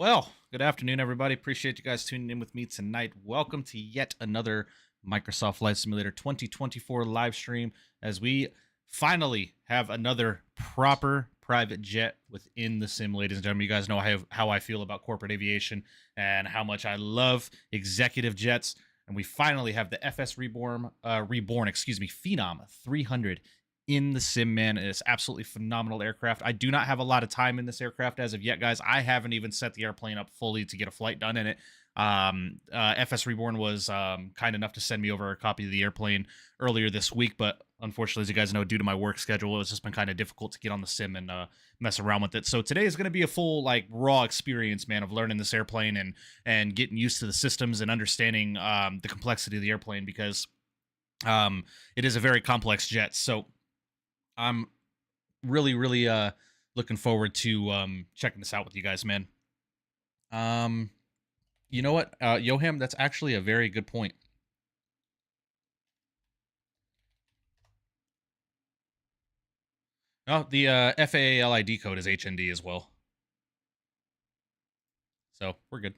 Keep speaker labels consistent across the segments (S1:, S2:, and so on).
S1: Well, good afternoon, everybody. Appreciate you guys tuning in with me tonight. Welcome to yet another Microsoft Flight Simulator 2024 live stream as we finally have another proper private jet within the sim, ladies and gentlemen. You guys know how I feel about corporate aviation and how much I love executive jets. And we finally have the Phenom 300 in the sim, man. It's absolutely phenomenal aircraft. I do not have a lot of time in this aircraft as of yet, guys. I haven't even set the airplane up fully to get a flight done in it. FSReborn was kind enough to send me over a copy of the airplane earlier this week, but unfortunately, as you guys know, due to my work schedule, it's just been kind of difficult to get on the sim and mess around with it. So today is going to be a full, like, raw experience, man, of learning this airplane and getting used to the systems and understanding the complexity of the airplane, because it is a very complex jet. So I'm really looking forward to checking this out with you guys, man. You know what, Yoham, that's actually a very good point. Oh, the FAA LID code is HND as well. So we're good.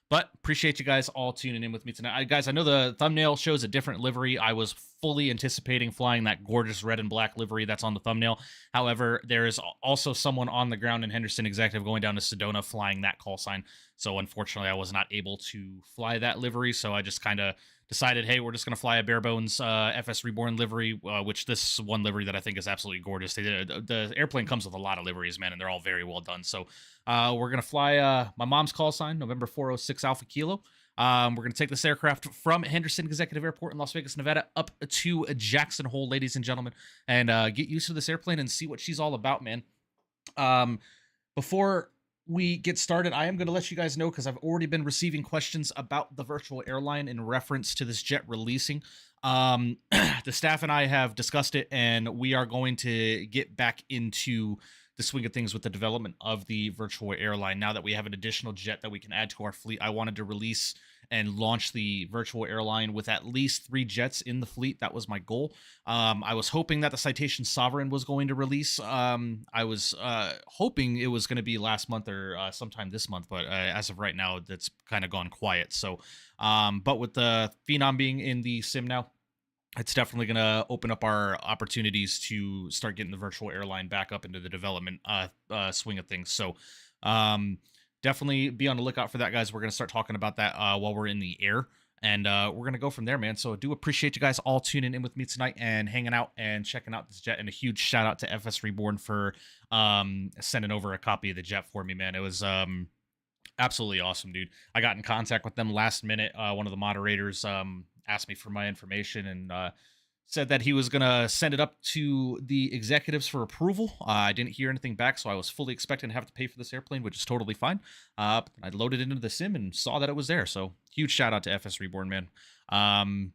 S1: But appreciate you guys all tuning in with me tonight. Guys, I know the thumbnail shows a different livery. I was fully anticipating flying that gorgeous red and black livery that's on the thumbnail. However, there is also someone on the ground in Henderson Executive going down to Sedona flying that call sign. So unfortunately, I was not able to fly that livery. So I just kind of decided, hey, we're just going to fly a bare bones FSReborn livery, which this one livery that I think is absolutely gorgeous. The airplane comes with a lot of liveries, man, and they're all very well done. So we're going to fly my mom's call sign, November 406 Alpha Kilo. We're going to take this aircraft from Henderson Executive Airport in Las Vegas, Nevada, up to Jackson Hole, ladies and gentlemen, and get used to this airplane and see what she's all about, man. Before we get started, I am going to let you guys know, because I've already been receiving questions about the virtual airline in reference to this jet releasing. The staff and I have discussed it, and we are going to get back into the swing of things with the development of the virtual airline. Now that we have an additional jet that we can add to our fleet, I wanted to release and launch the virtual airline with at least 3 jets in the fleet. That was my goal. I was hoping that the Citation Sovereign was going to release. I was hoping it was going to be last month or sometime this month, but as of right now, that's kind of gone quiet. So, but with the Phenom being in the sim now, it's definitely going to open up our opportunities to start getting the virtual airline back up into the development swing of things. So definitely be on the lookout for that, guys. We're going to start talking about that while we're in the air, and we're going to go from there, man. So I do appreciate you guys all tuning in with me tonight and hanging out and checking out this jet, and a huge shout out to FSReborn for sending over a copy of the jet for me, man. It was absolutely awesome, dude. I got in contact with them last minute. One of the moderators asked me for my information and said that he was going to send it up to the executives for approval. I didn't hear anything back, so I was fully expecting to have to pay for this airplane, which is totally fine. I loaded it into the sim and saw that it was there. So huge shout out to FSReborn, man.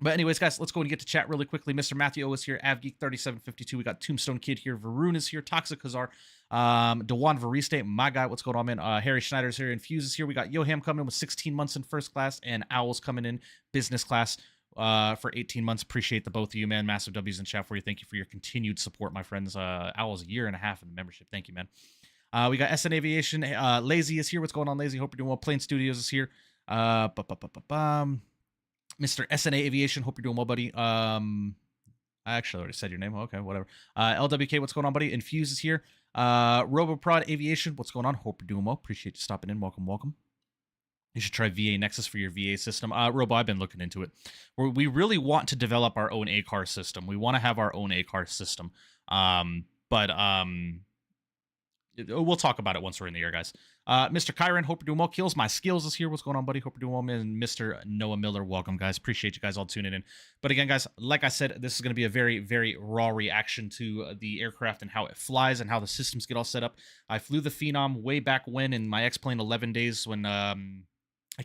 S1: But anyways, guys, let's go and get to chat really quickly. Mr. Matthew O is here. AvGeek3752. We got Tombstone Kid here. Varun is here. Toxic Hazar. Dewan Variste, my guy. What's going on, man? Harry Schneider's here. Infuse is here. We got Yoham coming in with 16 months in first class, and Owl's coming in business class for 18 months. Appreciate the both of you, man. Massive W's in chat for you. Thank you for your continued support, my friends. Owl's a year and a half in the membership. Thank you, man. We got SN Aviation. Lazy is here. What's going on, Lazy? Hope you're doing well. Plane Studios is here. Mr. SNA Aviation, hope you're doing well, buddy. I actually already said your name. Okay, whatever. LWK, what's going on, buddy? Infuse is here. RoboProd Aviation, what's going on? Hope you're doing well. Appreciate you stopping in. Welcome. You should try VA Nexus for your VA system. Robo, I've been looking into it. We really want to develop our own ACAR system. We want to have our own ACAR system. But we'll talk about it once we're in the air, guys. Mr. Kyron, hope you're doing well. Kills My Skills is here. What's going on, buddy? Hope you're doing well, man. Mr. Noah Miller, welcome, guys. Appreciate you guys all tuning in. But again, guys, like I said, this is going to be a very raw reaction to the aircraft and how it flies and how the systems get all set up. I flew the Phenom way back when in my X-Plane 11 days when I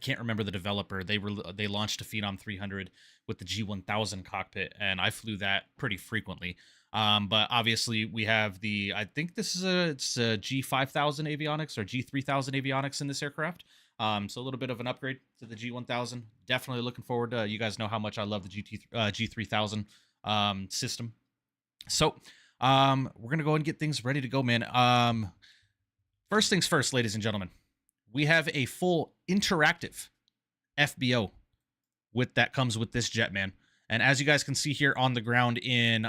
S1: can't remember the developer. They launched a Phenom 300 with the G1000 cockpit, and I flew that pretty frequently. But obviously we have I think this is it's a G5000 avionics or G3000 avionics in this aircraft. So a little bit of an upgrade to the G1000. Definitely looking forward to, you guys know how much I love the G3000 system. So we're going to go and get things ready to go, man. First things first, ladies and gentlemen, we have a full interactive FBO that comes with this jet, man. And as you guys can see here on the ground in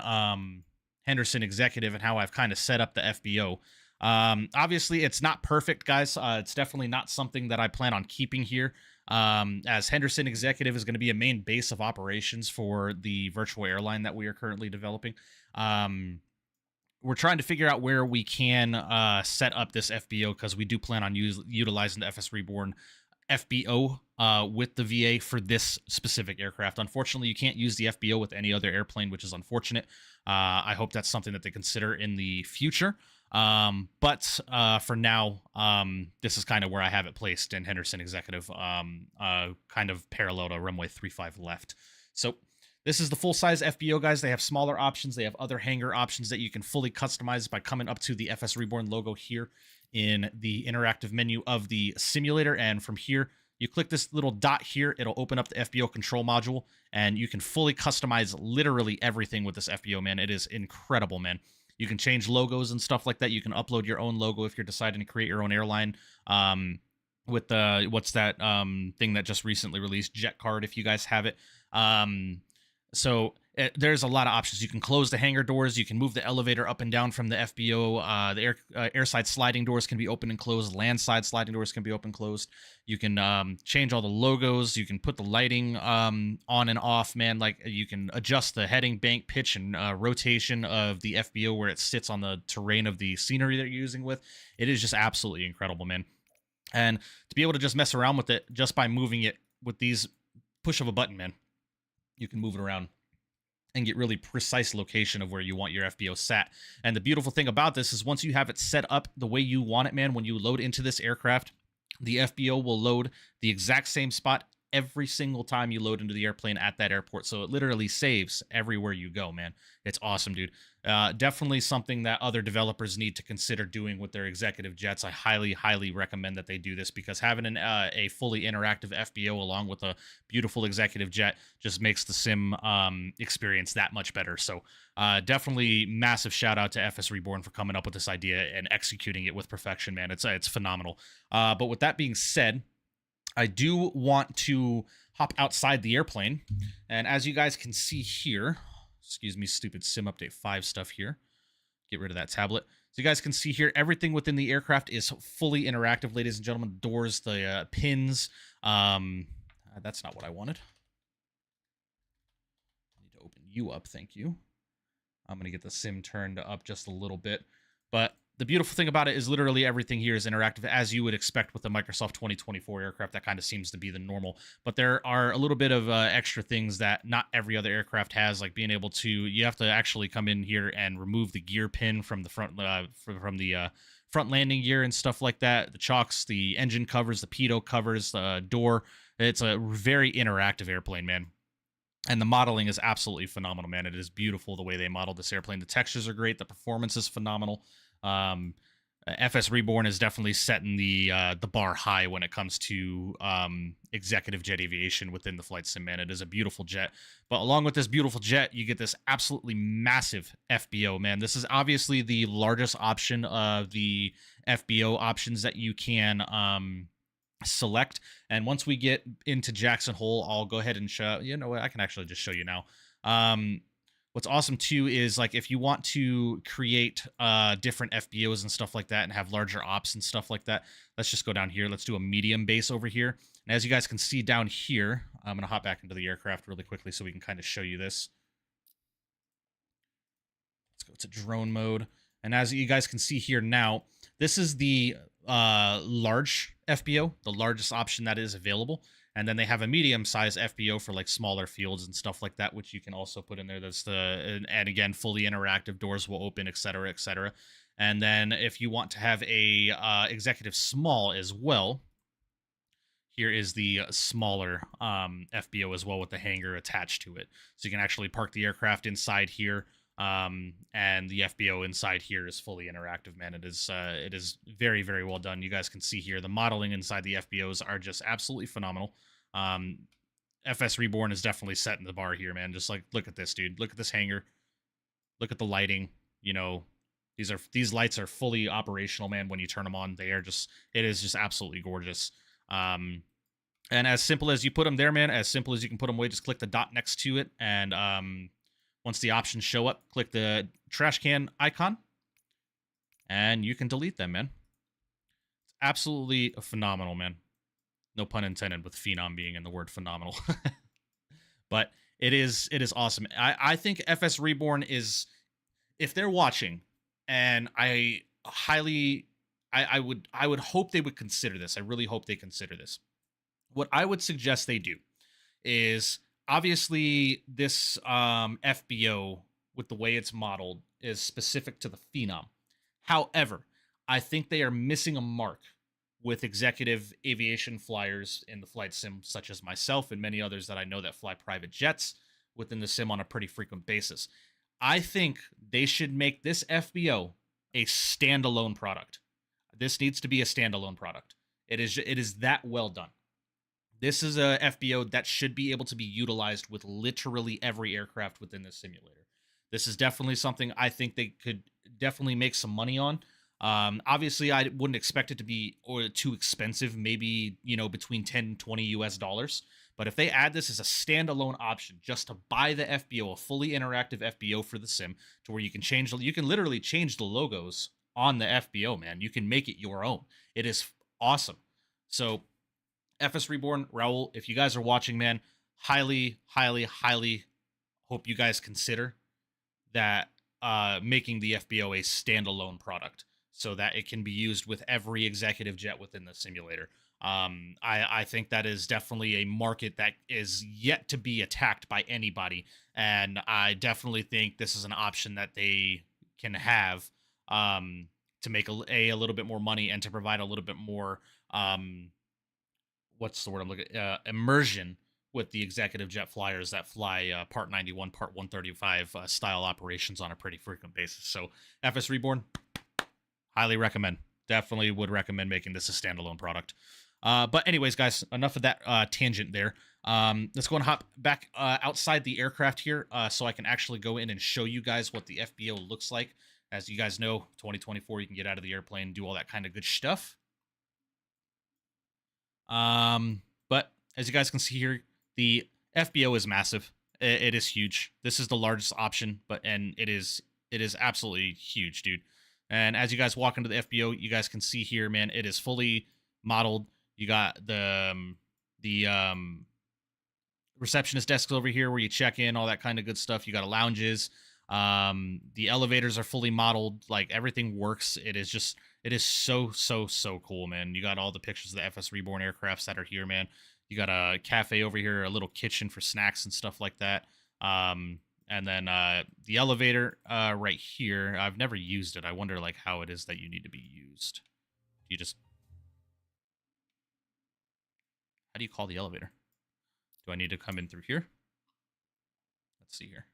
S1: Henderson Executive and how I've kind of set up the FBO, obviously it's not perfect, guys. It's definitely not something that I plan on keeping here, as Henderson Executive is going to be a main base of operations for the virtual airline that we are currently developing. We're trying to figure out where we can set up this FBO, because we do plan on utilizing the FSReborn FBO with the VA for this specific aircraft. Unfortunately, you can't use the FBO with any other airplane, which is unfortunate. I hope that's something that they consider in the future. But for now, this is kind of where I have it placed in Henderson Executive, kind of parallel to runway 35 left. So this is the full-size FBO, guys. They have smaller options. They have other hangar options that you can fully customize by coming up to the FSReborn logo here in the interactive menu of the simulator. And from here, you click this little dot here. It'll open up the FBO control module, and you can fully customize literally everything with this FBO, man. It is incredible, man. You can change logos and stuff like that. You can upload your own logo if you're deciding to create your own airline. With the, what's that thing that just recently released, Jet Card, if you guys have it. There's a lot of options. You can close the hangar doors. You can move the elevator up and down from the FBO. The airside sliding doors can be open and closed. Landside sliding doors can be open and closed. You can change all the logos. You can put the lighting on and off, man. Like, you can adjust the heading, bank, pitch, and rotation of the FBO where it sits on the terrain of the scenery that you're using with. It is just absolutely incredible, man. And to be able to just mess around with it just by moving it with these push of a button, man, you can move it around and get really precise location of where you want your FBO sat. And the beautiful thing about this is once you have it set up the way you want it, man, when you load into this aircraft, the FBO will load the exact same spot every single time you load into the airplane at that airport. So it literally saves everywhere you go, man. It's awesome, dude. Definitely something that other developers need to consider doing with their executive jets. I highly, highly recommend that they do this, because having a fully interactive FBO along with a beautiful executive jet just makes the sim experience that much better. So definitely massive shout out to FSReborn for coming up with this idea and executing it with perfection, man. It's phenomenal. But with that being said, I do want to hop outside the airplane, and as you guys can see here, excuse me, stupid sim update 5 stuff here. Get rid of that tablet. So you guys can see here, everything within the aircraft is fully interactive, ladies and gentlemen. The doors, the pins. That's not what I wanted. I need to open you up, thank you. I'm going to get the sim turned up just a little bit. But the beautiful thing about it is literally everything here is interactive, as you would expect with the Microsoft 2024 aircraft. That kind of seems to be the normal. But there are a little bit of extra things that not every other aircraft has, like being able to, you have to actually come in here and remove the gear pin from the front, front landing gear and stuff like that. The chocks, the engine covers, the pitot covers, the door. It's a very interactive airplane, man. And the modeling is absolutely phenomenal, man. It is beautiful the way they modeled this airplane. The textures are great. The performance is phenomenal. FSReborn is definitely setting the bar high when it comes to executive jet aviation within the flight sim, man. It is a beautiful jet. But along with this beautiful jet, you get this absolutely massive FBO, man. This is obviously the largest option of the FBO options that you can select. And once we get into Jackson Hole, I'll go ahead and show, you know what, I can actually just show you now. What's awesome too is, like, if you want to create different FBOs and stuff like that and have larger ops and stuff like that, let's just go down here. Let's do a medium base over here. And as you guys can see down here, I'm going to hop back into the aircraft really quickly so we can kind of show you this. Let's go to drone mode. And as you guys can see here now, this is the large FBO, the largest option that is available. And then they have a medium-sized FBO for like smaller fields and stuff like that, which you can also put in there. That's the, and again, fully interactive, doors will open, etc., etc. And then if you want to have a executive small as well, here is the smaller FBO as well with the hangar attached to it. So you can actually park the aircraft inside here. And the FBO inside here is fully interactive, man. It is very, very well done. You guys can see here the modeling inside the FBOs are just absolutely phenomenal. FSReborn is definitely setting the bar here, man. Just like, look at this, dude. Look at this hangar. Look at the lighting. You know, These lights are fully operational, man. When you turn them on, it is just absolutely gorgeous. And as simple as you put them there, man, as simple as you can put them away, just click the dot next to it, and once the options show up, click the trash can icon, and you can delete them, man. It's absolutely phenomenal, man. No pun intended with phenom being in the word phenomenal. But it is awesome. I think FSReborn is, if they're watching, and I would hope they would consider this. I really hope they consider this. What I would suggest they do is, obviously this FBO, with the way it's modeled, is specific to the Phenom. However, I think they are missing a mark with executive aviation flyers in the flight sim, such as myself and many others that I know that fly private jets within the sim on a pretty frequent basis. I think they should make this FBO a standalone product. This needs to be a standalone product. It is that well done. This is a FBO that should be able to be utilized with literally every aircraft within the simulator. This is definitely something I think they could definitely make some money on. Obviously, I wouldn't expect it to be too expensive, maybe, between 10 and 20 US dollars. But if they add this as a standalone option, just to buy the FBO, a fully interactive FBO for the sim, to where you can literally change the logos on the FBO, man. You can make it your own. It is awesome. So FSReborn, Raul, if you guys are watching, man, highly, highly, highly hope you guys consider that, making the FBO a standalone product so that it can be used with every executive jet within the simulator. I think that is definitely a market that is yet to be attacked by anybody, and I definitely think this is an option that they can have, to make a little bit more money and to provide a little bit more, what's the word I'm looking immersion with the executive jet flyers that fly Part 91, Part 135 style operations on a pretty frequent basis. So FSReborn, highly recommend. Definitely would recommend making this a standalone product. But anyways, guys, enough of that tangent there. Let's go and hop back outside the aircraft here, so I can actually go in and show you guys what the FBO looks like. As you guys know, 2024, you can get out of the airplane, do all that kind of good stuff. But as you guys can see here, the FBO is massive. It is huge. This is the largest option, and it is absolutely huge, dude. And as you guys walk into the FBO, you guys can see here, man, it is fully modeled. You got the receptionist desks over here where you check in, all that kind of good stuff. You got lounges. The elevators are fully modeled. Like, everything works. It is so cool, man. You got all the pictures of the FSReborn aircrafts that are here, man. You got a cafe over here, a little kitchen for snacks and stuff like that. And then the elevator right here, I've never used it. I wonder like how it is that you need to be used. You just, how do you call the elevator? Do I need to come in through here? Let's see here.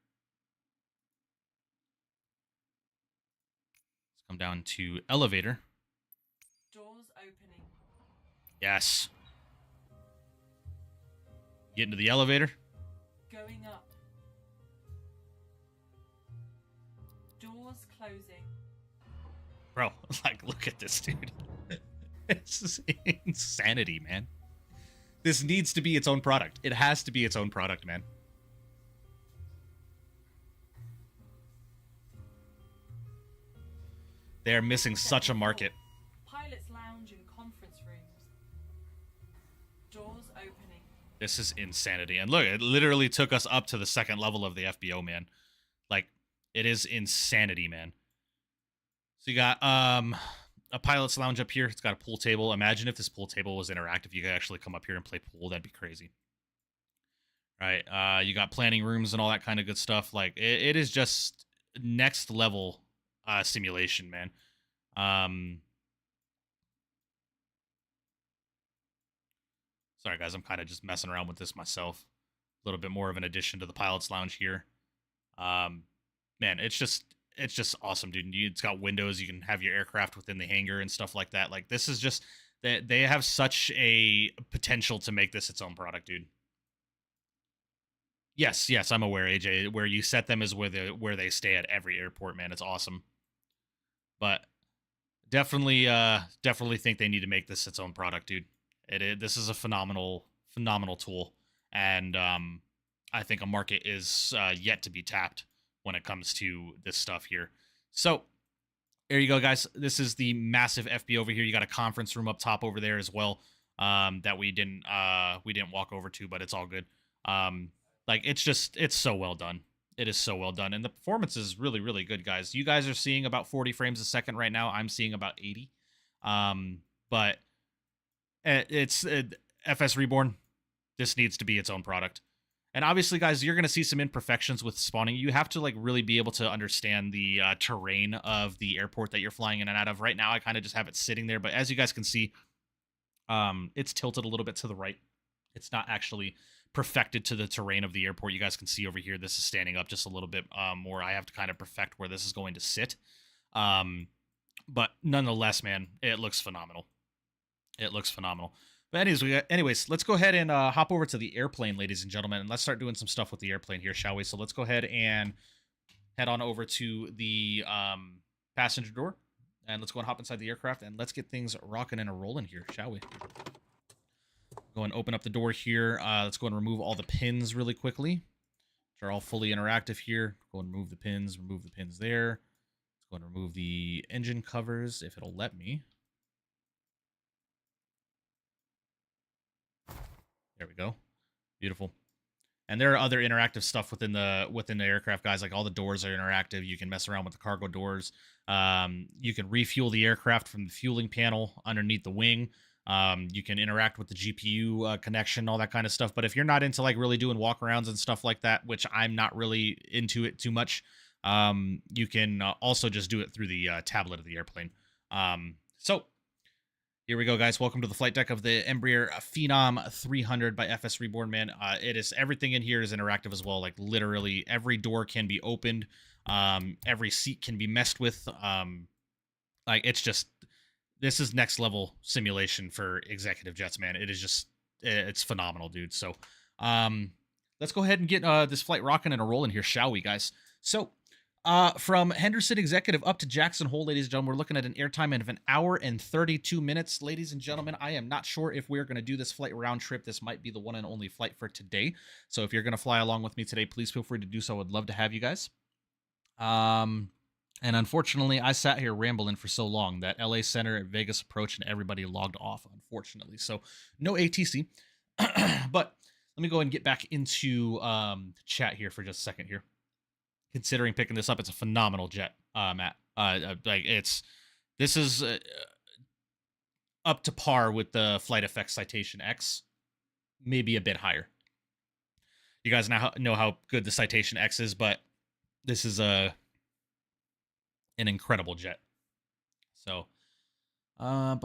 S1: Let's come down to elevator.
S2: Doors opening.
S1: Yes. Get into the elevator.
S2: Going up. Doors closing.
S1: Bro, like, look at this, dude. It's insanity, man. This needs to be its own product. It has to be its own product, man. They're missing such a market.
S2: Pilot's lounge and conference rooms. Doors opening.
S1: This is insanity. And look, it literally took us up to the second level of the FBO, man. Like, it is insanity, man. So you got a pilot's lounge up here. It's got a pool table. Imagine if this pool table was interactive. You could actually come up here and play pool. That'd be crazy. All right. You got planning rooms and all that kind of good stuff. Like, it is just next level simulation, man. Sorry, guys. I'm kind of just messing around with this myself. A little bit more of an addition to the pilot's lounge here. Man, it's just awesome, dude. It's got windows. You can have your aircraft within the hangar and stuff like that. Like, this is just, they have such a potential to make this its own product, dude. Yes, I'm aware, AJ. Where you set them is where they stay at every airport, man. It's awesome. but definitely think they need to make this its own product, dude. This is a phenomenal tool, and I think a market is yet to be tapped when it comes to this stuff here. So there you go, guys. This is the massive FB over here. You got a conference room up top over there as well, that we didn't walk over to, but it's all good. Like it's so well done. It is so well done, and the performance is really, really good, guys. You guys are seeing about 40 frames a second right now. I'm seeing about 80. But it's FSReborn. This needs to be its own product. And obviously, guys, you're going to see some imperfections with spawning. You have to like really be able to understand the terrain of the airport that you're flying in and out of. Right now, I kind of just have it sitting there. But as you guys can see, it's tilted a little bit to the right. It's not actually perfected to the terrain of the airport. You guys can see over here, this is standing up just a little bit more. I have to kind of perfect where this is going to sit. But nonetheless, man, it looks phenomenal. It looks phenomenal. But anyways, let's go ahead and hop over to the airplane, ladies and gentlemen, and let's start doing some stuff with the airplane here, shall we? So let's go ahead and head on over to the passenger door, and let's go and hop inside the aircraft, and let's get things rocking and rolling here, shall we? Go and open up the door here. Let's go and remove all the pins really quickly, which are all fully interactive here. Go and remove the pins there. Let's go and remove the engine covers if it'll let me. There we go. Beautiful. And there are other interactive stuff within the aircraft, guys. Like all the doors are interactive. You can mess around with the cargo doors. You can refuel the aircraft from the fueling panel underneath the wing. You can interact with the GPU connection, all that kind of stuff. But if you're not into like really doing walkarounds and stuff like that, which I'm not really into it too much, you can also just do it through the tablet of the airplane. So here we go, guys. Welcome to the flight deck of the Embraer Phenom 300 by FSReborn, man. Everything in here is interactive as well. Like literally every door can be opened. Every seat can be messed with. This is next level simulation for executive jets, man. It's phenomenal, dude. So, let's go ahead and get this flight rocking and a rolling here, shall we, guys? So, from Henderson Executive up to Jackson Hole, ladies and gentlemen, we're looking at an airtime of 1 hour and 32 minutes. Ladies and gentlemen, I am not sure if we're going to do this flight round trip. This might be the one and only flight for today. So if you're going to fly along with me today, please feel free to do so. I'd love to have you guys. And unfortunately, I sat here rambling for so long that LA Center and Vegas Approach and everybody logged off, unfortunately. So no ATC. But let me go and get back into chat here for just a second here. Considering picking this up, it's a phenomenal jet, Matt. This is up to par with the Flight Effects Citation X, maybe a bit higher. You guys now know how good the Citation X is, but this is an incredible jet. So, wonder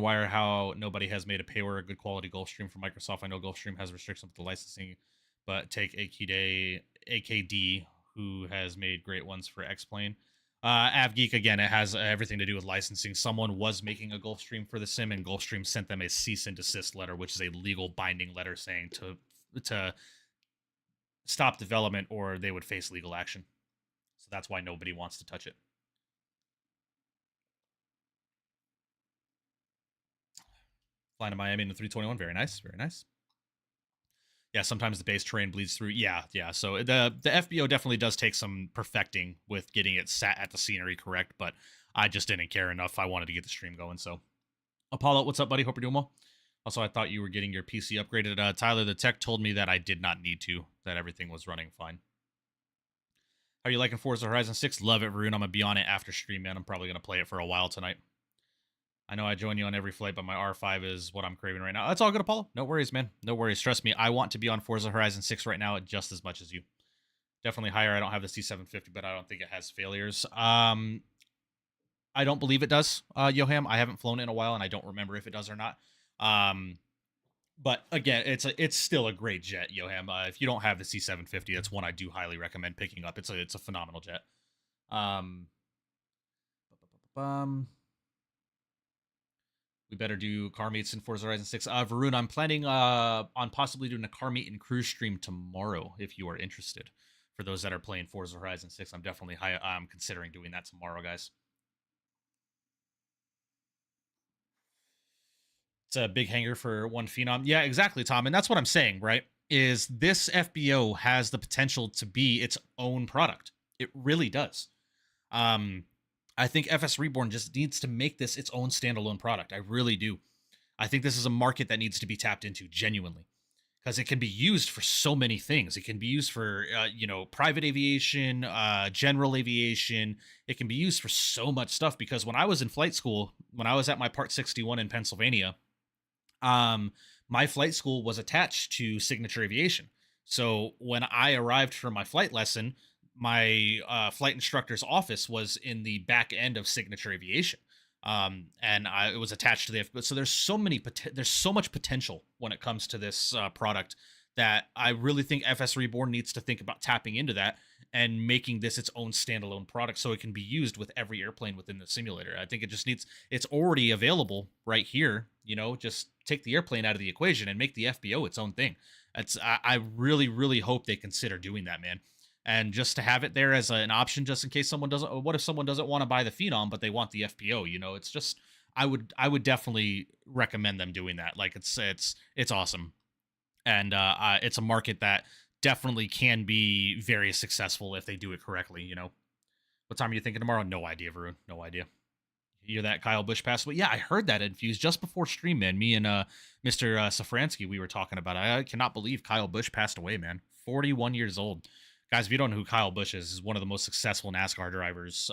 S1: why or how nobody has made a payware a good quality Gulfstream for Microsoft. I know Gulfstream has restrictions with the licensing, but take AKD, who has made great ones for X-Plane. AvGeek, again, it has everything to do with licensing. Someone was making a Gulfstream for the sim, and Gulfstream sent them a cease and desist letter, which is a legal binding letter saying to stop development or they would face legal action. So that's why nobody wants to touch it. Flying to Miami in the 321, very nice, very nice. Yeah, sometimes the base terrain bleeds through. Yeah. So the FBO definitely does take some perfecting with getting it sat at the scenery correct, but I just didn't care enough. I wanted to get the stream going. So, Apollo, what's up, buddy? Hope you're doing well. Also, I thought you were getting your PC upgraded. Tyler, the tech told me that I did not need to, that everything was running fine. How are you liking Forza Horizon 6? Love it, Varun. I'm going to be on it after stream, man. I'm probably going to play it for a while tonight. I know I join you on every flight, but my R5 is what I'm craving right now. That's all good, Apollo. No worries, man. No worries. Trust me, I want to be on Forza Horizon 6 right now just as much as you. Definitely higher. I don't have the C750, but I don't think it has failures. I don't believe it does, Yoham. I haven't flown it in a while, and I don't remember if it does or not. But again, it's still a great jet, Yoham. If you don't have the C750, that's one I do highly recommend picking up. It's a phenomenal jet. We better do car meets in Forza Horizon 6. Varun, I'm planning on possibly doing a car meet and cruise stream tomorrow if you are interested. for those that are playing Forza Horizon 6. I'm definitely considering doing that tomorrow, guys. It's a big hanger for one Phenom. Yeah, exactly, Tom. And that's what I'm saying, right? Is this FBO has the potential to be its own product. It really does. I think FSReborn just needs to make this its own standalone product. I really do. I think this is a market that needs to be tapped into genuinely, because it can be used for so many things. It can be used for, private aviation, general aviation. It can be used for so much stuff, because when I was in flight school, when I was at my Part 61 in Pennsylvania, my flight school was attached to Signature Aviation. So when I arrived for my flight lesson, my flight instructor's office was in the back end of Signature Aviation. And it was attached to the But so there's so much potential when it comes to this product, that I really think FSReborn needs to think about tapping into that and making this its own standalone product, so it can be used with every airplane within the simulator. I think it's already available right here. Just take the airplane out of the equation and make the FBO its own thing. I really, really hope they consider doing that, man. And just to have it there as an option, just in case someone doesn't. What if someone doesn't want to buy the Phenom, but they want the FBO? It's just, I would definitely recommend them doing that. Like, it's awesome, and it's a market that definitely can be very successful if they do it correctly. What time are you thinking tomorrow? No idea, Varun. No idea. You hear that Kyle Busch passed away? Yeah, I heard that, Infused, just before stream, man. Me and Mr. Safransky, we were talking about it. I cannot believe Kyle Busch passed away, man. 41 years old. Guys, if you don't know who Kyle Busch is one of the most successful NASCAR drivers.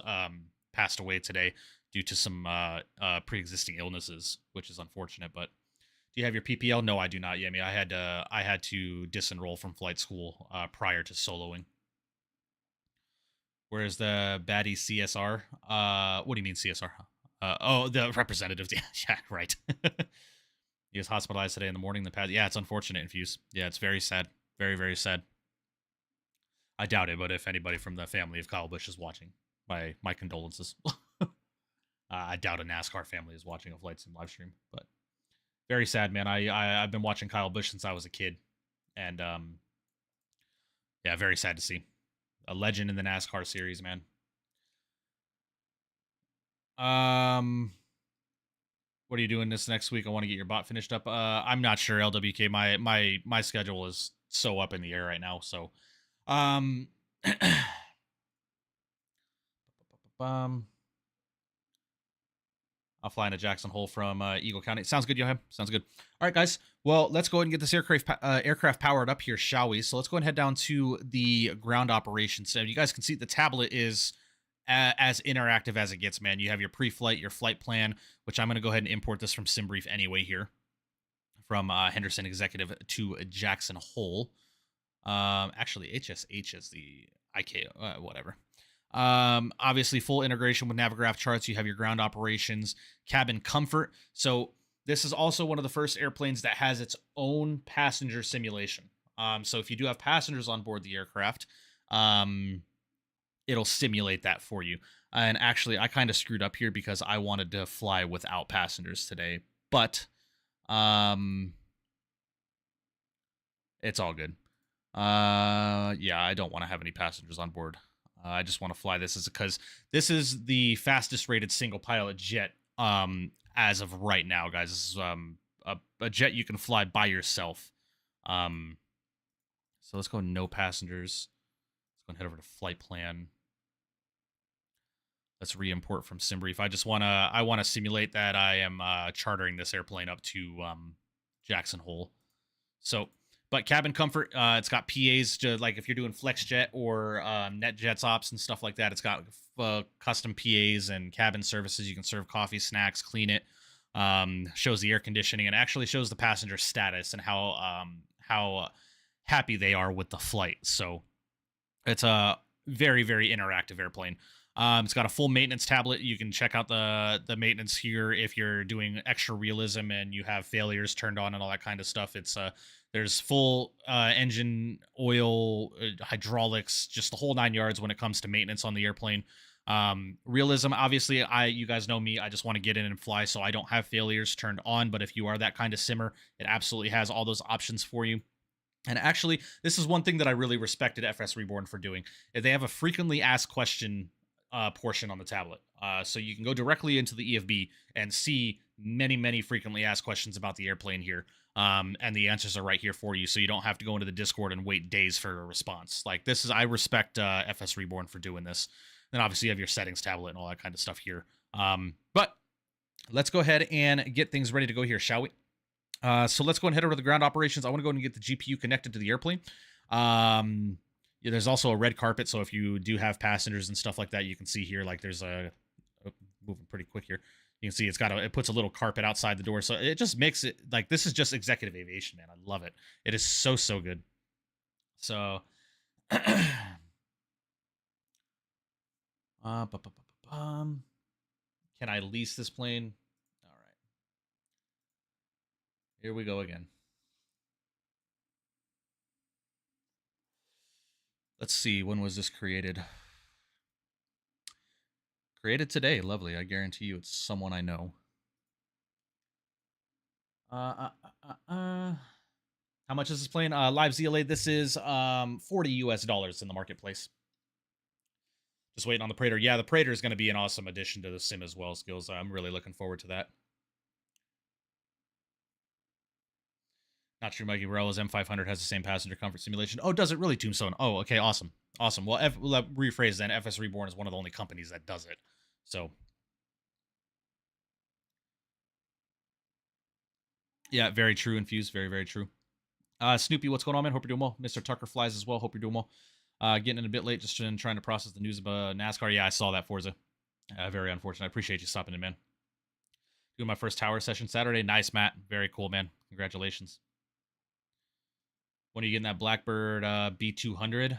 S1: Passed away today due to some pre-existing illnesses, which is unfortunate. But do you have your PPL? No, I do not, Yemi. I had to disenroll from flight school prior to soloing. Where's the baddie CSR? What do you mean CSR? The representatives. Yeah, right. He was hospitalized today in the morning. Yeah, it's unfortunate, Infuse. Yeah, it's very sad. Very, very sad. I doubt it, but if anybody from the family of Kyle Busch is watching, my condolences. I doubt a NASCAR family is watching a flight sim live stream, but very sad, man. I've been watching Kyle Busch since I was a kid, and yeah, very sad to see. A legend in the NASCAR series, man. What are you doing this next week? I want to get your bot finished up. I'm not sure, LWK. My schedule is so up in the air right now, so I'll fly into Jackson Hole from Eagle County. Sounds good, Johan. Sounds good. All right, guys. Well, let's go ahead and get this aircraft powered up here, shall we? So let's go and head down to the ground operations. So you guys can see the tablet is as interactive as it gets, man. You have your pre-flight, your flight plan, which I'm going to go ahead and import this from SimBrief anyway here, from Henderson Executive to Jackson Hole. Actually, HSH is the IK, whatever. Obviously, full integration with Navigraph charts. You have your ground operations, cabin comfort. So this is also one of the first airplanes that has its own passenger simulation. So if you do have passengers on board the aircraft, it'll simulate that for you. And actually, I kind of screwed up here because I wanted to fly without passengers today, but it's all good. Yeah, I don't want to have any passengers on board. I just want to fly this because this is the fastest rated single pilot jet as of right now, guys. This is a jet you can fly by yourself. So let's go no passengers. Let's go and head over to flight plan. Let's re-import from SimBrief. I want to simulate that I am chartering this airplane up to Jackson Hole. So, but cabin comfort, it's got PAs to, like, if you're doing FlexJet or NetJets ops and stuff like that, it's got custom PAs and cabin services. You can serve coffee, snacks, clean it. Shows the air conditioning, and actually shows the passenger status and how happy they are with the flight. So it's a very, very interactive airplane. It's got a full maintenance tablet. You can check out the maintenance here if you're doing extra realism and you have failures turned on and all that kind of stuff. It's there's full engine, oil, hydraulics, just the whole 9 yards when it comes to maintenance on the airplane. Realism, obviously, you guys know me. I just want to get in and fly, so I don't have failures turned on. But if you are that kind of simmer, it absolutely has all those options for you. And actually, this is one thing that I really respected FSReborn for doing. They have a frequently asked question portion on the tablet. So you can go directly into the EFB and see many, many frequently asked questions about the airplane here. And the answers are right here for you. So you don't have to go into the Discord and wait days for a response. Like this is, I respect FSReborn for doing this. Then obviously you have your settings tablet and all that kind of stuff here. But let's go ahead and get things ready to go here, shall we? So let's go and head over to the ground operations. I want to go and get the GPU connected to the airplane. Yeah, there's also a red carpet, so if you do have passengers and stuff like that, you can see here, like there's a moving pretty quick here. You can see it puts a little carpet outside the door, so it just makes it like this is just executive aviation, man. I love it. It is so good. So, can I lease this plane? All right, here we go again. Let's see, when was this created? Created today. Lovely. I guarantee you it's someone I know. How much is this plane? Live ZLA, this is $40 US in the marketplace. Just waiting on the Praetor. Yeah, the Praetor is going to be an awesome addition to the sim as well, Skills. I'm really looking forward to that. Not true, Mikey Morello's M500 has the same passenger comfort simulation. Oh, does it really, Tombstone? Oh, okay, awesome. Awesome. Well, rephrase then. FSReborn is one of the only companies that does it. So, yeah, very true, Infused. Very true. Snoopy, what's going on, man? Hope you're doing well. Mr. Tucker flies as well. Hope you're doing well. Getting in a bit late, just trying to process the news about NASCAR. Yeah, I saw that, Forza. Very unfortunate. I appreciate you stopping in, man. Doing my first tower session Saturday. Nice, Matt. Very cool, man. Congratulations. When are you getting that Blackbird B200?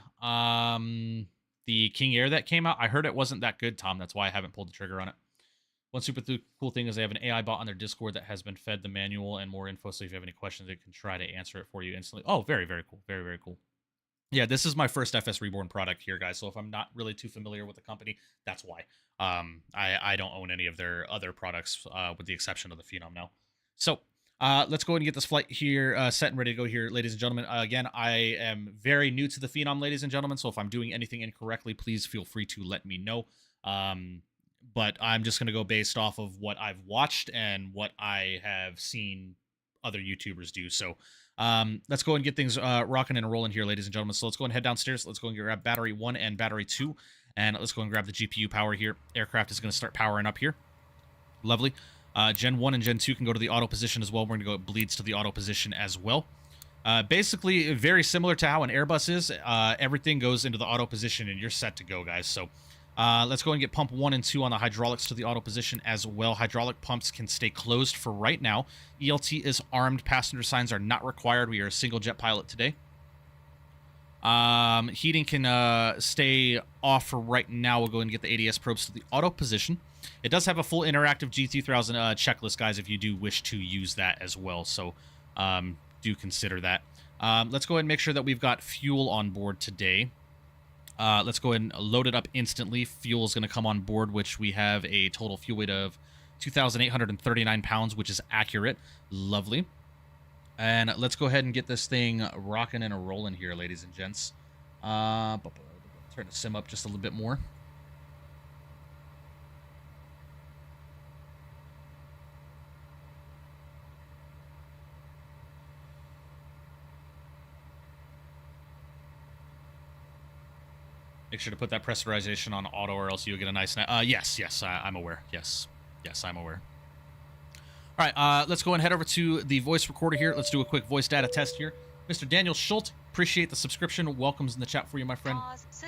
S1: The King Air that came out, I heard it wasn't that good, Tom. That's why I haven't pulled the trigger on it. One super cool thing is they have an AI bot on their Discord that has been fed the manual and more info, so if you have any questions, it can try to answer it for you instantly. Oh, very cool. Very cool. Yeah, this is my first FSReborn product here, guys, so if I'm not really too familiar with the company, that's why. I don't own any of their other products, with the exception of the Phenom now. So, let's go ahead and get this flight here set and ready to go here, ladies and gentlemen. Again, I am very new to the Phenom, ladies and gentlemen, so if I'm doing anything incorrectly, please feel free to let me know. But I'm just going to go based off of what I've watched and what I have seen other YouTubers do. So let's go and get things rocking and rolling here, ladies and gentlemen. So let's go and head downstairs. Let's go and grab battery 1 and battery 2. And let's go and grab the GPU power here. Aircraft is going to start powering up here. Lovely. Gen 1 and Gen 2 can go to the auto position as well. We're going to go bleeds to the auto position as well. Basically, very similar to how an Airbus is. Everything goes into the auto position and you're set to go, guys. So let's go and get pump 1 and 2 on the hydraulics to the auto position as well. Hydraulic pumps can stay closed for right now. ELT is armed. Passenger signs are not required. We are a single jet pilot today. Heating can stay off for right now. We'll go and get the ADS probes to the auto position. It does have a full interactive G3000 checklist, guys, if you do wish to use that as well. So do consider that. Let's go ahead and make sure that we've got fuel on board today. Let's go ahead and load it up instantly. Fuel is going to come on board, which we have a total fuel weight of 2,839 pounds, which is accurate. Lovely. And let's go ahead and get this thing rocking and rolling here, ladies and gents. Turn the sim up just a little bit more. Make sure to put that pressurization on auto or else you'll get a nice... Yes, I'm aware. Yes, I'm aware. All right, let's go and head over to the voice recorder here. Let's do a quick voice data test here. Mr. Daniel Schultz, appreciate the subscription. Welcome's in the chat for you, my friend.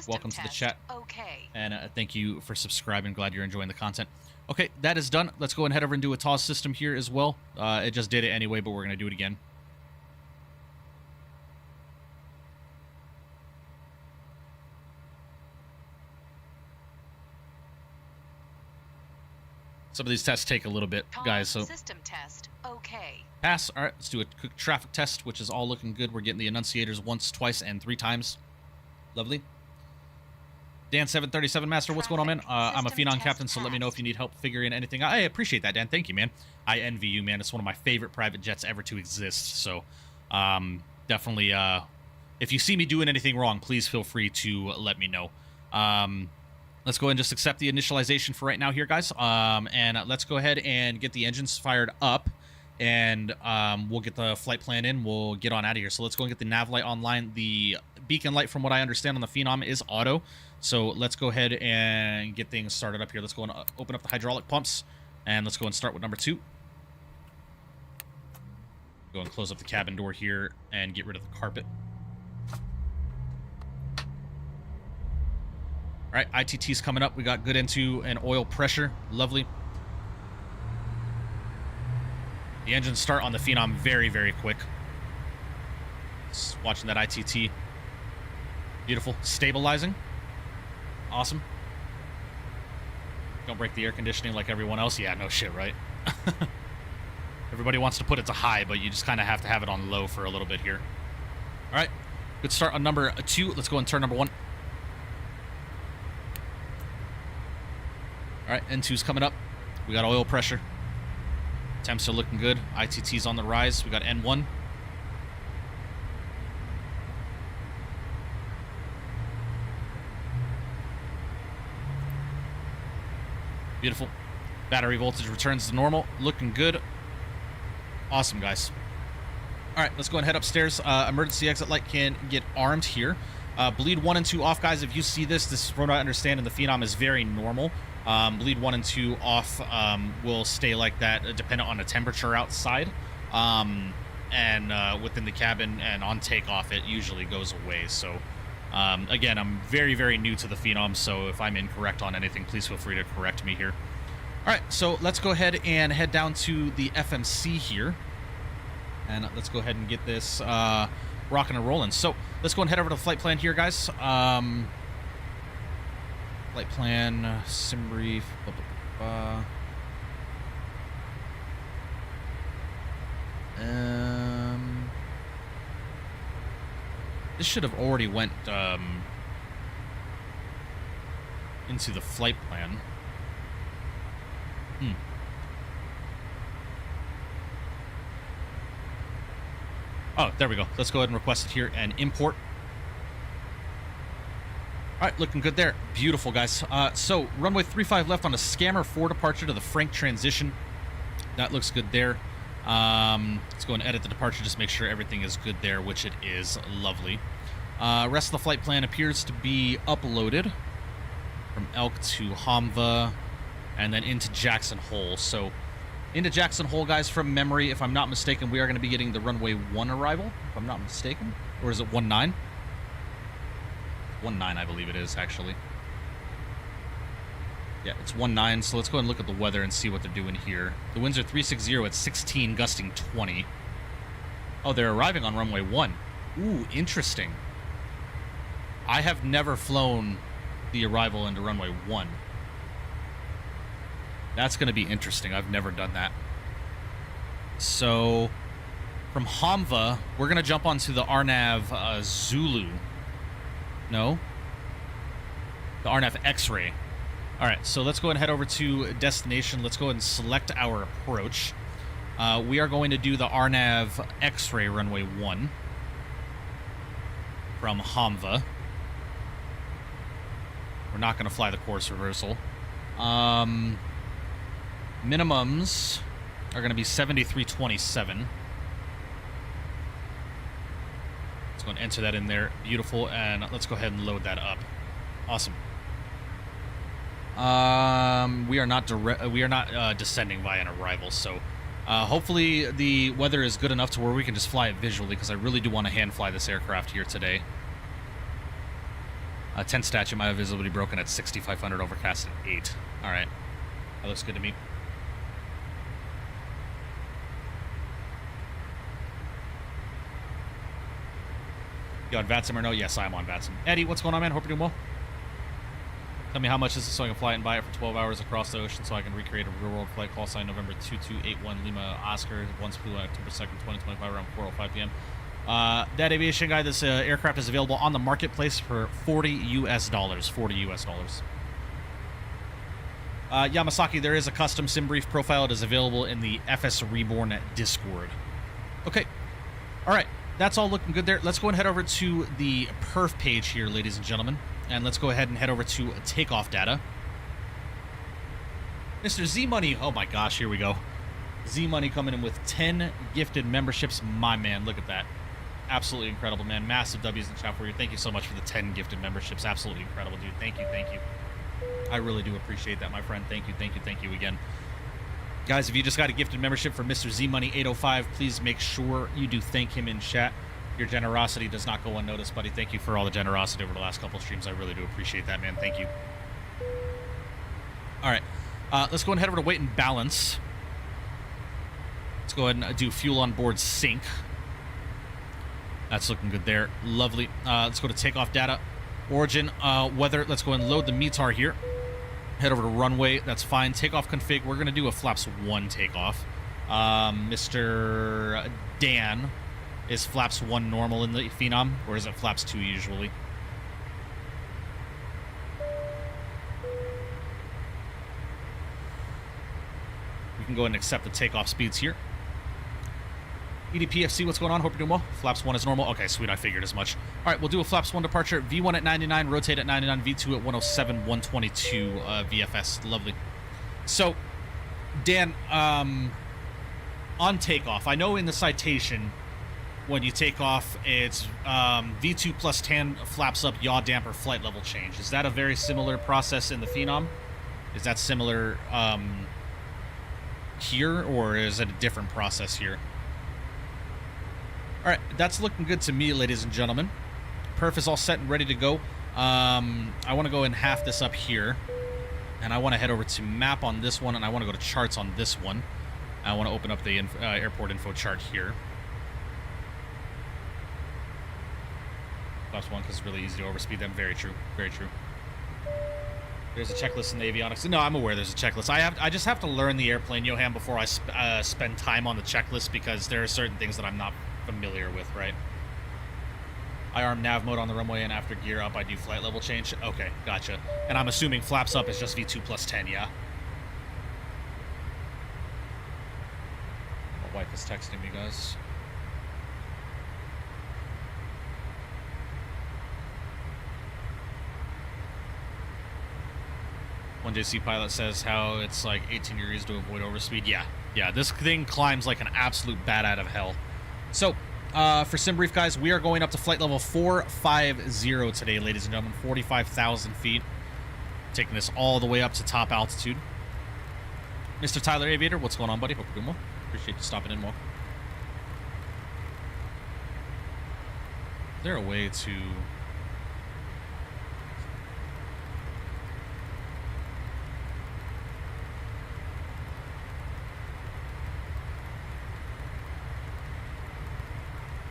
S1: Welcome to the chat.
S3: Okay.
S1: And thank you for subscribing. Glad you're enjoying the content. Okay, that is done. Let's go and head over and do a TAWS system here as well. It just did it anyway, but we're going to do it again. Some of these tests take a little bit, guys. So
S3: system test. Okay.
S1: Pass. All right, let's do a quick traffic test, which is all looking good. We're getting the enunciators once, twice, and 3 times. Lovely. Dan 737 Master, what's going on, man? I'm a Phenom captain, so let me know if you need help figuring anything. I appreciate that, Dan. Thank you, man. I envy you, man. It's one of my favorite private jets ever to exist. So, definitely, if you see me doing anything wrong, please feel free to let me know. Let's go ahead and just accept the initialization for right now here, guys. And let's go ahead and get the engines fired up. And we'll get the flight plan in. We'll get on out of here. So let's go and get the nav light online. The beacon light, from what I understand on the Phenom, is auto. So let's go ahead and get things started up here. Let's go and open up the hydraulic pumps. And let's go and start with number 2. Go and close up the cabin door here and get rid of the carpet. All right, ITT's coming up. We got good into an oil pressure. Lovely. The engines start on the Phenom very, very quick. Just watching that ITT. Beautiful. Stabilizing. Awesome. Don't break the air conditioning like everyone else. Yeah, no shit, right? Everybody wants to put it to high, but you just kind of have to have it on low for a little bit here. All right. Good start on number 2. Let's go and turn number 1. All right, N2's coming up. We got oil pressure. Temps are looking good. ITT's on the rise. We got N1. Beautiful. Battery voltage returns to normal. Looking good. Awesome, guys. All right, let's go and head upstairs. Emergency exit light can get armed here. Bleed 1 and 2 off, guys. If you see this from what I understand in the Phenom is very normal. Bleed 1 and 2 off will stay like that dependent on the temperature outside. And within the cabin and on takeoff, it usually goes away. So, again, I'm very, very new to the Phenom, so if I'm incorrect on anything, please feel free to correct me here. All right, so let's go ahead and head down to the FMC here. And let's go ahead and get this rocking and rolling. So let's go and head over to the flight plan here, guys. Flight plan, sim brief, blah, blah, blah. This should have already went into the flight plan. Oh, there we go. Let's go ahead and request it here and import. All right, looking good there. Beautiful, guys. So runway 35 left on a Scammer 4 departure to the Frank transition. That looks good there. Let's go and edit the departure, just make sure everything is good there, which it is. Lovely. Rest of the flight plan appears to be uploaded from Elk to Hamva and then into Jackson Hole. So into Jackson Hole, guys, from memory, if I'm not mistaken, we are going to be getting the runway 1 arrival, if I'm not mistaken. Or is it 19? 19, I believe it is, actually. Yeah, it's 19, so let's go ahead and look at the weather and see what they're doing here. The winds are 360 at 16, gusting 20. Oh, they're arriving on runway 1. Ooh, interesting. I have never flown the arrival into runway 1. That's going to be interesting. I've never done that. So, from Hamva, we're going to jump onto the RNAV Zulu. No? The RNAV X-Ray. All right, so let's go ahead and head over to destination. Let's go ahead and select our approach. We are going to do the RNAV X-Ray runway 1 from Hamva. We're not going to fly the course reversal. Minimums are going to be 7327. Let's go and enter that in there. Beautiful. And let's go ahead and load that up. Awesome. We are not descending via an arrival, so hopefully the weather is good enough to where we can just fly it visually, because I really do want to hand fly this aircraft here today. 10 statute, my visibility broken at 6500, overcast at 8. All right, that looks good to me. You on VATSIM or no? Yes, I am on VATSIM. Eddie, what's going on, man? Hope you're doing well. Tell me how much is this so I can fly it and buy it for 12 hours across the ocean so I can recreate a real-world flight. Call sign November 2281 Lima Oscar. Once flew on October 2nd, 2025 around 4:05 p.m. That aviation guy, this aircraft is available on the marketplace for $40 US. $40 US. Yamasaki, there is a custom sim brief profile. It is available in the FSReborn Discord. Okay. All right. that's all looking good there. Let's go and head over to the perf page here, ladies and gentlemen. And let's go ahead and head over to takeoff data. Mr. Z-Money, oh my gosh, here we go. Z-Money coming in with 10 gifted memberships. My man, look at that. Absolutely incredible, man. Massive W's in chat for you. Thank you so much for the 10 gifted memberships. Absolutely incredible, dude. Thank you, thank you. I really do appreciate that, my friend. Thank you, thank you, thank you again. Guys, if you just got a gifted membership from Mr. Z-Money 805, please make sure you do thank him in chat. Your generosity does not go unnoticed, buddy. Thank you for all the generosity over the last couple of streams. I really do appreciate that, man. Thank you. All right. Let's go and head over to weight and balance. Let's go ahead and do fuel on board sync. That's looking good there. Lovely. Let's go to takeoff data. Origin, weather. Let's go and load the METAR here. Head over to runway. That's fine. Takeoff config. We're going to do a flaps 1 takeoff. Mr. Dan, is flaps 1 normal in the Phenom, or is it flaps 2 usually? We can go ahead and accept the takeoff speeds here. EDPFC, what's going on? Hope you're doing well. Flaps 1 is normal. Okay, sweet. I figured as much. All right, we'll do a flaps 1 departure. V1 at 99, rotate at 99, V2 at 107, 122 VFS. Lovely. So, Dan, on takeoff, I know in the citation, when you take off, it's V2 plus 10 flaps up, yaw damper, flight level change. Is that a very similar process in the Phenom? Is that similar here, or is it a different process here? All right, that's looking good to me, ladies and gentlemen. Perf is all set and ready to go. I want to go and half this up here, and I want to head over to map on this one, and I want to go to charts on this one. I want to open up the airport info chart here. Flaps 1 because it's really easy to overspeed them. Very true. Very true. There's a checklist in the avionics. No, I'm aware there's a checklist. I just have to learn the airplane, Johan, before I spend time on the checklist, because there are certain things that I'm not familiar with, right? I arm nav mode on the runway, and after gear up, I do flight level change. Okay, gotcha. And I'm assuming flaps up is just V2 plus 10, yeah? My wife is texting me, guys. One JC pilot says how it's like 18 degrees to avoid overspeed. Yeah, this thing climbs like an absolute bat out of hell. So, for sim brief, guys, we are going up to flight level 450 today, ladies and gentlemen. 45,000 feet. Taking this all the way up to top altitude. Mr. Tyler Aviator, what's going on, buddy? Hope you're doing well. Appreciate you stopping in, well. Is there a way to...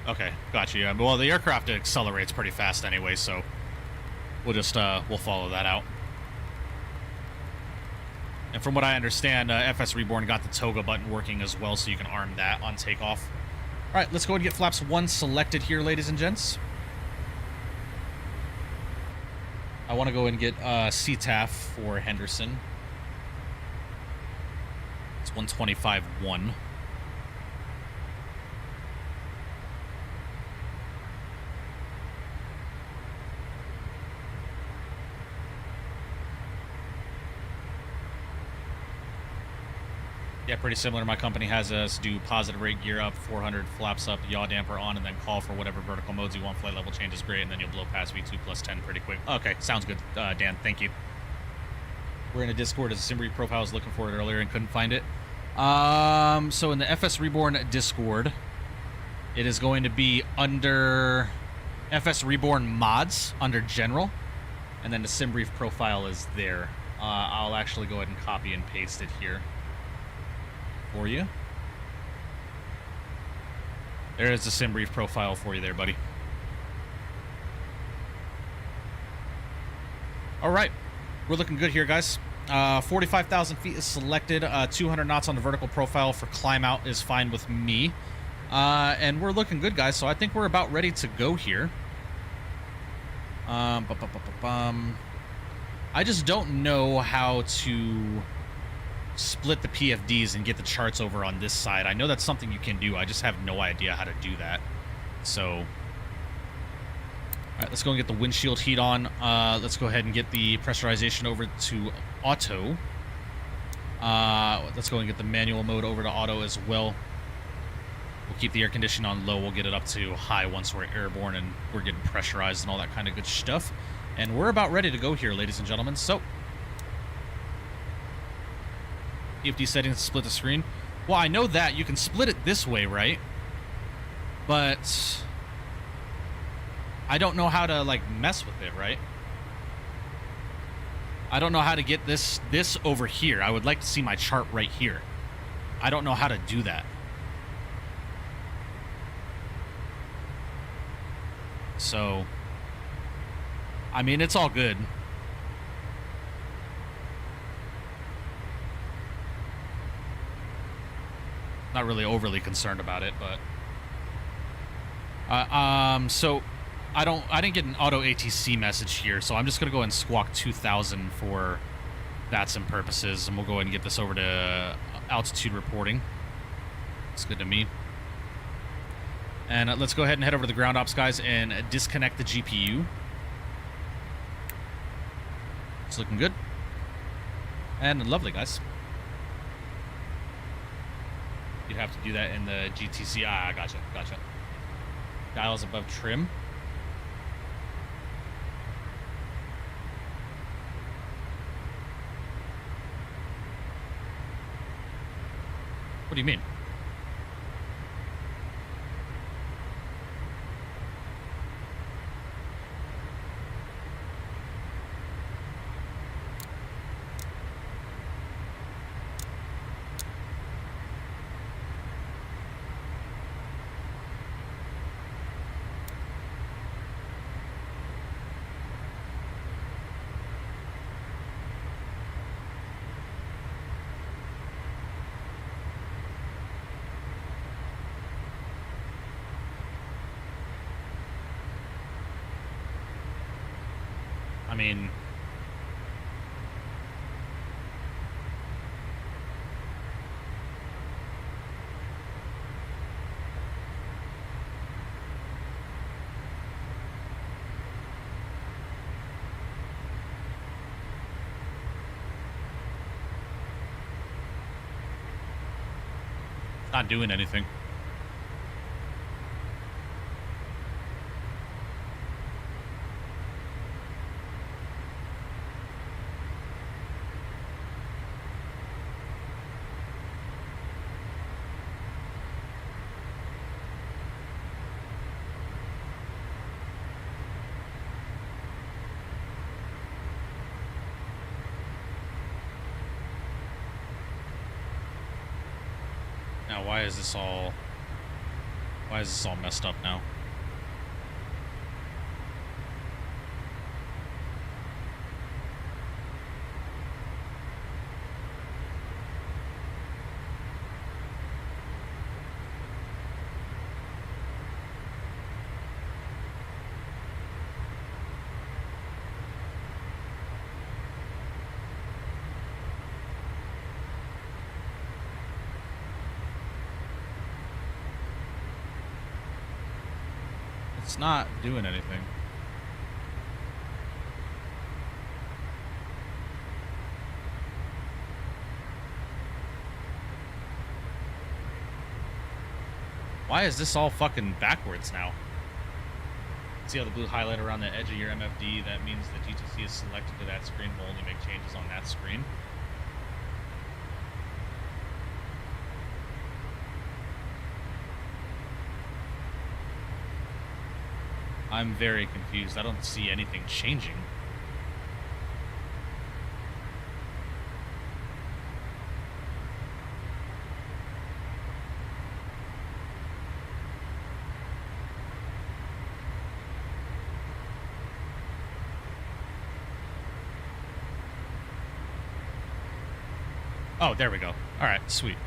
S1: Okay, gotcha. Yeah. Well, the aircraft accelerates pretty fast anyway, so we'll just we'll follow that out. And from what I understand, FSReborn got the toga button working as well, so you can arm that on takeoff. All right, let's go ahead and get flaps 1 selected here, ladies and gents. I want to go and get CTAF for Henderson. It's 125.1. Yeah, pretty similar. My company has us do positive rate gear up, 400 flaps up, yaw damper on, and then call for whatever vertical modes you want. Flight level change is great, and then you'll blow past V2 plus 10 pretty quick. Okay, sounds good, Dan. Thank you. We're in a Discord as a Simbrief profile. I was looking for it earlier and couldn't find it. So in the FSReborn Discord, it is going to be under FSReborn mods, under general, and then the Simbrief profile is there. I'll actually go ahead and copy and paste it here for you. There is the Simbrief profile for you there, buddy. All right, we're looking good here, guys. 45,000 feet is selected. 200 knots on the vertical profile for climb out is fine with me. And we're looking good, guys, so I think we're about ready to go here. I just don't know how to split the PFDs and get the charts over on this side. I know that's something you can do. I just have no idea how to do that. So, all right, let's go and get the windshield heat on. Let's go ahead and get the pressurization over to auto. Let's go and get the manual mode over to auto as well. We'll keep the air conditioning on low. We'll get it up to high once we're airborne and we're getting pressurized and all that kind of good stuff. And we're about ready to go here, ladies and gentlemen. So, PFD settings to split the screen. Well, I know that you can split it this way, right? But I don't know how to like mess with it, right? I don't know how to get this over here. I would like to see my chart right here. I don't know how to do that. So, I mean, it's all good. Not really overly concerned about it, but so I didn't get an auto ATC message here, so I'm just gonna go and squawk 2000 for that's and purposes, and we'll go ahead and get this over to altitude reporting. It's good to me. And let's go ahead and head over to the ground ops guys and disconnect the GPU. It's looking good. And lovely, guys. You'd have to do that in the GTC. Ah, gotcha. Dials above trim. What do you mean? I mean, it's not doing anything. Now, why is this all messed up now? It's not doing anything. Why is this all fucking backwards now? See how the blue highlight around the edge of your MFD? That means the GTC is selected to that screen. Will only make changes on that screen. I'm very confused. I don't see anything changing. Oh, there we go. All right, sweet.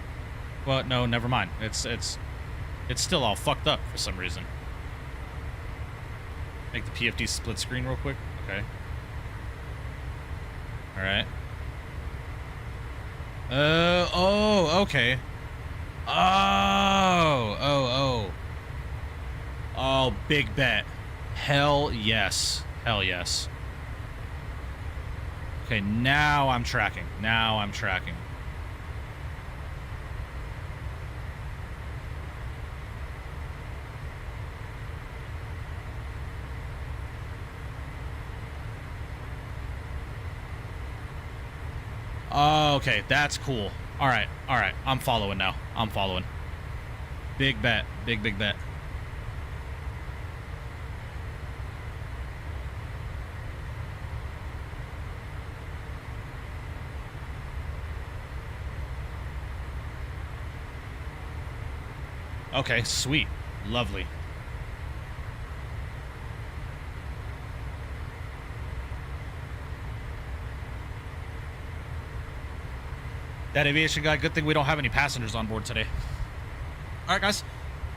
S1: Well, no, never mind. It's still all fucked up for some reason. Make the PFD split screen real quick. Okay. All right. Oh, okay. Oh. Oh, big bet. Hell yes. Hell yes. Okay, now I'm tracking. Now I'm tracking. Okay, that's cool. All right, I'm following now. I'm following. Big bet, big bet. Okay, sweet, lovely. That aviation guy, good thing we don't have any passengers on board today. All right, guys,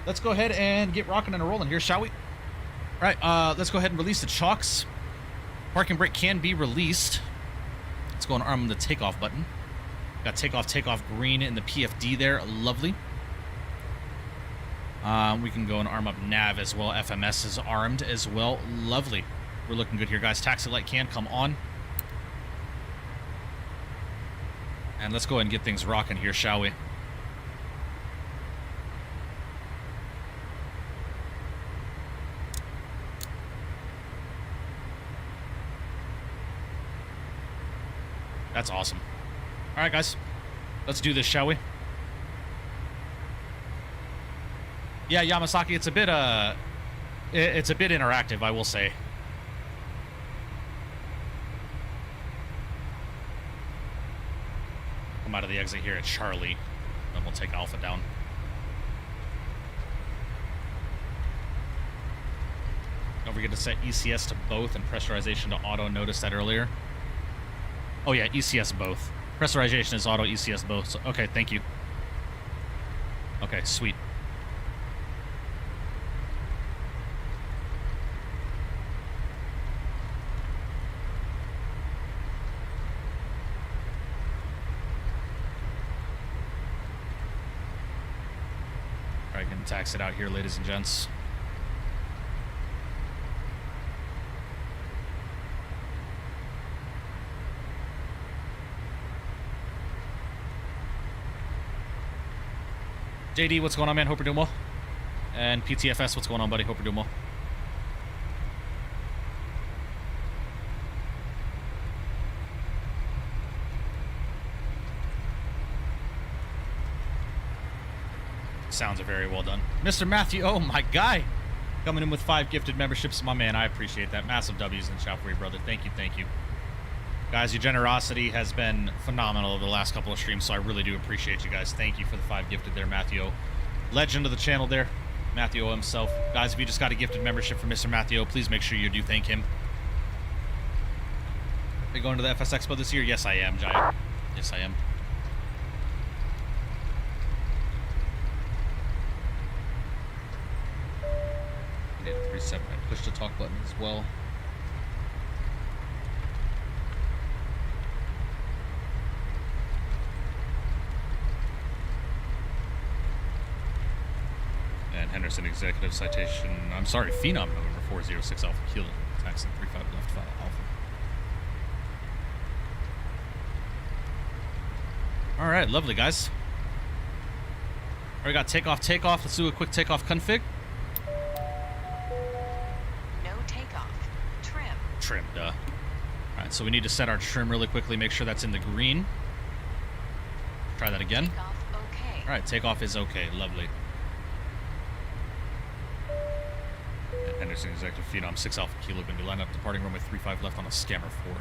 S1: let's go ahead and get rocking and rolling here, shall we? All right, let's go ahead and release the chocks. Parking brake can be released. Let's go and arm the takeoff button. Got takeoff green in the PFD there, lovely. We can go and arm up nav as well. FMS is armed as well, lovely. We're looking good here, guys. Taxi light can come on. And let's go ahead and get things rocking here, shall we? That's awesome. All right, guys. Let's do this, shall we? Yeah, Yamasaki, it's a bit interactive, I will say. Come out of the exit here at Charlie, then we'll take Alpha down. Don't forget to set ECS to both and pressurization to auto. Noticed that earlier. Oh yeah, ECS both. Pressurization is auto, ECS both. So, okay, thank you. Okay, sweet. Alright, gonna tax it out here, ladies and gents. JD, what's going on, man? Hope you're doing well. And PTFS, what's going on, buddy? Hope you're doing well. Sounds are very well done. Mr. Matthew, oh my guy. Coming in with 5 gifted memberships. My man, I appreciate that. Massive W's in the chat for you, brother. Thank you, thank you. Guys, your generosity has been phenomenal over the last couple of streams, so I really do appreciate you guys. Thank you for the 5 gifted there, Matthew. Legend of the channel there, Matthew himself. Guys, if you just got a gifted membership from Mr. Matthew, please make sure you do thank him. Are you going to the FS Expo this year? Yes, I am, Jaya. Yes, I am. I need to reset my push to talk button as well. And Henderson executive citation. I'm sorry, Phenom November 406 Alpha Kilo. Taxi 35 left 5 Alpha. All right, lovely guys. Already got takeoff. Let's do a quick takeoff config.
S3: No takeoff. Trim.
S1: Trim, duh. All right, so we need to set our trim really quickly. Make sure that's in the green. Try that again.
S3: Takeoff okay.
S1: All right, takeoff is okay. Lovely. And Henderson executive Phenom 6 Alpha Kilo. Going to be lined up departing runway 35 left on a scammer 4.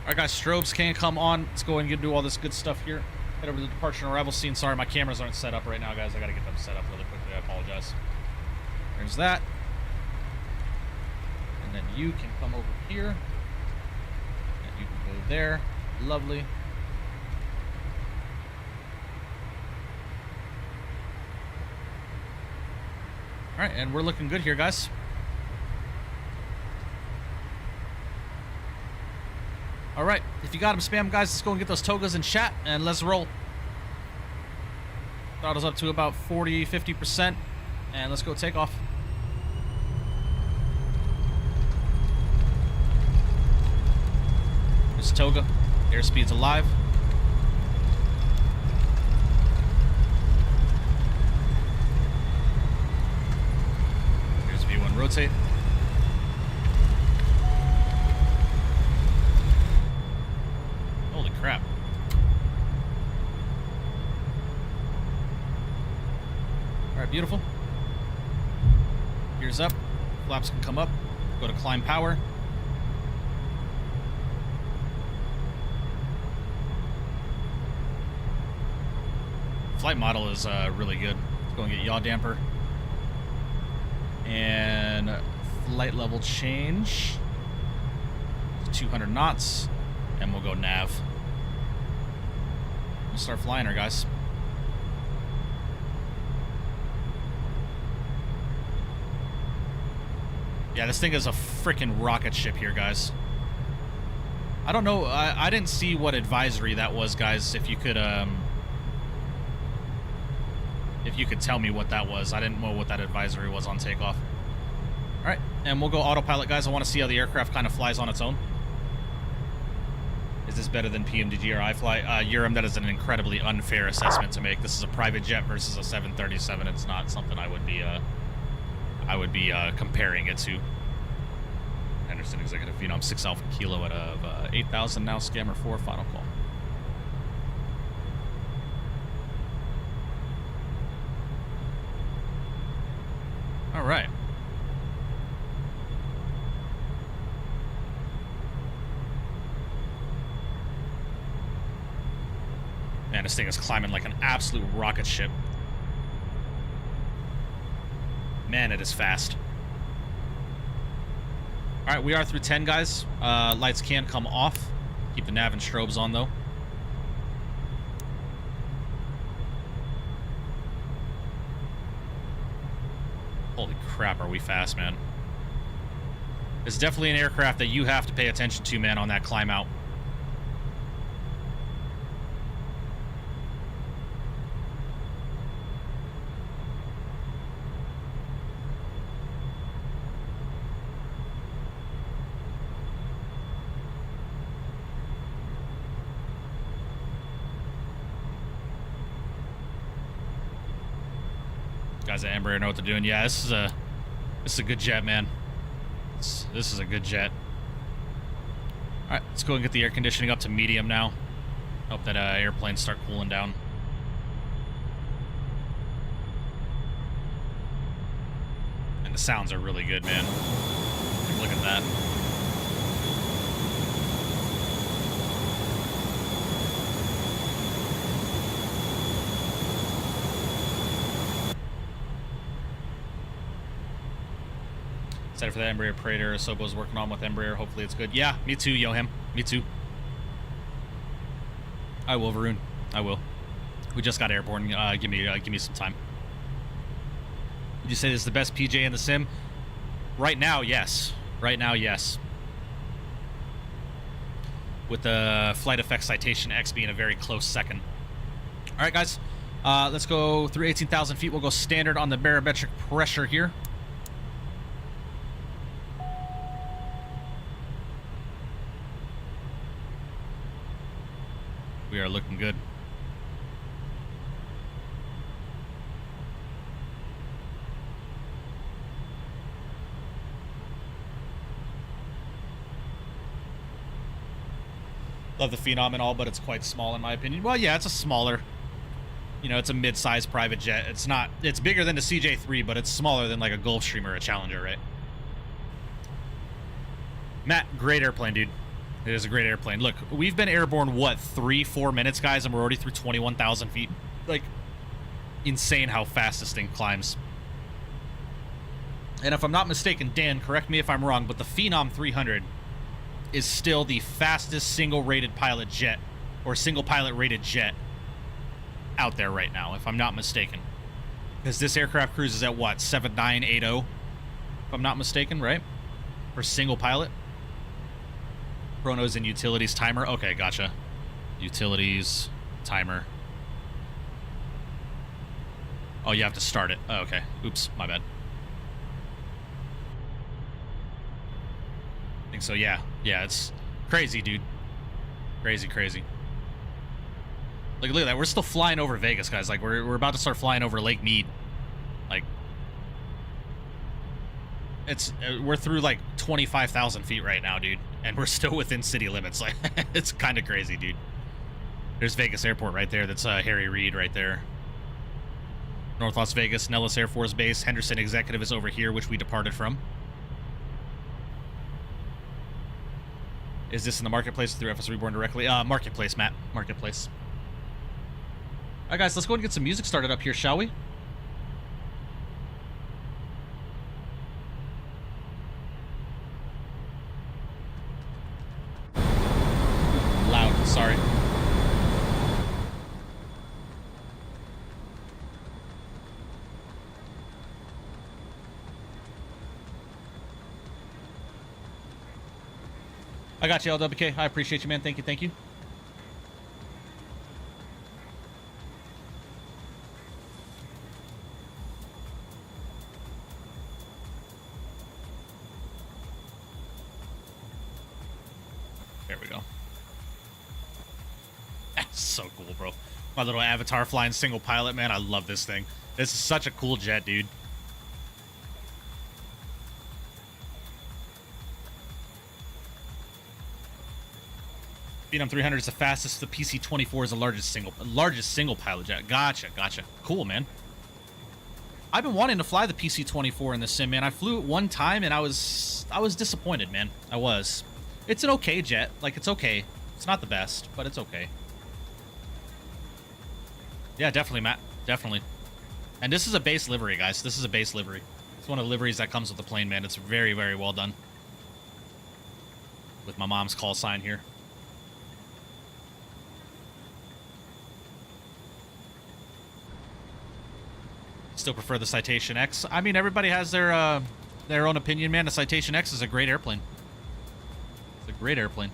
S1: Alright guys, strobes can come on. Let's go ahead and do all this good stuff here. Head over to the departure and arrival scene. Sorry, my cameras aren't set up right now, guys. I gotta get them set up really quickly. I apologize. There's that. And then you can come over here. And you can go there. Lovely. Alright, and we're looking good here, guys. All right, if you got them, spam, guys. Let's go and get those togas in chat, and let's roll. Throttle's up to about 40, 50%, and let's go take off. There's toga. Airspeed's alive. Here's V1 rotate. Holy crap. Alright, beautiful. Gears up. Flaps can come up. Go to climb power. Flight model is really good. Let's go and get yaw damper. And flight level change. 200 knots. And we'll go nav. We'll start flying her, guys. Yeah, this thing is a freaking rocket ship here, guys. I don't know. I didn't see what advisory that was, guys. If you could tell me what that was. I didn't know what that advisory was on takeoff. All right, and we'll go autopilot, guys. I want to see how the aircraft kind of flies on its own. Is this better than PMDG or iFly? Urim, that is an incredibly unfair assessment to make. This is a private jet versus a 737. It's not something I would be comparing it to. Henderson Executive Phenom 6 Alpha Kilo out of 8,000 now. Scammer 4, final call. All right. Man, this thing is climbing like an absolute rocket ship. Man, it is fast. All right, we are through 10, guys. Lights can come off. Keep the nav and strobes on, though. Holy crap, are we fast, man. It's definitely an aircraft that you have to pay attention to, man, on that climb out. Guys at Embraer know what they're doing. Yeah, this is a good jet, man. This is a good jet. All right, let's go and get the air conditioning up to medium now. Hope that airplanes start cooling down. And the sounds are really good, man. Look at that. Excited for that Embraer Praetor Sobo's working on with Embraer. Hopefully it's good. Yeah, me too, Yoham. Me too. I will, Varun. I will. We just got airborne. Give me some time. Would you say this is the best PJ in the sim? Right now, yes. Right now, yes. With the Flight Effect Citation X being a very close second. All right, guys. Let's go through 18,000 feet. We'll go standard on the barometric pressure here. We are looking good. Love the Phenom and all, but it's quite small in my opinion. Well, yeah, it's a smaller, you know, it's a mid-sized private jet. It's bigger than the CJ3, but it's smaller than like a Gulfstream or a Challenger, right? Matt, great airplane, dude. It is a great airplane. Look, we've been airborne, what, 3-4 minutes, guys, and we're already through 21,000 feet. Like, insane how fast this thing climbs. And if I'm not mistaken, Dan, correct me if I'm wrong, but the Phenom 300 is still the fastest single-rated pilot jet, or single-pilot-rated jet out there right now, if I'm not mistaken. Because this aircraft cruises at, what, 7980? If I'm not mistaken, right? For single pilot. Chronos and utilities timer. Okay, gotcha. Utilities timer. Oh, you have to start it. Oh, okay. Oops, my bad. I think so, yeah. Yeah, it's crazy, dude. Crazy, crazy. Like, look at that. We're still flying over Vegas, guys. Like, we're about to start flying over Lake Mead. Like, it's we're through like 25,000 feet right now, dude, and we're still within city limits. Like, it's kind of crazy, dude. There's Vegas Airport right there. That's Harry Reid right there. North Las Vegas, Nellis Air Force Base. Henderson Executive is over here, which we departed from. Is this in the marketplace through FSReborn directly? Marketplace, Matt. Marketplace. All right, guys, let's go and get some music started up here, shall we? Loud, sorry. I got you, LWK. I appreciate you, man. Thank you, thank you. There we go. That's so cool, bro. My little avatar flying single pilot, man. I love this thing. This is such a cool jet, dude. Phenom 300 is the fastest. The PC-24 is the largest single pilot jet. Gotcha, gotcha. Cool, man. I've been wanting to fly the PC-24 in the sim, man. I flew it one time and I was disappointed, man. I was. It's an okay jet. Like, it's okay. It's not the best, but it's okay. Yeah, definitely, Matt. Definitely. And this is a base livery, guys. This is a base livery. It's one of the liveries that comes with the plane, man. It's very, very well done. With my mom's call sign here. Still prefer the Citation X. I mean, everybody has their own opinion, man. The Citation X is a great airplane. It's a great airplane.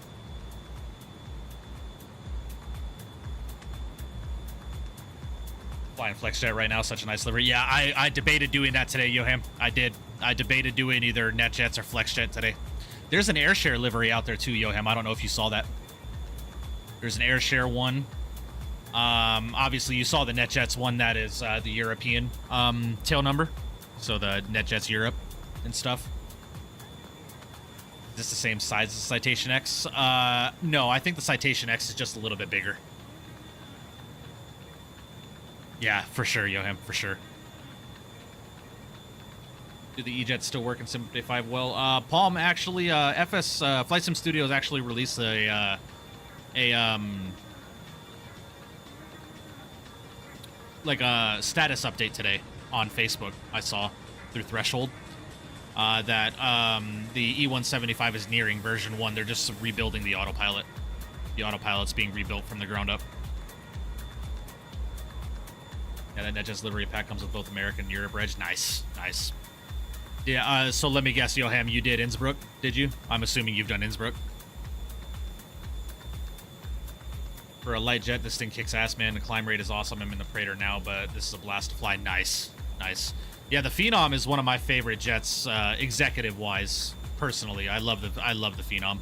S1: Flying FlexJet right now, such a nice livery. Yeah, I debated doing that today, Yoham. I did. I debated doing either NetJets or FlexJet today. There's an AirShare livery out there too, Yoham. I don't know if you saw that. There's an AirShare one. Obviously you saw the NetJets one. That is the European tail number, so the NetJets Europe and stuff. Is this the same size as the Citation X? No, I think the Citation X is just a little bit bigger. Yeah, for sure, Yoham, for sure. Do the E-Jets still work in Sim 5 well? Palm actually, FS Flight Sim Studios actually released a status update today on Facebook. I saw through Threshold that the E175 is nearing version 1. They're just rebuilding the autopilot. The autopilot's being rebuilt from the ground up. Yeah, that NetJets livery pack comes with both American and Europe reg. Nice, nice. Yeah, so let me guess, Yoham, you did Innsbruck, did you? I'm assuming you've done Innsbruck. For a light jet, this thing kicks ass, man. The climb rate is awesome. I'm in the Praetor now, but this is a blast to fly. Nice. Nice. Yeah, the Phenom is one of my favorite jets, executive-wise, personally. I love the Phenom.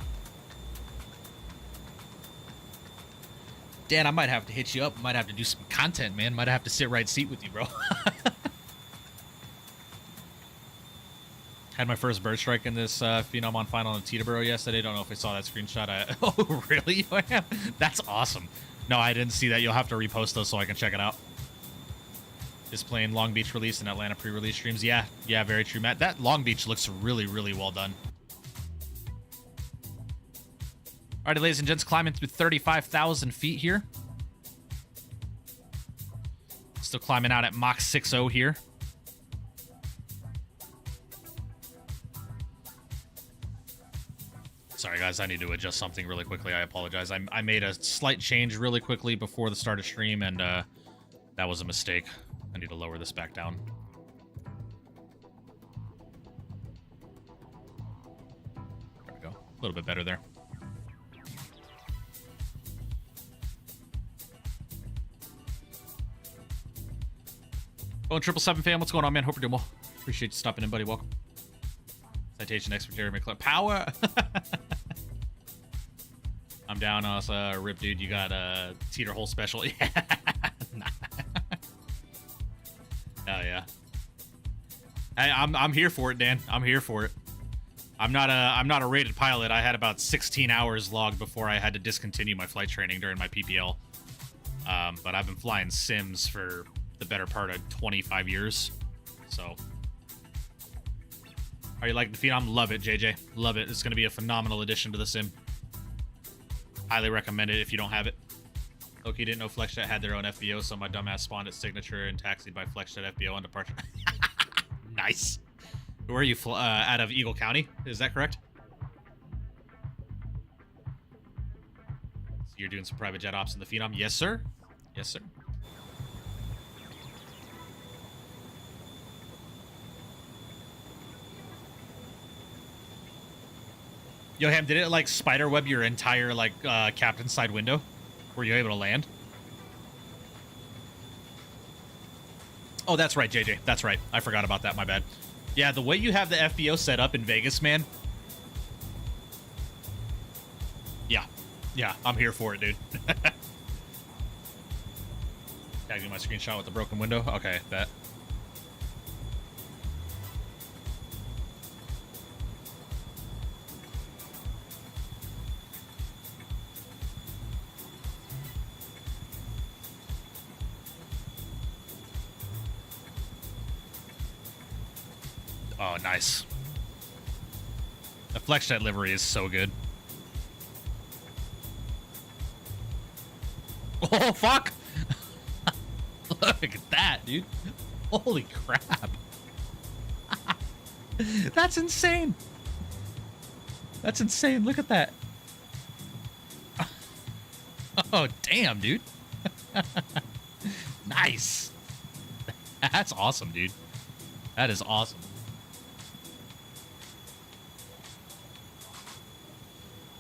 S1: Dan, I might have to hit you up. Might have to do some content, man. Might have to sit right seat with you, bro. Had my first bird strike in this Phenom on final in Teterboro yesterday. Don't know if I saw that screenshot. Oh, really? That's awesome. No, I didn't see that. You'll have to repost those so I can check it out. Is playing Long Beach release and Atlanta pre-release streams. Yeah, very true, Matt. That Long Beach looks really, really well done. Alrighty, ladies and gents, climbing through 35,000 feet here. Still climbing out at Mach 6.0 here. Sorry, guys, I need to adjust something really quickly. I apologize. I made a slight change really quickly before the start of stream, and that was a mistake. I need to lower this back down. There we go. A little bit better there. Oh, and 777 fam, what's going on, man? Hope you're doing well. Appreciate you stopping in, buddy. Welcome. Citation expert Jeremy Clark. Power! I'm down, Rip, dude. You got a teeter hole special. Yeah. Hell yeah. Hey, I'm here for it, Dan. I'm here for it. I'm not a rated pilot. I had about 16 hours logged before I had to discontinue my flight training during my PPL. But I've been flying sims for the better part of 25 years. So, are you liking the Phenom? Love it, JJ. Love it. It's going to be a phenomenal addition to the sim. Highly recommend it if you don't have it. Loki didn't know FlexJet had their own FBO, so my dumbass spawned at Signature and taxied by FlexJet FBO on departure. Nice. Where are you? Out of Eagle County? Is that correct? So you're doing some private jet ops in the Phenom? Yes, sir. Yes, sir. Yo, Ham, did it like spiderweb your entire like captain's side window? Were you able to land? Oh, that's right, JJ. That's right. I forgot about that. My bad. Yeah, the way you have the FBO set up in Vegas, man. Yeah. Yeah, I'm here for it, dude. Tagging my screenshot with the broken window. Okay, bet. Oh, nice. The FlexJet livery is so good. Oh, fuck! Look at that, dude. Holy crap. That's insane. That's insane. Look at that. Oh, damn, dude. Nice. That's awesome, dude. That is awesome.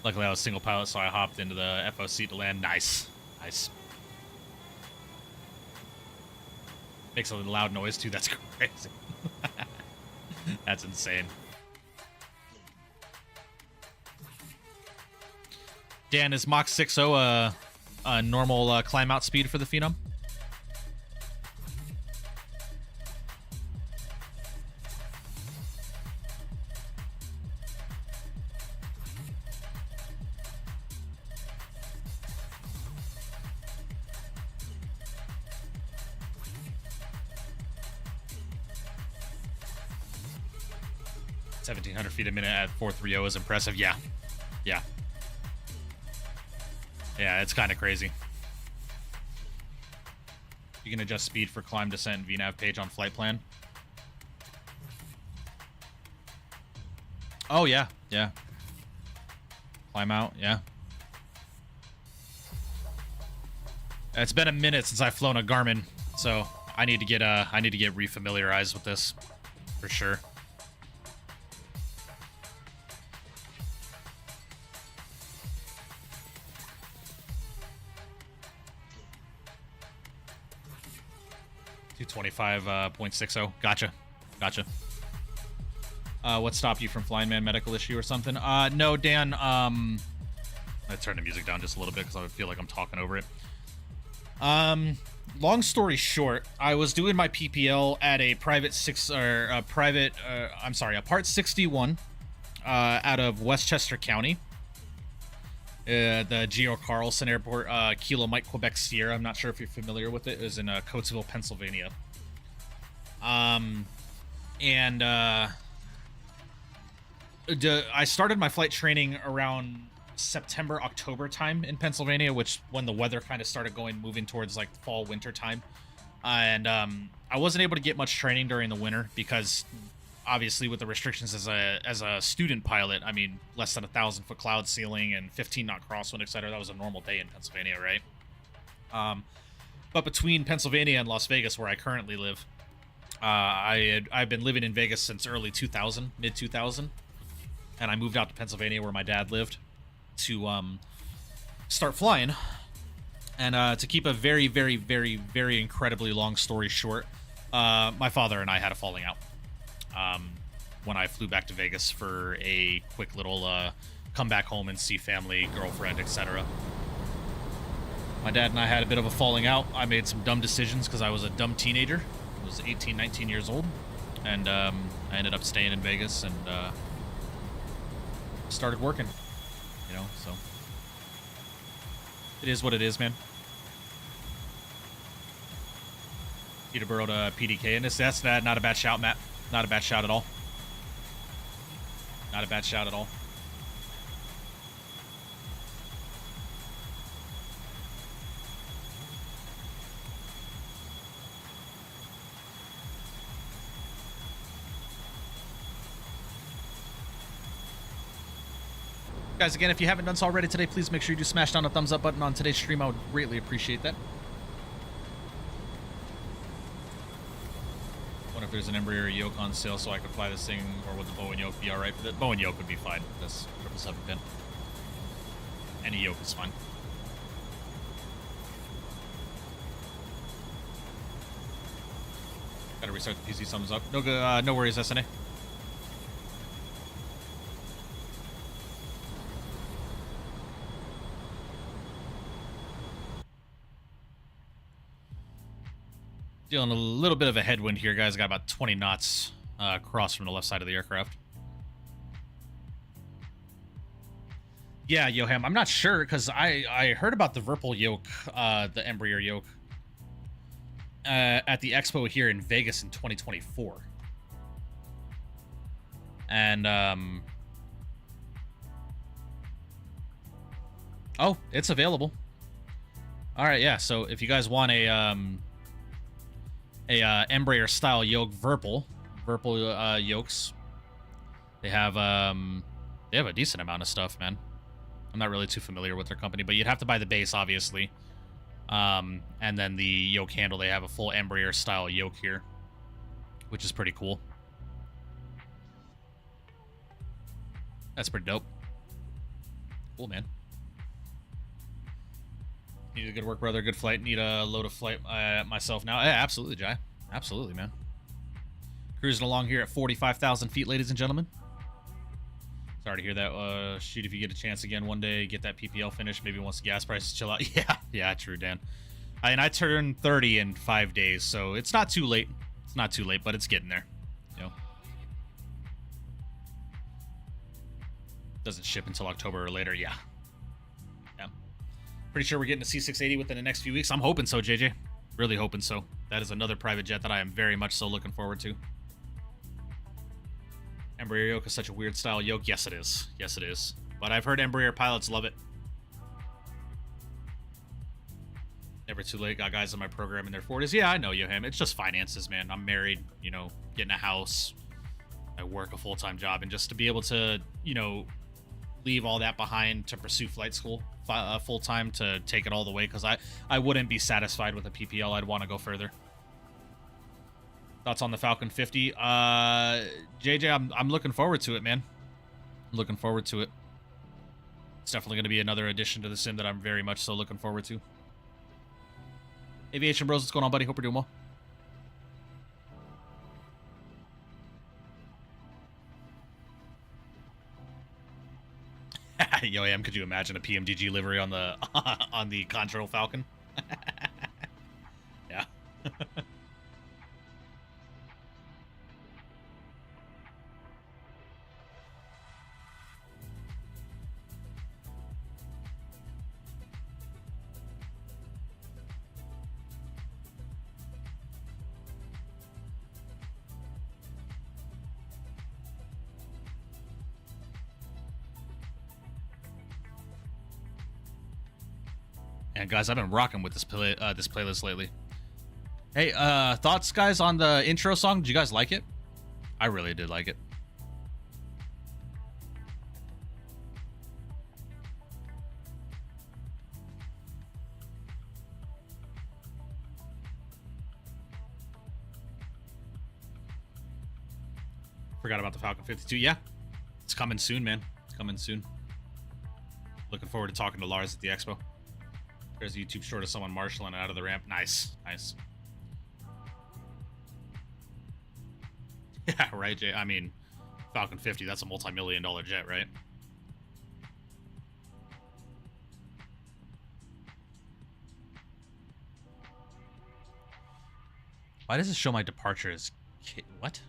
S1: Luckily, I was single pilot, so I hopped into the FO seat to land. Nice. Nice. Makes a loud noise, too. That's crazy. That's insane. Dan, is Mach 6.0 a normal climb out speed for the Phenom? Feet a minute at 430 is impressive. Yeah. Yeah. Yeah, it's kind of crazy. You can adjust speed for climb, descent, VNAV page on flight plan. Oh, yeah. Yeah. Climb out. Yeah. It's been a minute since I've flown a Garmin, so I need to get refamiliarized with this for sure. $225.60. Gotcha. Gotcha. What stopped you from flying, man? Medical issue or something? No, Dan. I turned the music down just a little bit because I feel like I'm talking over it. Long story short, I was doing my PPL at a a Part 61 out of Westchester County. The Geo Carlson Airport, Kilo Mike Quebec Sierra. I'm not sure if you're familiar with it. It was in Coatesville, Pennsylvania. I started my flight training around September, October time in Pennsylvania, which when the weather kind of started moving towards like fall, winter time. I wasn't able to get much training during the winter because obviously with the restrictions as a student pilot, I mean, less than 1,000-foot cloud ceiling and 15-knot crosswind, etc. That was a normal day in Pennsylvania, right? But between Pennsylvania and Las Vegas, where I currently live, I've been living in Vegas since early 2000, mid 2000, and I moved out to Pennsylvania where my dad lived to start flying. And to keep a very, very, very, very incredibly long story short, My father and I had a falling out when I flew back to Vegas for a quick little come back home and see family, girlfriend, etc. My dad and I had a bit of a falling out. I made some dumb decisions because I was a dumb teenager. I was 18, 19 years old. And I ended up staying in Vegas and started working, you know, so it is what it is, man. Peterborough to PDK, and that's not a bad shout, Matt. Not a bad shout at all. Not a bad shout at all. Guys, again, if you haven't done so already today, please make sure you do smash down the thumbs up button on today's stream. I would greatly appreciate that. Wonder if there's an Embraer yoke on sale so I could fly this thing, or would the bow and yoke be alright for it? Bow and yoke would be fine. That's 777 pin. Any yoke is fine. Gotta restart the PC, thumbs up. No worries, SNA. Dealing a little bit of a headwind here, guys. Got about 20 knots across from the left side of the aircraft. Yeah, Yoham, I'm not sure because I heard about the Verpal yoke, the Embraer yoke, at the expo here in Vegas in 2024. And, oh, it's available. All right, yeah, so if you guys want a Embraer style yoke Verpal yokes, they have a decent amount of stuff, man. I'm not really too familiar with their company, but you'd have to buy the base, obviously. And then the yoke handle, they have a full Embraer style yoke here, which is pretty cool. That's pretty dope. Cool, man. Need a good work, brother. Good flight. Need a load of flight myself now. Yeah, absolutely, Jai. Absolutely, man. Cruising along here at 45,000 feet, ladies and gentlemen. Sorry to hear that. Shoot, if you get a chance again one day, get that PPL finished. Maybe once the gas prices chill out. Yeah, true, Dan. And I turned 30 in 5 days, so it's not too late. It's not too late, but it's getting there. You know, doesn't ship until October or later. Yeah. Pretty sure we're getting a C680 within the next few weeks. I'm hoping so, JJ. Really hoping so. That is another private jet that I am very much so looking forward to. Embraer yoke is such a weird style yoke. Yes, it is. Yes, it is. But I've heard Embraer pilots love it. Never too late. Got guys in my program in their 40s. Yeah, I know, Yoham. It's just finances, man. I'm married, you know, getting a house. I work a full-time job. And just to be able to, you know, leave all that behind to pursue flight school full-time, to take it all the way, because I wouldn't be satisfied with a PPL. I'd want to go further. Thoughts on the Falcon 50? JJ, I'm looking forward to it, man. I'm looking forward to it. It's definitely going to be another addition to the sim that I'm very much so looking forward to. Aviation Bros, what's going on, buddy? Hope you're doing well. Yo, Am, could you imagine a PMDG livery on the on the Contrail Falcon? Yeah. And guys, I've been rocking with this playlist lately. Hey, thoughts, guys, on the intro song? Did you guys like it? I really did like it. Forgot about the Falcon 52. Yeah, it's coming soon, man. It's coming soon. Looking forward to talking to Lars at the expo. There's a YouTube short of someone marshalling out of the ramp. Nice, nice. Yeah, right, Jay. I mean, Falcon 50, that's a multi-million-dollar jet, right? Why does it show my departure as... What?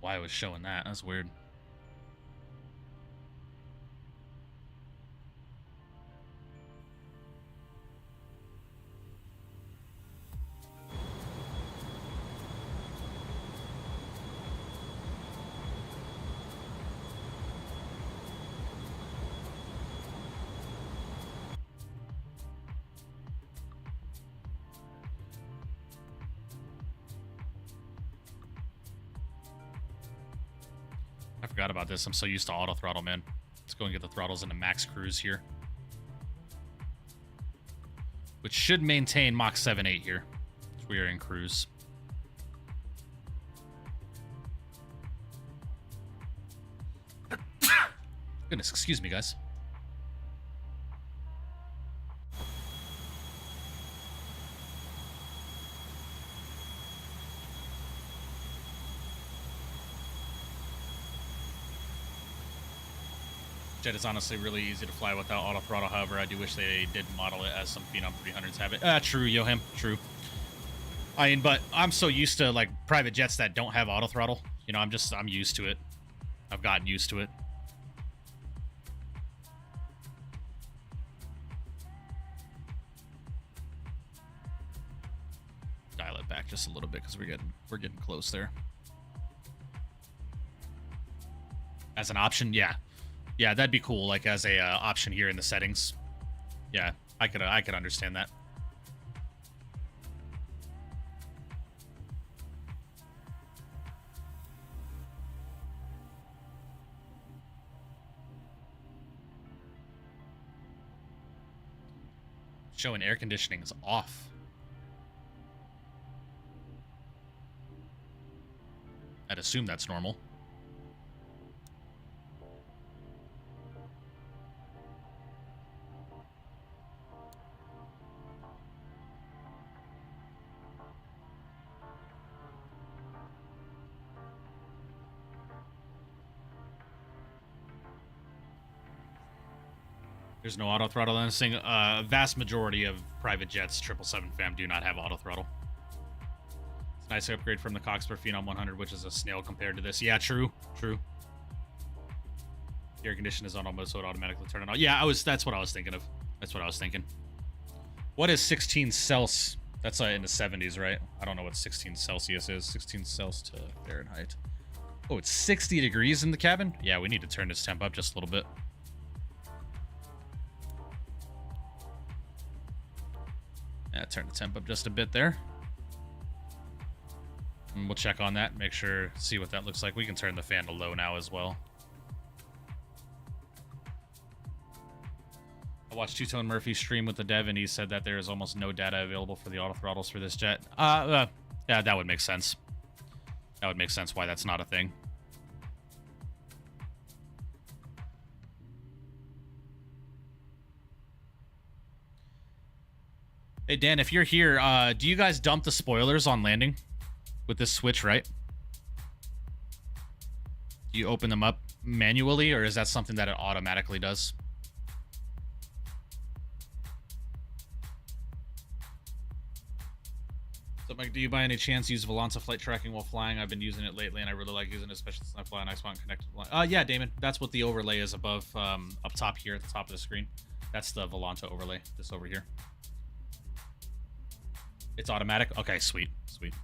S1: Why it was showing that? That's weird. I forgot about this. I'm so used to auto throttle, man. Let's go and get the throttles into max cruise here. Which should maintain Mach 7.8 here. We are in cruise. Goodness, excuse me, guys. Jet is honestly really easy to fly without auto throttle. However, I do wish they did model it as some Phenom 300s have it. True, Yoham. True. I mean, but I'm so used to like private jets that don't have auto throttle. You know, I'm used to it. I've gotten used to it. Dial it back just a little bit because we're getting close there. As an option, yeah. Yeah, that'd be cool, like as a option here in the settings. Yeah, I could understand that. Showing air conditioning is off. I'd assume that's normal. There's no auto throttle on this thing. Vast majority of private jets, 777 fam, do not have auto throttle. It's a nice upgrade from the Coxper Phenom 100, which is a snail compared to this. Yeah, true, true. The air condition is on almost, so it automatically turn it on. Yeah, that's what I was thinking of. That's what I was thinking. What is 16 Celsius? That's in the 70s, right? I don't know what 16 Celsius is. 16 Celsius to Fahrenheit. Oh, it's 60 degrees in the cabin? Yeah, we need to turn this temp up just a little bit. Yeah, turn the temp up just a bit there. And we'll check on that, make sure, see what that looks like. We can turn the fan to low now as well. I watched Two-Tone Murphy stream with the dev, and he said that there is almost no data available for the auto throttles for this jet. Yeah, that would make sense. That would make sense why that's not a thing. Hey, Dan, if you're here, do you guys dump the spoilers on landing with this switch, right? Do you open them up manually, or is that something that it automatically does? So, Mike, do you by any chance use Volanta flight tracking while flying? I've been using it lately, and I really like using it, especially since I fly an Icebot connected. Yeah, Damon, that's what the overlay is above, up top here at the top of the screen. That's the Volanta overlay, this over here. It's automatic? Okay, sweet, sweet.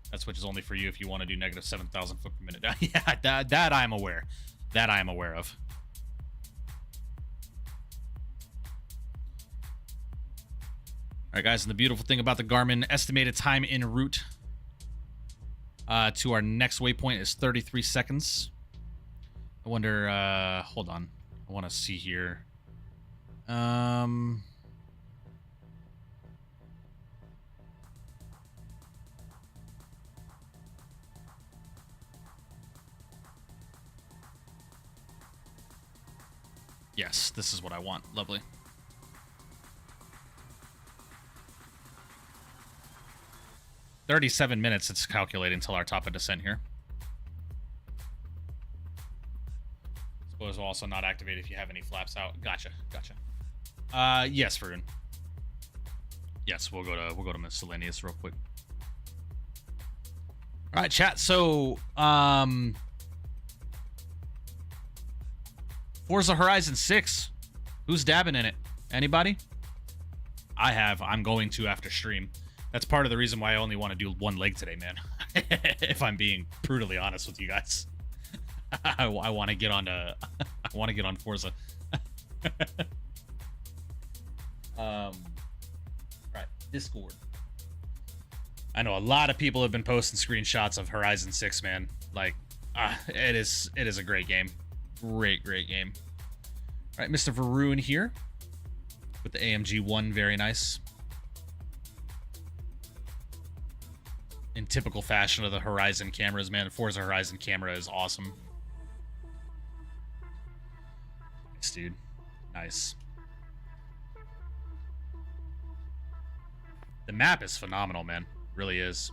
S1: That switch is only for you if you want to do negative 7,000 foot per minute. Yeah, that I'm aware. That I am aware of. All right, guys, and the beautiful thing about the Garmin estimated time en route to our next waypoint is 33 seconds. I wonder, hold on. I want to see here. Yes, this is what I want. Lovely. 37 minutes it's calculating until our top of descent here. Suppose will also not activate if you have any flaps out. Gotcha. Yes, Varun. Yes, we'll go to miscellaneous real quick. All right, chat. So, Forza Horizon 6. Who's dabbing in it? Anybody? I have. I'm going to after stream. That's part of the reason why I only want to do one leg today, man. If I'm being brutally honest with you guys, I want to get on. I want to get on Forza. Right, Discord. I know a lot of people have been posting screenshots of Horizon 6, man. Like, it is a great game. Great game. All right, Mr. Varun here with the AMG 1, very nice. In typical fashion of the Horizon cameras, man. Forza Horizon camera is awesome. Nice, dude. Nice. The map is phenomenal, man. Really is.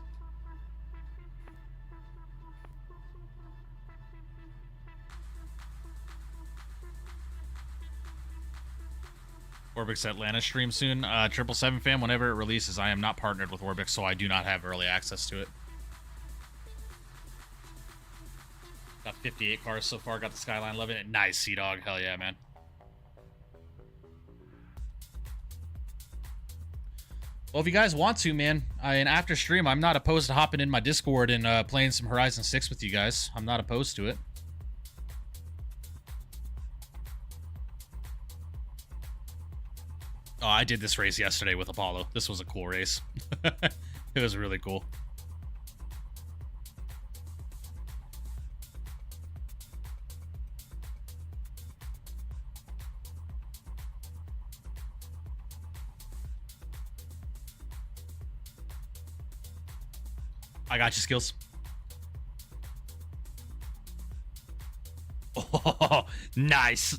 S1: Orbix Atlanta stream soon. 777 fam, whenever it releases. I am not partnered with Orbix, so I do not have early access to it. Got 58 cars so far. Got the Skyline, loving it. Nice, Sea-Dog. Hell yeah, man. Well, if you guys want to, man, and after stream, I'm not opposed to hopping in my Discord and playing some Horizon 6 with you guys. I'm not opposed to it. Oh, I did this race yesterday with Apollo. This was a cool race. It was really cool. I got you, Skills. Oh, nice.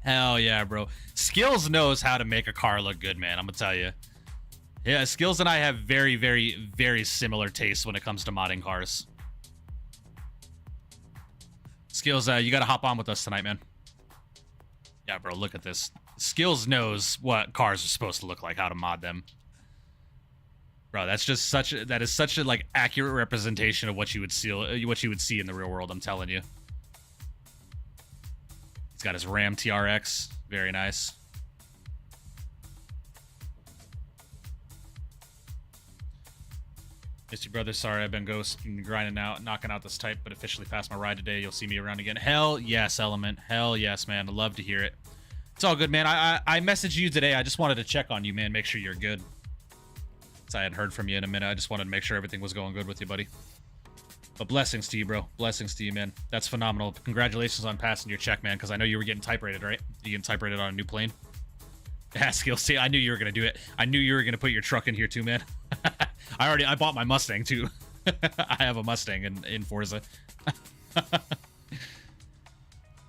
S1: Hell yeah, bro. Skills knows how to make a car look good, man. I'm gonna tell you. Yeah, Skills and I have very, very, very similar tastes when it comes to modding cars. Skills, you gotta hop on with us tonight, man. Yeah, bro, look at this. Skills knows what cars are supposed to look like, how to mod them. Bro, that is such a like accurate representation of what you would see in the real world, I'm telling you. He's got his Ram TRX, very nice. Mr. Brother, sorry I've been ghosting, grinding out, knocking out this type, but officially passed my ride today. You'll see me around again. Hell yes, Element. Hell yes, man. I'd love to hear it. It's all good, man. I messaged you today. I just wanted to check on you, man. Make sure you're good. I hadn't heard from you in a minute. I just wanted to make sure everything was going good with you, buddy. But blessings to you, bro. Blessings to you, man. That's phenomenal. Congratulations on passing your check, man, because I know you were getting type rated, right? You getting type rated on a new plane? Yeah, Skills. See, I knew you were going to do it. I knew you were going to put your truck in here too, man. I bought my Mustang too. I have a Mustang in Forza.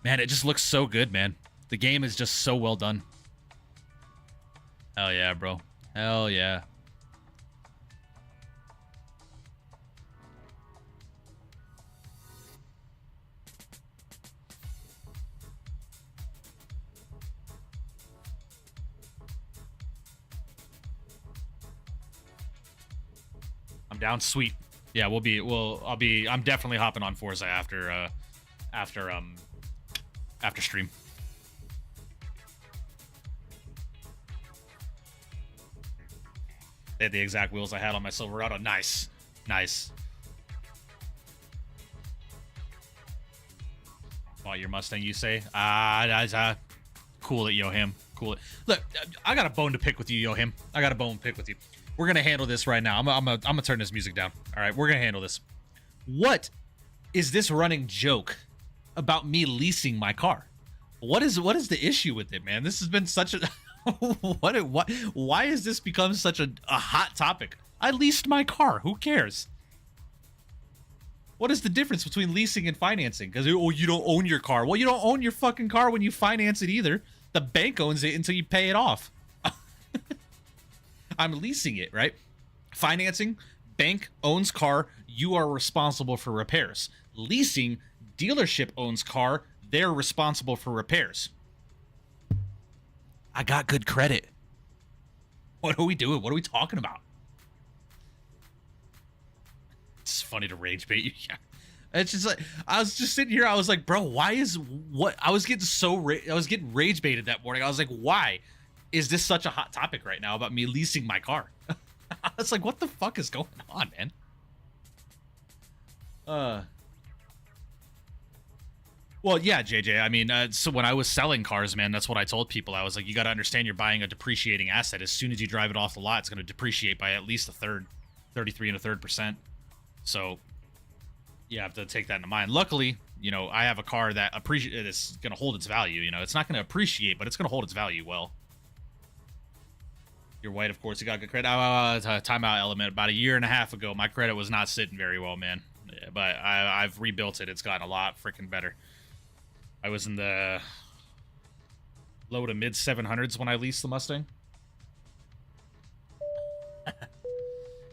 S1: Man, it just looks so good, man. The game is just so well done. Hell yeah, bro. Hell yeah. I'm down. Sweet. Yeah, I'm definitely hopping on Forza after stream. They had the exact wheels I had on my Silverado. Nice. Nice. Bought your Mustang, you say? Cool it, Yohim. Cool it. Look, I got a bone to pick with you, Yohim. I got a bone to pick with you. We're gonna handle this right now. I'm gonna turn this music down. All right, we're gonna handle this. What is this running joke about me leasing my car? What is the issue with it, man? This has been such a why has this become such a hot topic? I leased my car. Who cares? What is the difference between leasing and financing? Because you don't own your car. Well, you don't own your fucking car when you finance it either. The bank owns it until you pay it off. I'm leasing it, right? Financing, bank owns car, you are responsible for repairs. Leasing, dealership owns car, they're responsible for repairs. I got good credit. What are we doing? What are we talking about? It's funny to rage bait you. Yeah. It's just like, I was just sitting here, I was like, bro, why is what I was getting I was getting rage baited that morning. I was like, why is this such a hot topic right now about me leasing my car? I was like, what the fuck is going on, man? Well, yeah, JJ. I mean, so when I was selling cars, man, that's what I told people. I was like, you got to understand you're buying a depreciating asset. As soon as you drive it off the lot, it's going to depreciate by at least a third, 33 and a third %. So you have to take that into mind. Luckily, you know, I have a car that is going to hold its value. You know, it's not going to appreciate, but it's going to hold its value well. You're white, of course. You got good credit. Timeout element. About a year and a half ago, my credit was not sitting very well, man. Yeah, but I've rebuilt it. It's gotten a lot freaking better. I was in the low to mid 700s when I leased the Mustang.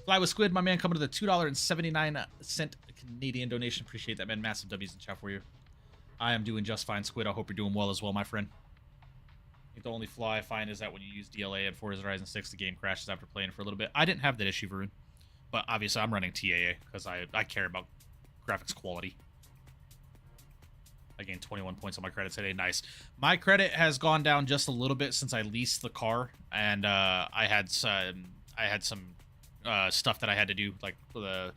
S1: Fly with Squid, my man, coming to the $2.79 Canadian donation. Appreciate that, man. Massive W's in chat for you. I am doing just fine, Squid. I hope you're doing well as well, my friend. I think the only flaw I find is that when you use DLA at Forza Horizon 6, the game crashes after playing for a little bit. I didn't have that issue, Varun. But obviously, I'm running TAA because I care about graphics quality. I gained 21 points on my credit today. Nice. My credit has gone down just a little bit since I leased the car, and I had some stuff that I had to do, like the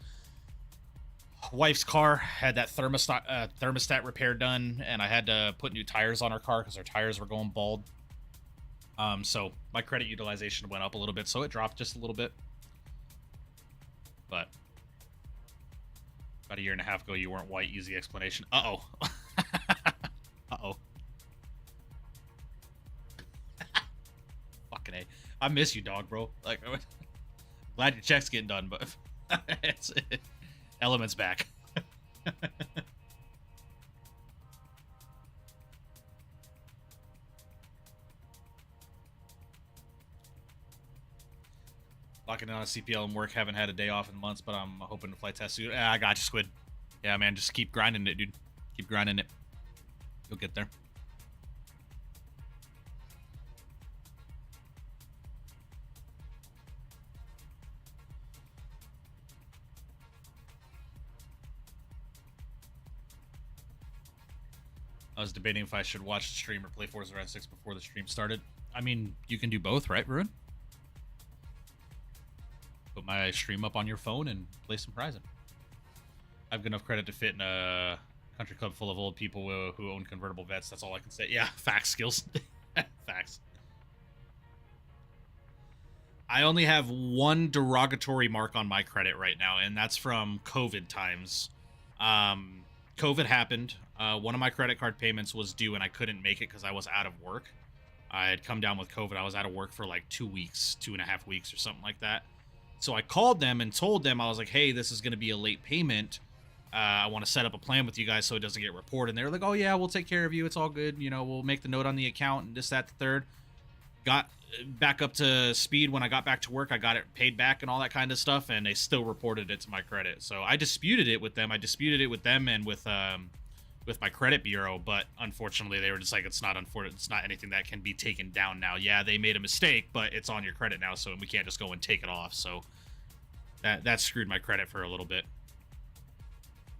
S1: wife's car had that thermostat repair done, and I had to put new tires on her car because her tires were going bald. So my credit utilization went up a little bit, so it dropped just a little bit. But about a year and a half ago, you weren't white. Easy explanation. Uh-oh. Uh-oh. Fucking A. I miss you, dog, bro. Like, glad your check's getting done, but Element's back. Locking in on a CPL and work. Haven't had a day off in months, but I'm hoping to fly test soon. I got you, Squid. Yeah, man, just keep grinding it, dude. Keep grinding it. You'll get there. I was debating if I should watch the stream or play Forza Horizon 6 before the stream started. I mean, you can do both, right, Varun? Put my stream up on your phone and play some Horizon. I have enough credit to fit in a country club full of old people who own convertible vets. That's all I can say. Yeah, facts, skills. Facts. I only have one derogatory mark on my credit right now, and that's from COVID times. COVID happened. One of my credit card payments was due, and I couldn't make it because I was out of work. I had come down with COVID. I was out of work for like 2 weeks, 2.5 weeks or something like that. So I called them and told them, I was like, hey, this is going to be a late payment. I want to set up a plan with you guys so it doesn't get reported. And they were like, oh, yeah, we'll take care of you. It's all good. You know, we'll make the note on the account and this, that, the third. Got back up to speed when I got back to work. I got it paid back and all that kind of stuff, and they still reported it to my credit. So I disputed it with them. I disputed it with them and with my credit bureau, but unfortunately they were just like, it's not anything that can be taken down now. Yeah, they made a mistake, but it's on your credit now, so we can't just go and take it off. So that screwed my credit for a little bit.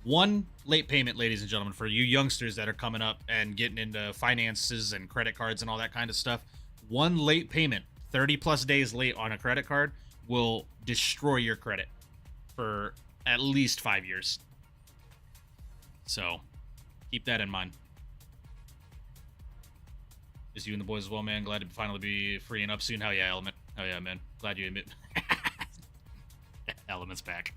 S1: One late payment, ladies and gentlemen, for you youngsters that are coming up and getting into finances and credit cards and all that kind of stuff. One late payment, 30 plus days late on a credit card, will destroy your credit for at least 5 years. So keep that in mind. Is you and the boys as well, man. Glad to finally be freeing up soon. Hell yeah, Element. Hell yeah, man. Glad you admit. Element's back.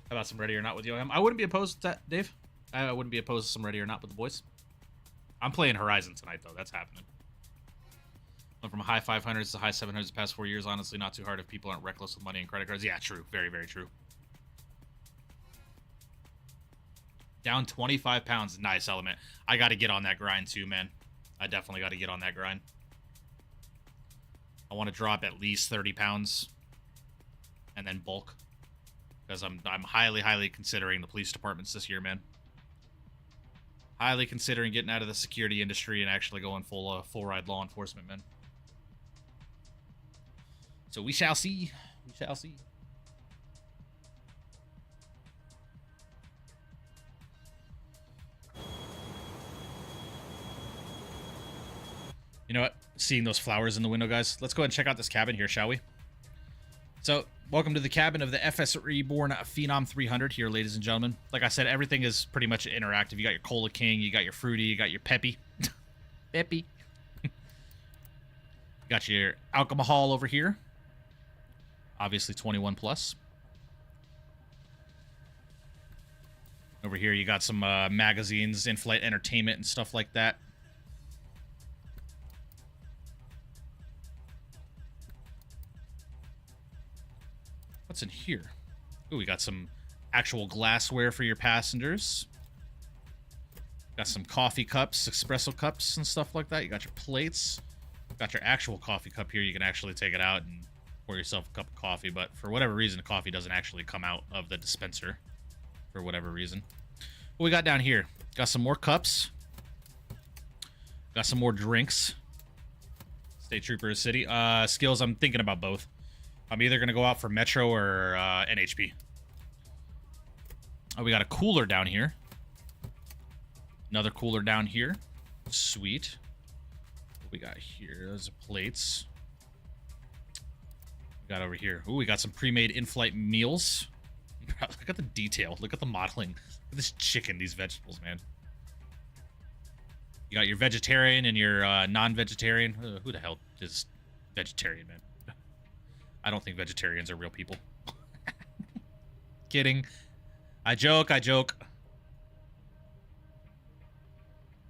S1: How about some Ready or Not with Yo-Ham? I wouldn't be opposed to that, Dave. I wouldn't be opposed to some Ready or Not with the boys. I'm playing Horizon tonight, though. That's happening. Went from a high 500s to high 700s the past 4 years. Honestly, not too hard if people aren't reckless with money and credit cards. Yeah, true. Very, very true. Down 25 pounds. Nice, Element. I got to get on that grind, too, man. I definitely got to get on that grind. I want to drop at least 30 pounds and then bulk, because I'm highly considering the police departments this year, man. Highly considering getting out of the security industry and actually going full ride law enforcement, man. So we shall see. We shall see. You know what? Seeing those flowers in the window, guys. Let's go ahead and check out this cabin here, shall we? So, welcome to the cabin of the FSReborn Phenom 300 here, ladies and gentlemen. Like I said, everything is pretty much interactive. You got your Cola King, you got your Fruity, you got your Peppy. Peppy. You got your alcohol over here. Obviously 21 plus. Over here, you got some magazines, in-flight entertainment, and stuff like that. What's in here? Ooh, we got some actual glassware for your passengers. Got some coffee cups, espresso cups, and stuff like that. You got your plates. Got your actual coffee cup here. You can actually take it out and pour yourself a cup of coffee, but for whatever reason, the coffee doesn't actually come out of the dispenser. For whatever reason. What we got down here? Got some more cups. Got some more drinks. State Trooper City. Skills, I'm thinking about both. I'm either going to go out for Metro or NHP. Oh, we got a cooler down here. Another cooler down here. Sweet. What we got here? Those are plates. We got over here. Ooh, we got some pre-made in-flight meals. Look at the detail. Look at the modeling. Look at this chicken, these vegetables, man. You got your vegetarian and your non-vegetarian. Who the hell is vegetarian, man? I don't think vegetarians are real people. Kidding. I joke, I joke.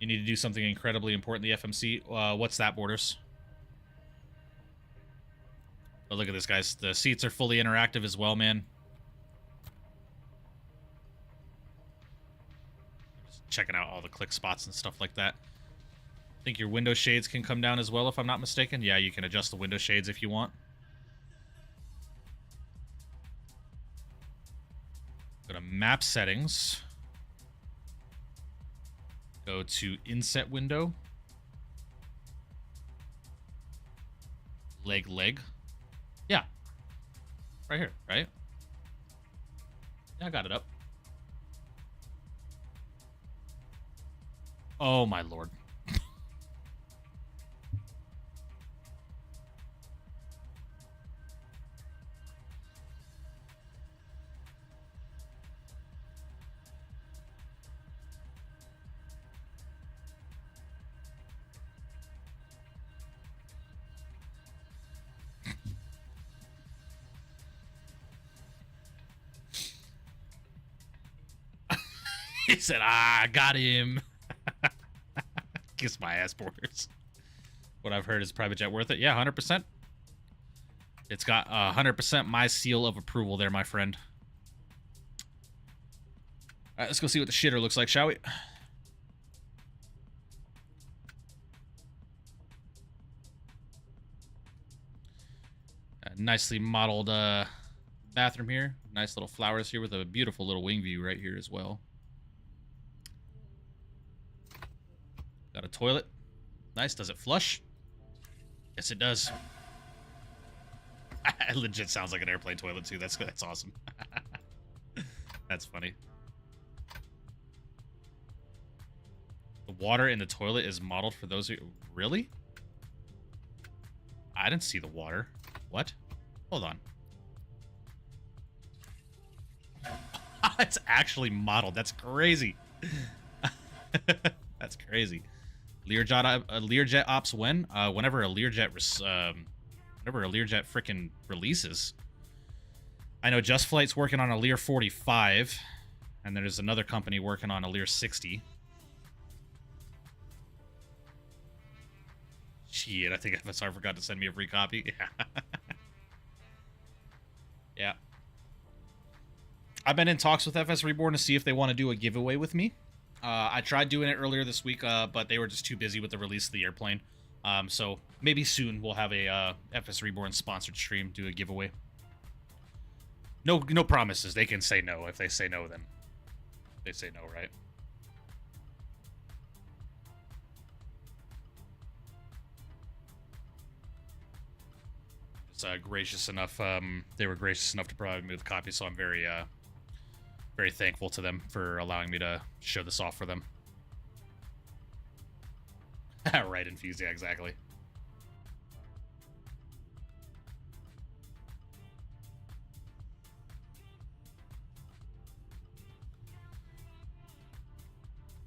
S1: You need to do something incredibly important, the FMC. What's that, Borders? Oh, look at this, guys. The seats are fully interactive as well, man. Just checking out all the click spots and stuff like that. I think your window shades can come down as well, if I'm not mistaken. Yeah, you can adjust the window shades if you want. Go to map settings. Go to inset window. Leg. Yeah. Right here, right? Yeah, I got it up. Oh my lord. He said, I got him. Kiss my ass, Borders. What I've heard is private jet worth it. Yeah, 100%. It's got 100% my seal of approval there, my friend. All right, let's go see what the shitter looks like, shall we? A nicely modeled bathroom here. Nice little flowers here with a beautiful little wing view right here as well. Got a toilet. Nice. Does it flush? Yes, it does. It legit sounds like an airplane toilet, too. That's awesome. That's funny. The water in the toilet is modeled for those who... Really? I didn't see the water. What? Hold on. It's actually modeled. That's crazy. That's crazy. Learjet ops when? Whenever a Learjet frickin' releases. I know Just Flight's working on a Lear 45, and there's another company working on a Lear 60. Shit, I think FSR forgot to send me a free copy. Yeah. Yeah. I've been in talks with FSReborn to see if they want to do a giveaway with me. I tried doing it earlier this week, but they were just too busy with the release of the airplane. So maybe soon we'll have a FSReborn sponsored stream, do a giveaway. No promises. They can say no. If they say no, then they say no, right? It's gracious enough. They were gracious enough to provide me with a copy, so I'm very very thankful to them for allowing me to show this off for them. Right, Infused, yeah, exactly.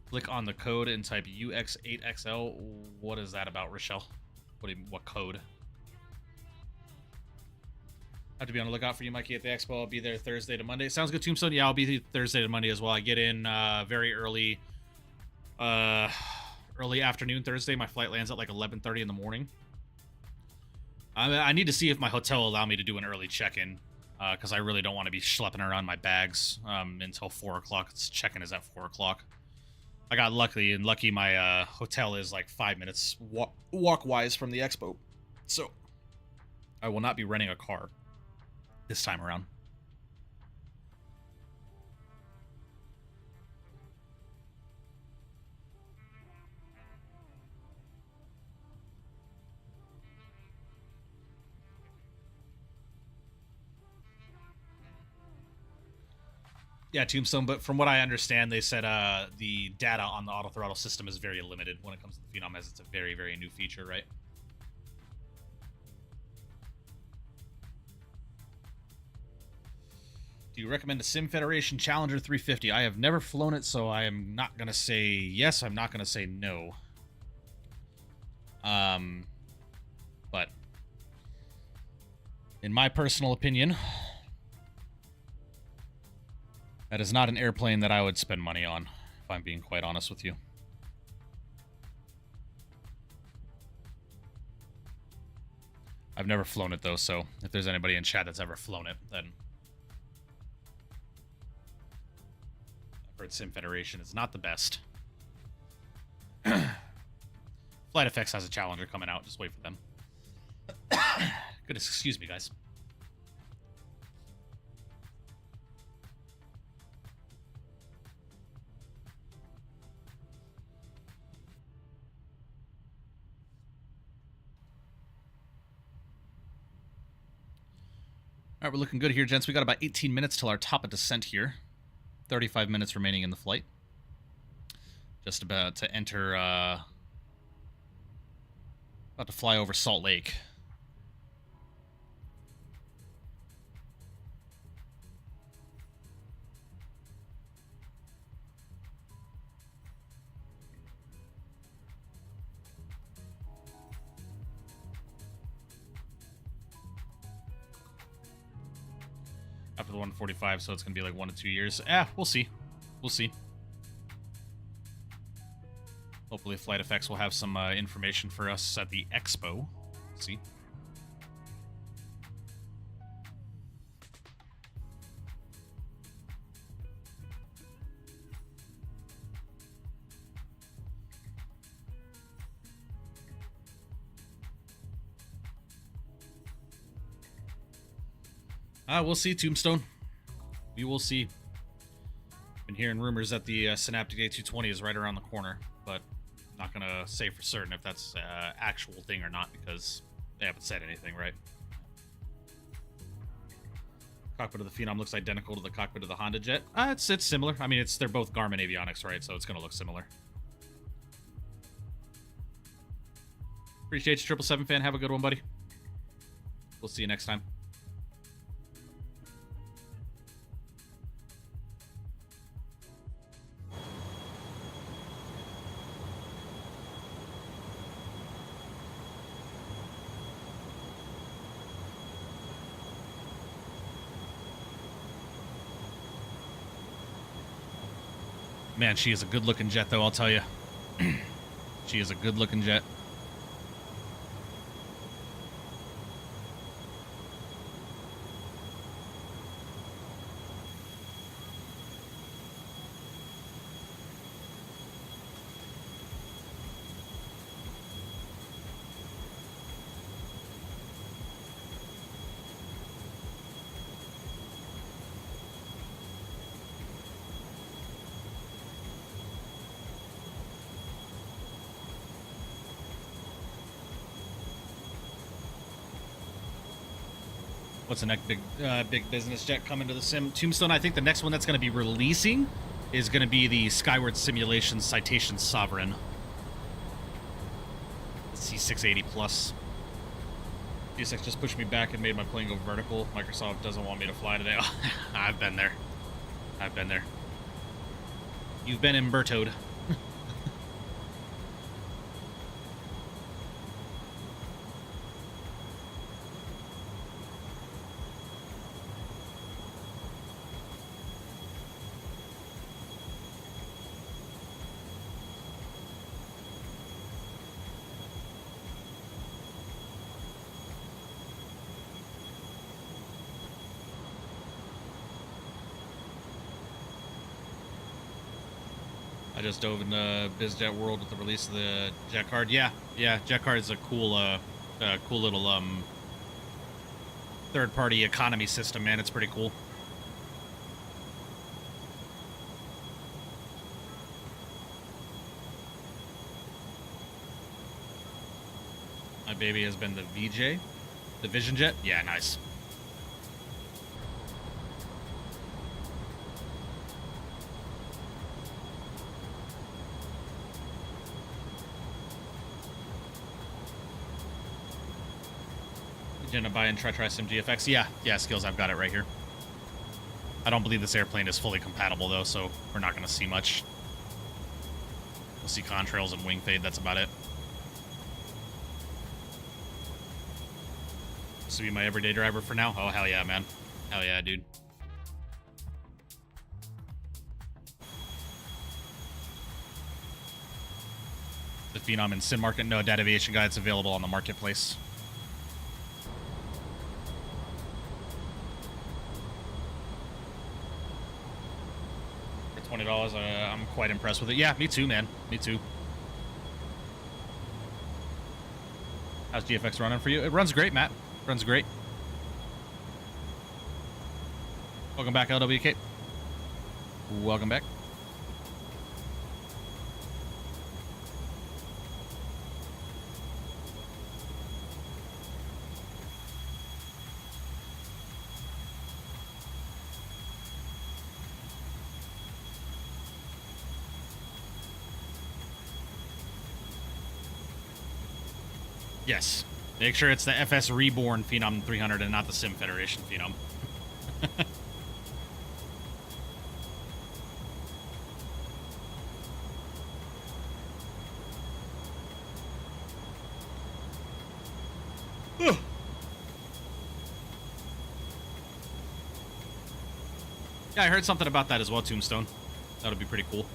S1: Click on the code and type UX8XL. What is that about, Rochelle? What code? Have to be on the lookout for you, Mikey, at the expo. I'll be there Thursday to Monday. Sounds good, Tombstone. Yeah, I'll be Thursday to Monday as well. I get in very early afternoon Thursday. My flight lands at like 11:30 in the morning. I need to see if my hotel will allow me to do an early check-in, because I really don't want to be schlepping around my bags until 4 o'clock. Check-in is at 4 o'clock. I got lucky my hotel is like 5 minutes walk-wise from the expo. So I will not be renting a car this time around. Yeah, Tombstone, but from what I understand, they said the data on the auto throttle system is very limited when it comes to the Phenom, as it's a very, very new feature, right? Do you recommend a Sim Federation Challenger 350? I have never flown it, so I am not going to say yes. I'm not going to say no. But in my personal opinion, that is not an airplane that I would spend money on, if I'm being quite honest with you. I've never flown it, though, so if there's anybody in chat that's ever flown it, then I've heard Sim Federation is not the best. Flight FX has a Challenger coming out. Just wait for them. Goodness, excuse me, guys. All right, we're looking good here, gents. We got about 18 minutes till our top of descent here. 35 minutes remaining in the flight. Just about to enter, about to fly over Salt Lake. After the 145, so it's going to be like 1 to 2 years. We'll see. We'll see. Hopefully Flight Effects will have some information for us at the expo. Let's see. We'll see, Tombstone. We will see. Been hearing rumors that the Synaptic A220 is right around the corner, but not going to say for certain if that's an actual thing or not, because they haven't said anything, right? Cockpit of the Phenom looks identical to the cockpit of the Honda Jet. It's similar. I mean, they're both Garmin avionics, right? So it's going to look similar. Appreciate you, 777 fan. Have a good one, buddy. We'll see you next time. Man, she is a good-looking jet, though, I'll tell you. She is a good-looking jet. What's the next big business jet coming to the sim? Tombstone, I think the next one that's going to be releasing is going to be the Skyward Simulation Citation Sovereign. C680 plus. DSX just pushed me back and made my plane go vertical. Microsoft doesn't want me to fly today. Oh, I've been there. I've been there. You've been Umbertoed. I just dove into BizJet World with the release of the JAC card. Yeah, JAC card is a cool, cool little third-party economy system, man. It's pretty cool. My baby has been the VJ, the Vision Jet. Yeah, nice. Gonna buy and try some GFX. Yeah, skills. I've got it right here. I don't believe this airplane is fully compatible though, so we're not gonna see much. We'll see contrails and wing fade. That's about it. This will be my everyday driver for now. Oh hell yeah, man. Hell yeah, dude. The Phenom and Sim Market. No, Data Aviation Guide's available on the marketplace. $20. I'm quite impressed with it. Yeah, me too, man. Me too. How's GFX running for you? It runs great, Matt. Runs great. Welcome back, LWK. Welcome back. Yes. Make sure it's the FSReborn Phenom 300 and not the Sim Federation Phenom. Yeah, I heard something about that as well, Tombstone. That would be pretty cool.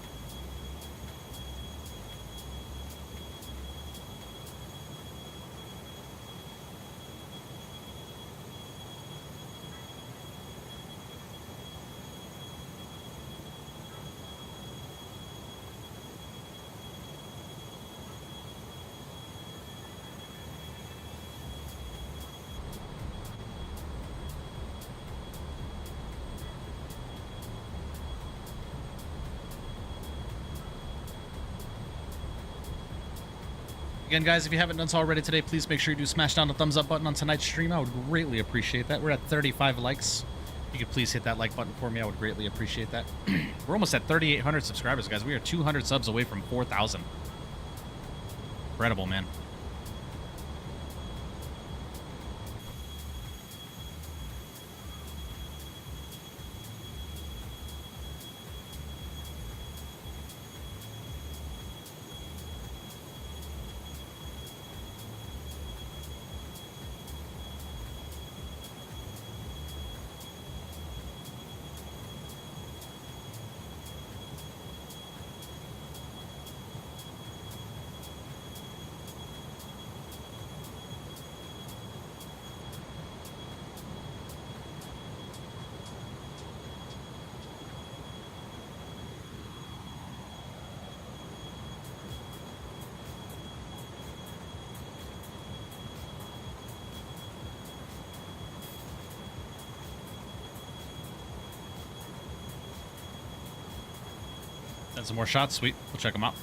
S1: Again, guys, if you haven't done so already today, please make sure you do smash down the thumbs up button on tonight's stream. I would greatly appreciate that. We're at 35 likes. If you could please hit that like button for me, I would greatly appreciate that. We're almost at 3,800 subscribers, guys. We are 200 subs away from 4,000. Incredible, man. Send some more shots. Sweet. We'll check them out.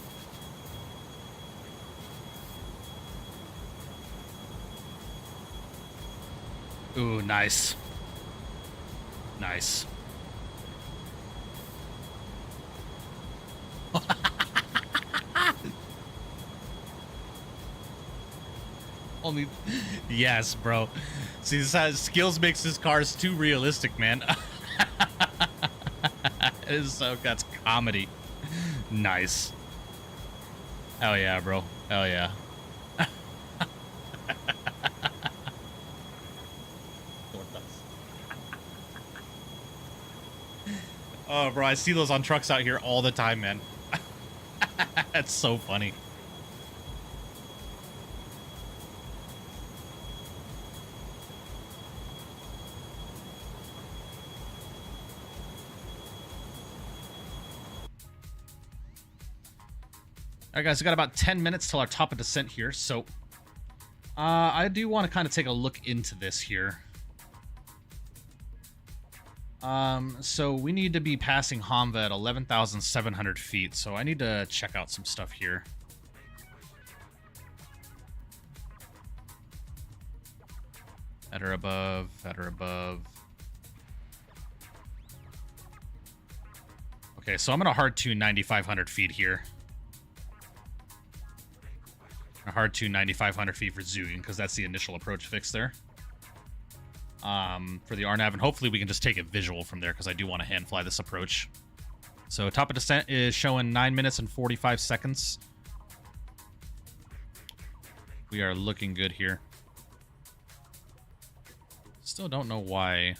S1: Ooh, nice. Nice. Only, yes, bro. See, this has, skills makes his cars too realistic, man. It is so, that's comedy. Nice. Hell yeah, bro. Hell yeah. Oh, bro, I see those on trucks out here all the time, man. That's so funny. All right, guys, we got about 10 minutes till our top of descent here, so I do want to kind of take a look into this here. So we need to be passing Hamva at 11,700 feet, so I need to check out some stuff here. At or above, at or above. Okay, so I'm gonna hard tune 9,500 feet here. A hard tune 9,500 feet for Zugin, because that's the initial approach fix there. For the RNAV, and hopefully we can just take a visual from there, because I do want to hand fly this approach. So top of descent is showing 9 minutes and 45 seconds. We are looking good here. Still don't know why.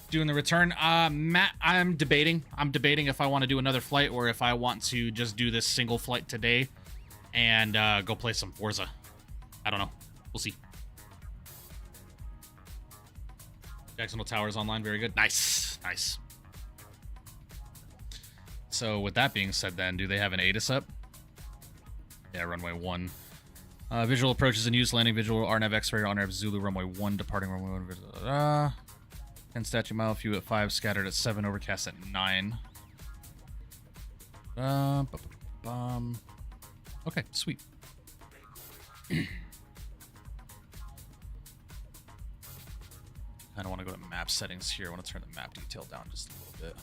S1: Doing the return. Matt, I'm debating if I want to do another flight or if I want to just do this single flight today and go play some Forza. I don't know. We'll see. Jacksonville Towers online. Very good. Nice. Nice. So with that being said then, do they have an ATIS up? Yeah, runway 1. Visual approaches in use. Landing visual. RNAV X-ray. RNAV Zulu. Runway 1. Departing runway 1. 10 statue mile, few at 5, scattered at 7, overcast at 9. Okay, sweet. I don't want to go to map settings here. I want to turn the map detail down just a little bit.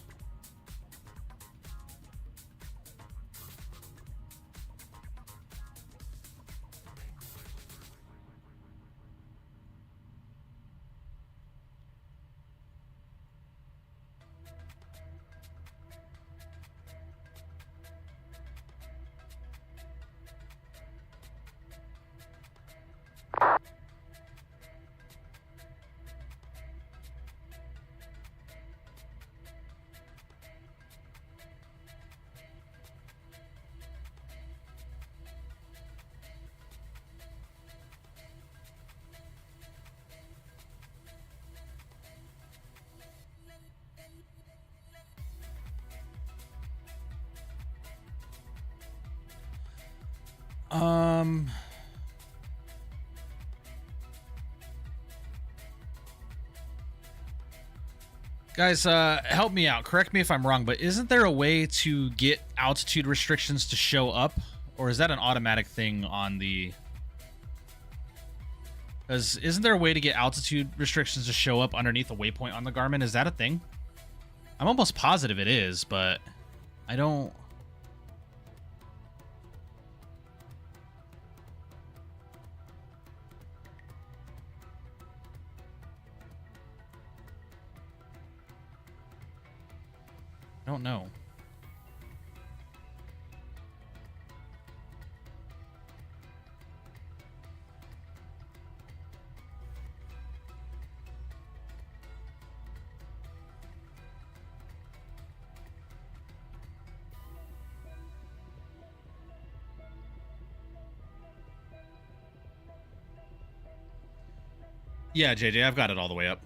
S1: Guys, help me out. Correct me if I'm wrong, but isn't there a way to get altitude restrictions to show up? Or is that an automatic thing on the... Because isn't there a way to get altitude restrictions to show up underneath a waypoint on the Garmin? Is that a thing? I'm almost positive it is, but I don't... I don't know. Yeah, JJ, I've got it all the way up.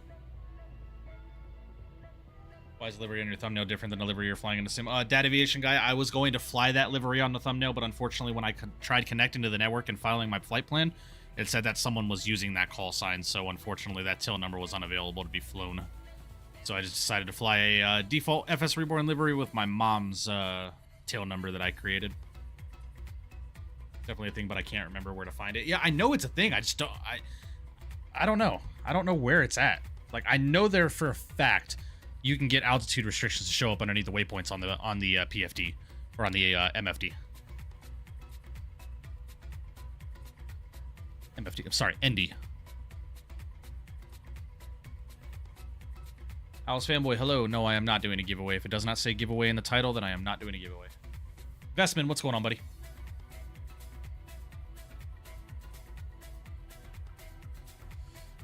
S1: Why is livery on your thumbnail different than the livery you're flying in the sim? Data aviation guy, I was going to fly that livery on the thumbnail, but unfortunately when I tried connecting to the network and filing my flight plan, it said that someone was using that call sign, so unfortunately that tail number was unavailable to be flown. So I just decided to fly a default FSReborn livery with my mom's tail number that I created. Definitely a thing, but I can't remember where to find it. Yeah, I know it's a thing. I just don't. I don't know. I don't know where it's at. Like, I know there for a fact you can get altitude restrictions to show up underneath the waypoints on the PFD or on the MFD. MFD. I'm sorry, ND. Alice Fanboy, hello. No, I am not doing a giveaway. If it does not say giveaway in the title, then I am not doing a giveaway. Vestman, what's going on, buddy?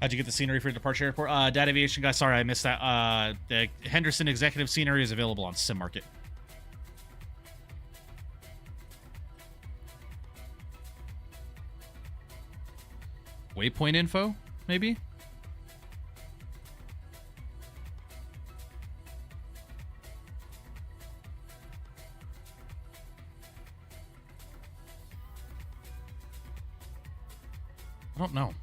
S1: How'd you get the scenery for your departure airport? Data aviation guy, sorry I missed that. The Henderson executive scenery is available on Sim Market. Waypoint info, maybe? I don't know.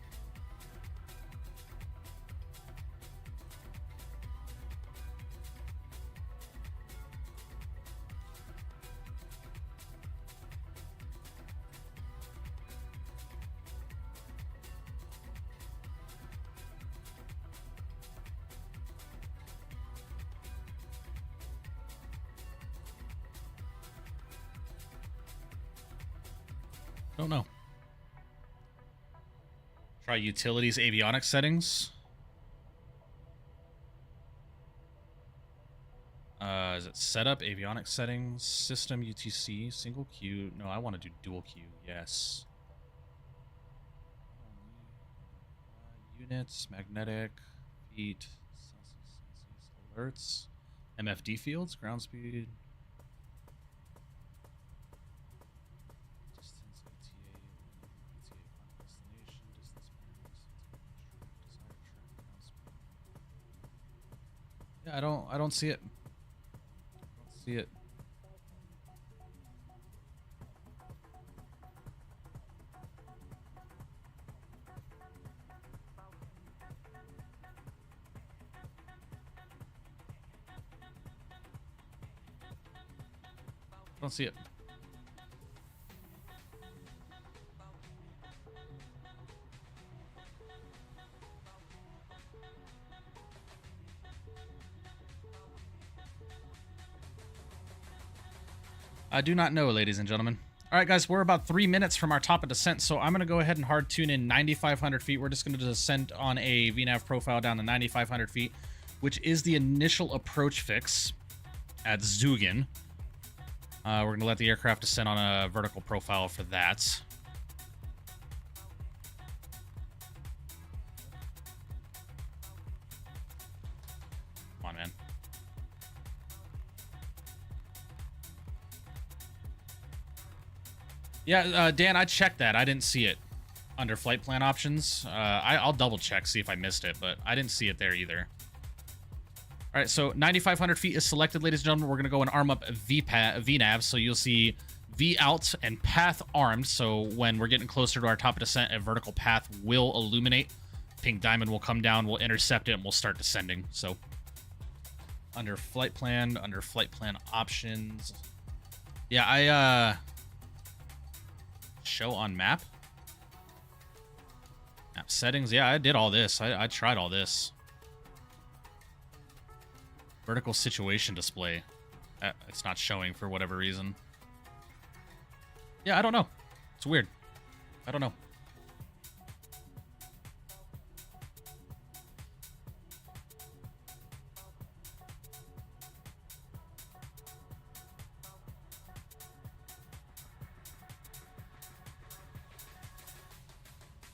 S1: Don't know. Try utilities avionics settings. Is it setup avionics settings system UTC single queue? No, I want to do dual queue. Yes. Units, magnetic, feet, alerts, MFD fields, ground speed. Yeah, I don't see it. I don't see it. I don't see it. I do not know, ladies and gentlemen. All right, guys, we're about 3 minutes from our top of descent, so I'm going to go ahead and hard tune in 9,500 feet. We're just going to descend on a VNAV profile down to 9,500 feet, which is the initial approach fix at Zugen. We're going to let the aircraft descend on a vertical profile for that. Come on, man. Yeah, Dan, I checked that. I didn't see it under flight plan options. I'll double check, see if I missed it, but I didn't see it there either. All right, so 9,500 feet is selected, ladies and gentlemen. We're going to go and arm up VNAV, so you'll see V out and path armed. So when we're getting closer to our top of descent, a vertical path will illuminate. Pink diamond will come down, we'll intercept it, and we'll start descending. So under flight plan options. Yeah, I show on map settings. Yeah, I did all this. I tried all this. Vertical situation display. It's not showing for whatever reason. Yeah, I don't know. It's weird. I don't know.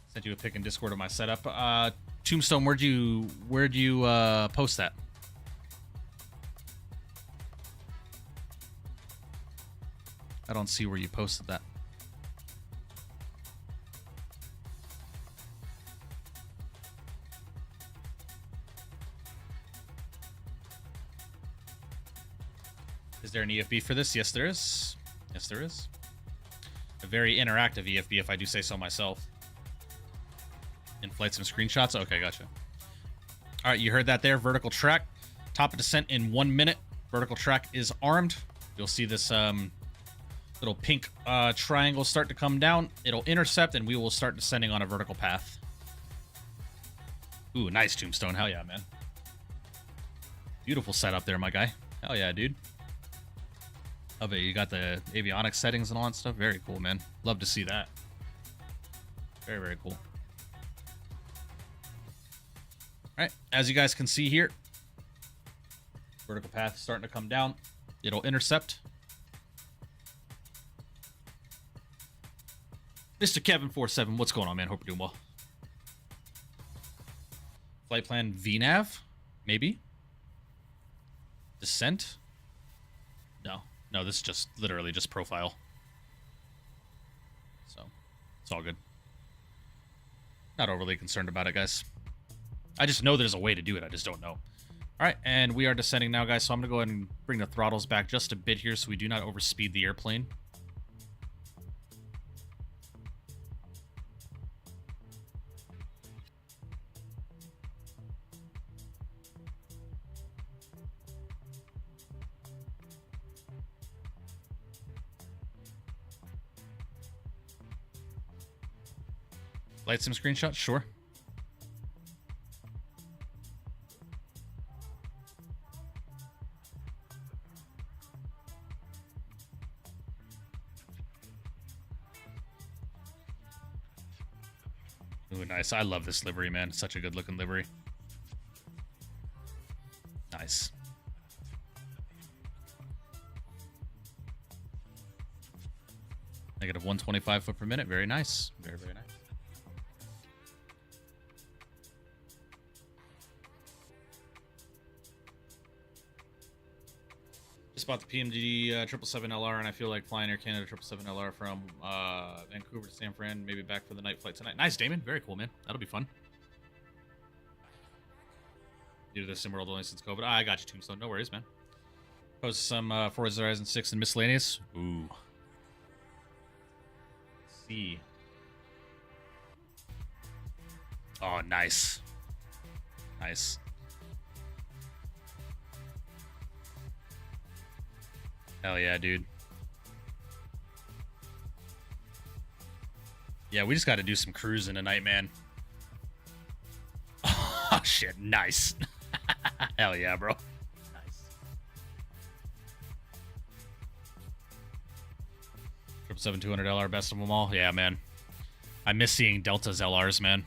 S1: Sent you a pic in Discord of my setup. Tombstone, where'd you post that? I don't see where you posted that. Is there an EFB for this? Yes, there is. Yes, there is. A very interactive EFB, if I do say so myself. Inflate some screenshots. Okay, gotcha. All right, you heard that there. Vertical track. Top of descent in 1 minute. Vertical track is armed. You'll see this little pink triangle start to come down. It'll intercept, and we will start descending on a vertical path. Ooh, nice tombstone. Hell yeah, man. Beautiful setup there, my guy. Hell yeah, dude. Love it. You got the avionics settings and all that stuff. Very cool, man. Love to see that. Very, very cool. All right, as you guys can see here, vertical path starting to come down. It'll intercept. Mr. Kevin47, what's going on, man? Hope you're doing well. Flight plan VNAV? Maybe? Descent? No. No, this is just literally just profile. So, it's all good. Not overly concerned about it, guys. I just know there's a way to do it. I just don't know. All right, and we are descending now, guys. So I'm going to go ahead and bring the throttles back just a bit here so we do not overspeed the airplane. Flight sim screenshots? Sure. Ooh, nice. I love this livery, man. It's such a good looking livery. Nice. Negative 125 foot per minute. Very nice. Very, very nice. Just bought the PMD 777LR, and I feel like flying Air Canada 777LR from Vancouver to San Fran, maybe back for the night flight tonight. Nice, Damon. Very cool, man. That'll be fun. New to the sim world only since COVID. I got you, Tombstone. No worries, man. Post some Forza Horizon 6 and miscellaneous. Ooh. Let's see. Oh, nice. Nice. Hell yeah, dude. Yeah, we just got to do some cruising tonight, man. Oh, shit. Nice. Hell yeah, bro. Nice. 777 200LR, best of them all. Yeah, man. I miss seeing Delta's LRs, man.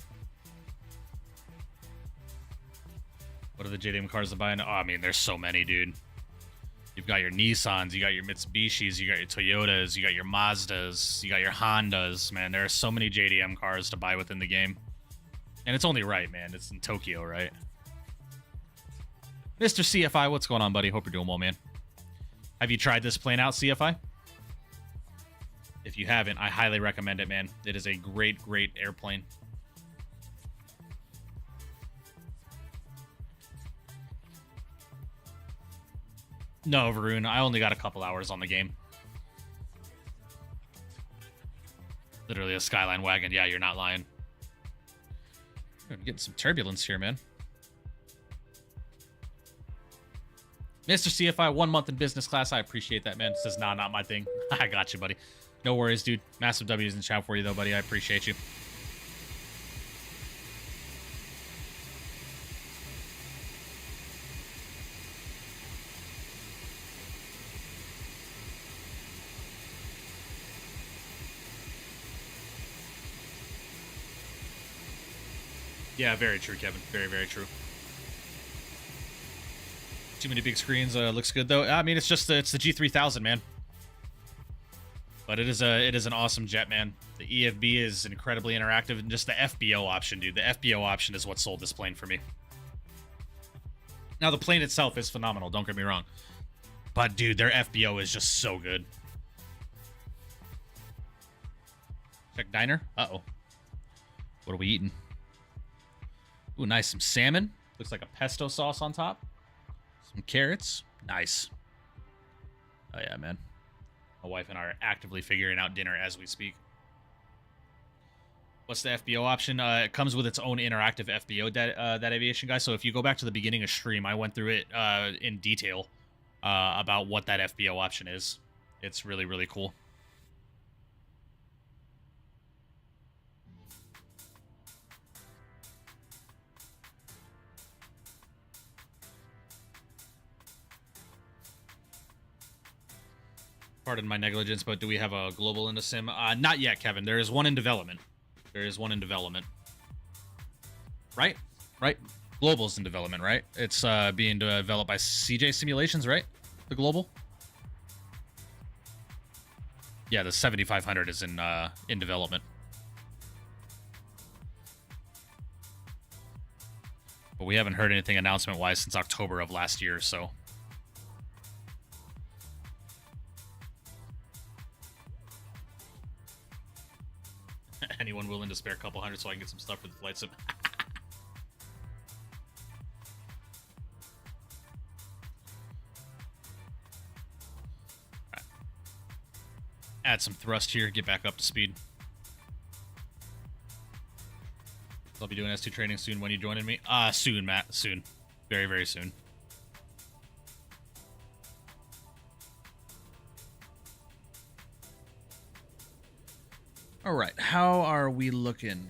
S1: What are the JDM cars to buy? Oh, I mean, there's so many, dude. You've got your Nissans, you got your Mitsubishis, you got your Toyotas, you got your Mazdas, you got your Hondas. Man, there are so many JDM cars to buy within the game. And it's only right, man. It's in Tokyo, right? Mr. CFI, what's going on, buddy? Hope you're doing well, man. Have you tried this plane out, CFI? If you haven't, I highly recommend it, man. It is a great, great airplane. No, Varun, I only got a couple hours on the game. Literally a Skyline wagon. Yeah, you're not lying. I'm getting some turbulence here, man. Mr. CFI, 1 month in business class. I appreciate that, man. Says, nah, not my thing. I got you, buddy. No worries, dude. Massive W's in the chat for you, though, buddy. I appreciate you. Yeah, very true, Kevin. Very, very true. Too many big screens. Looks good though. I mean, it's just it's the G3000, man. But it is an awesome jet, man. The EFB is incredibly interactive, and just the FBO option, dude. The FBO option is what sold this plane for me. Now the plane itself is phenomenal. Don't get me wrong, but dude, their FBO is just so good. Check diner. Uh-oh. What are we eating? Ooh, nice. Some salmon. Looks like a pesto sauce on top. Some carrots. Nice. Oh yeah, man. My wife and I are actively figuring out dinner as we speak. What's the FBO option? It comes with its own interactive FBO, that aviation guy. So if you go back to the beginning of stream, I went through it in detail about what that FBO option is. It's really, really cool. Pardon my negligence, but do we have a global in the sim? Not yet, Kevin. There is one in development. There is one in development. Right? Right? Global's in development, right? It's being developed by CJ Simulations, right? The global? Yeah, the 7500 is in development. But we haven't heard anything announcement-wise since October of last year, so... Anyone willing to spare a couple hundred so I can get some stuff for the flight sim? Right. Add some thrust here, get back up to speed. I'll be doing S2 training soon. When you joining me? Soon, Matt. Soon. Very, very soon. All right, how are we looking?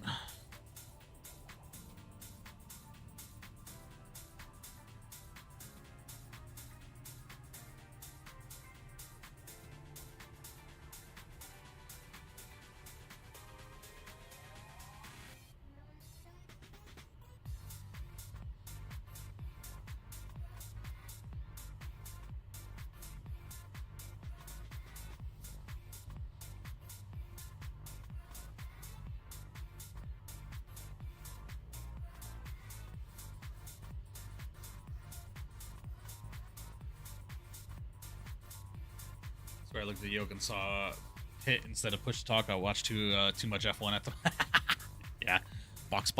S1: Where I looked at the yoke and saw hit instead of push to talk. I watched too much F1 at the. Yeah, box.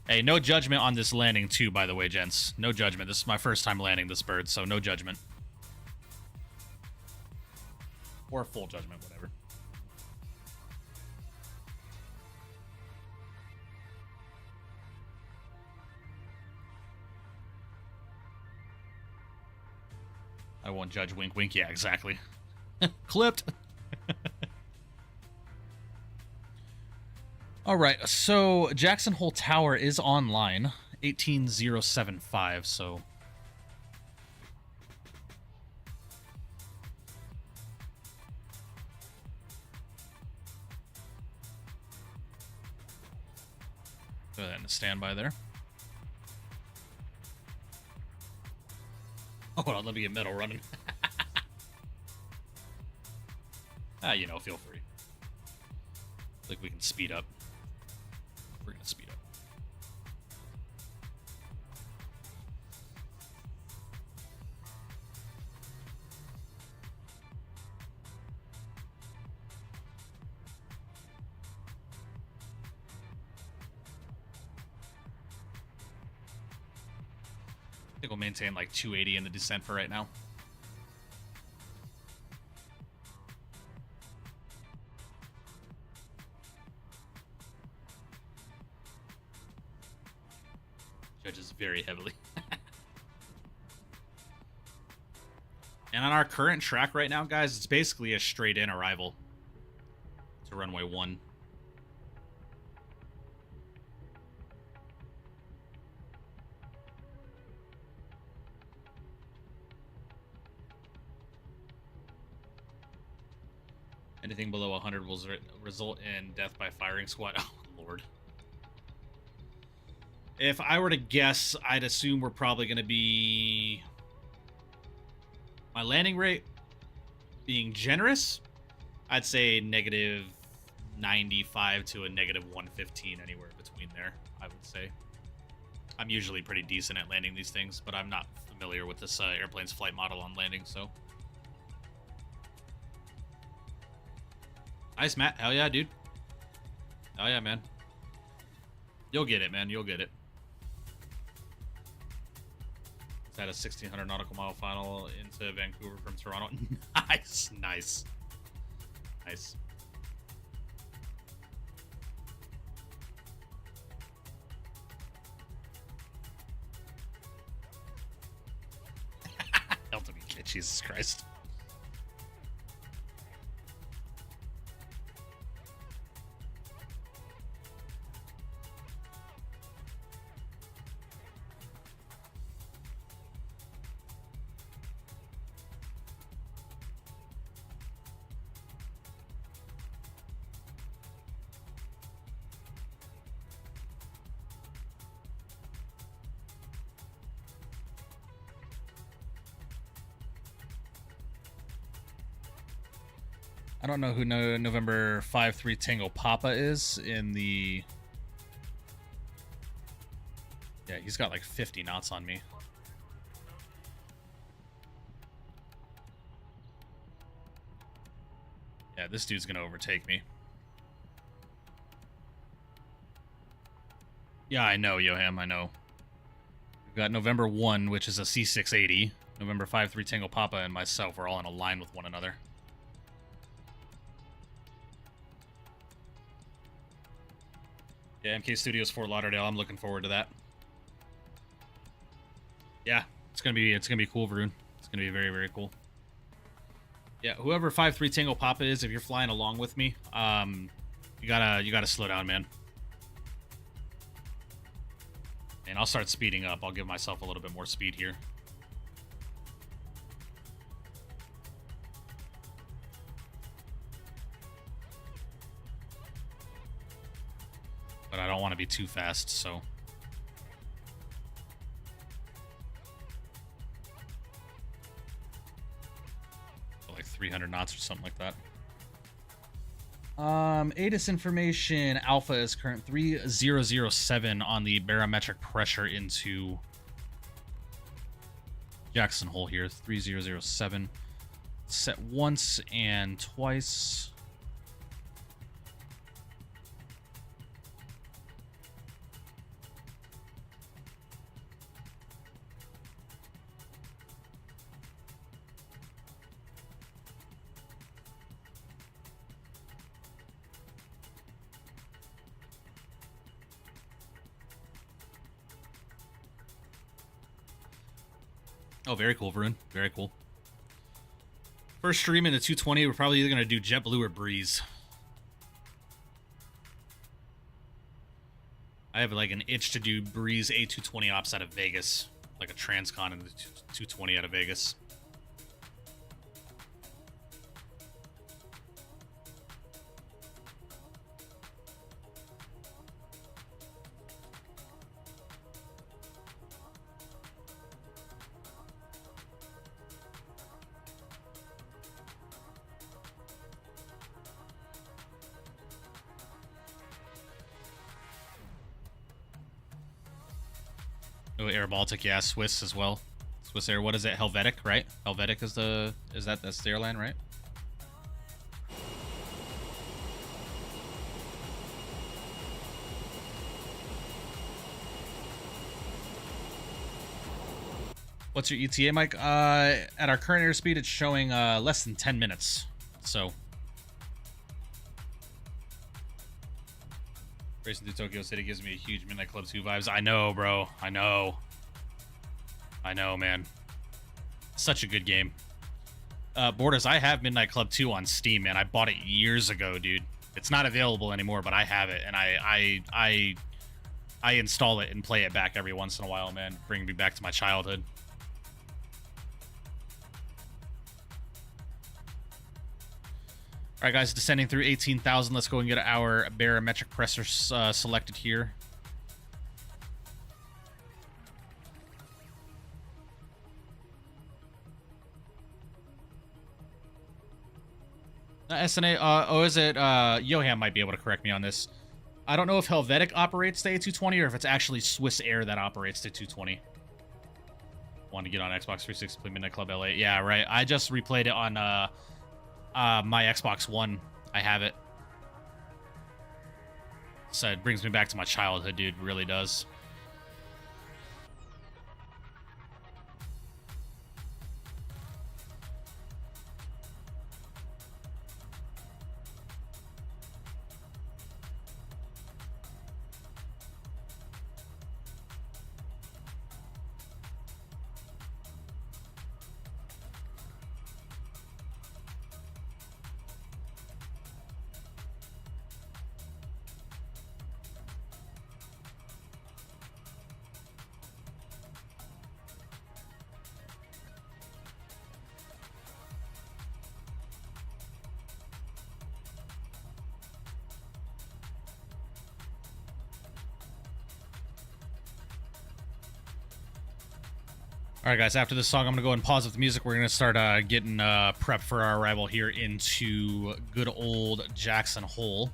S1: Hey, no judgment on this landing too, by the way, gents. No judgment. This is my first time landing this bird, so no judgment. Or full judgment, whatever. I won't judge wink wink. Yeah, exactly. Clipped. All right, so Jackson Hole Tower is online. 18075, so... Go ahead and stand by there. Hold on, let me get metal running. You know, feel free. Like we can speed up. We're gonna speed up. I think we'll maintain like 280 in the descent for right now. Judges very heavily. And on our current track right now, guys, it's basically a straight in arrival to runway 1. Anything below 100 will result in death by firing squad. Oh, Lord. If I were to guess, I'd assume we're probably going to be... My landing rate being generous, I'd say negative 95 to a negative 115, anywhere between there, I would say. I'm usually pretty decent at landing these things, but I'm not familiar with this airplane's flight model on landing, so... Nice, Matt. Hell yeah, dude. Hell yeah, man. You'll get it, man. You'll get it. had a 1600 nautical mile final into Vancouver from Toronto. Nice, nice, nice. LWK, Jesus Christ. I don't know who November 5-3 Tango Papa is in the... Yeah, he's got like 50 knots on me. Yeah, this dude's gonna overtake me. Yeah, I know, Yoham, I know. We've got November 1, which is a C680. November 5-3 Tango Papa and myself, we're all in a line with one another. Yeah, MK Studios Fort Lauderdale. I'm looking forward to that. Yeah, it's gonna be cool, Varun. It's gonna be very, very cool. Yeah, whoever 5-3 Tango Papa is, if you're flying along with me, you gotta slow down, man. And I'll start speeding up. I'll give myself a little bit more speed here. But I don't want to be too fast, so... like 300 knots or something like that. ATIS information. Alpha is current 3007 on the barometric pressure into Jackson Hole here. 3007. Set once and twice. Oh, very cool, Varun. Very cool. First stream in the 220, we're probably either going to do JetBlue or Breeze. I have like an itch to do Breeze A220 ops out of Vegas. Like a transcon in the 220 out of Vegas. Oh, Air Baltic, yeah, Swiss as well. Swiss Air, what is it? Helvetic, right? Helvetic is that's the airline, right? What's your ETA, Mike? At our current airspeed, it's showing less than 10 minutes. So, racing through Tokyo City gives me a huge Midnight Club 2 vibes. I know, bro. I know. I know, man. Such a good game. Borders, I have Midnight Club 2 on Steam, man. I bought it years ago, dude. It's not available anymore, but I have it, and I install it and play it back every once in a while, man. Bring me back to my childhood. All right, guys, descending through 18,000. Let's go and get our barometric pressure selected here. SNA, oh, is it, Johan might be able to correct me on this. I don't know if Helvetic operates the A220 or if it's actually Swiss Air that operates the 220. Want to get on Xbox 360, play Midnight Club LA. Yeah, right. I just replayed it on, my Xbox One. I have it. So it brings me back to my childhood, dude. It really does. All right, guys, after this song, I'm going to go and pause with the music. We're going to start getting prep for our arrival here into good old Jackson Hole.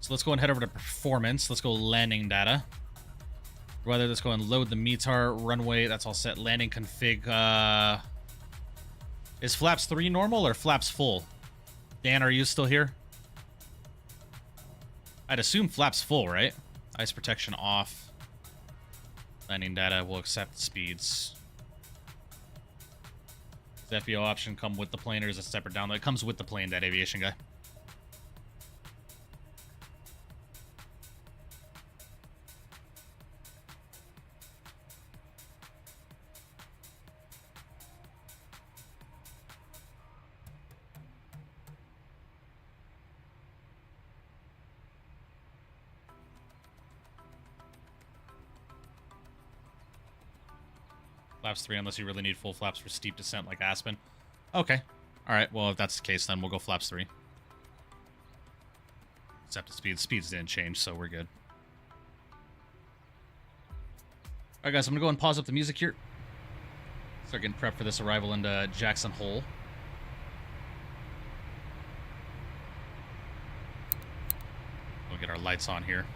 S1: So let's go and head over to performance. Let's go landing data. Weather, let's go and load the METAR runway. That's all set. Landing config. Is flaps 3 normal or flaps full? Dan, are you still here? I'd assume flaps full, right? Ice protection off. Landing data will accept speeds. Does FBO option come with the plane, or is it separate download? It comes with the plane, that aviation guy. Flaps 3 unless you really need full flaps for steep descent like Aspen. Okay. Alright, well, if that's the case, then we'll go flaps 3. Except the speed. Speeds didn't change, so we're good. Alright, guys, I'm going to go and pause up the music here. Start getting prepped for this arrival into Jackson Hole. We'll get our lights on here.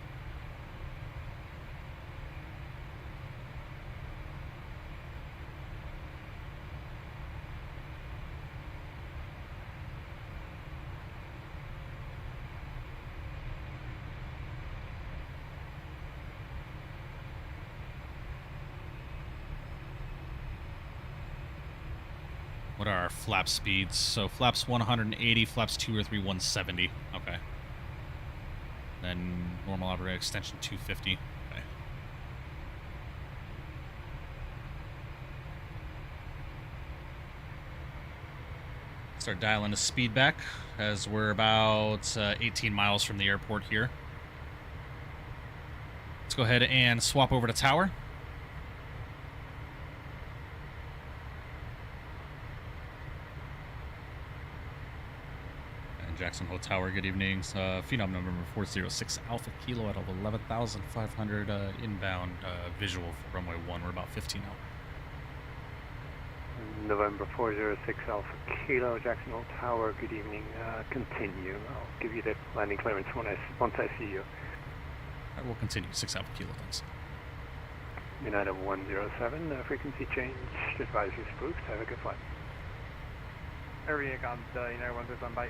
S1: What are our flap speeds? So flaps 1 180, flaps 2 or 3 170. Okay. Then normal operating extension 250. Okay. Start dialing the speed back as we're about 18 miles from the airport here. Let's go ahead and swap over to tower. Jackson Hole Tower, good evening. Phenom number 406 Alpha Kilo out of 11,500 inbound visual for runway 1. We're about 15 out.
S4: November 406 Alpha Kilo, Jackson Hole Tower, good evening. Continue. I'll give you the landing clearance once I see you.
S1: All right, we'll continue. 6 Alpha Kilo, thanks.
S4: United 107, frequency change, advisory spoofed. Have a good flight.
S5: Area comes, United 107, bye.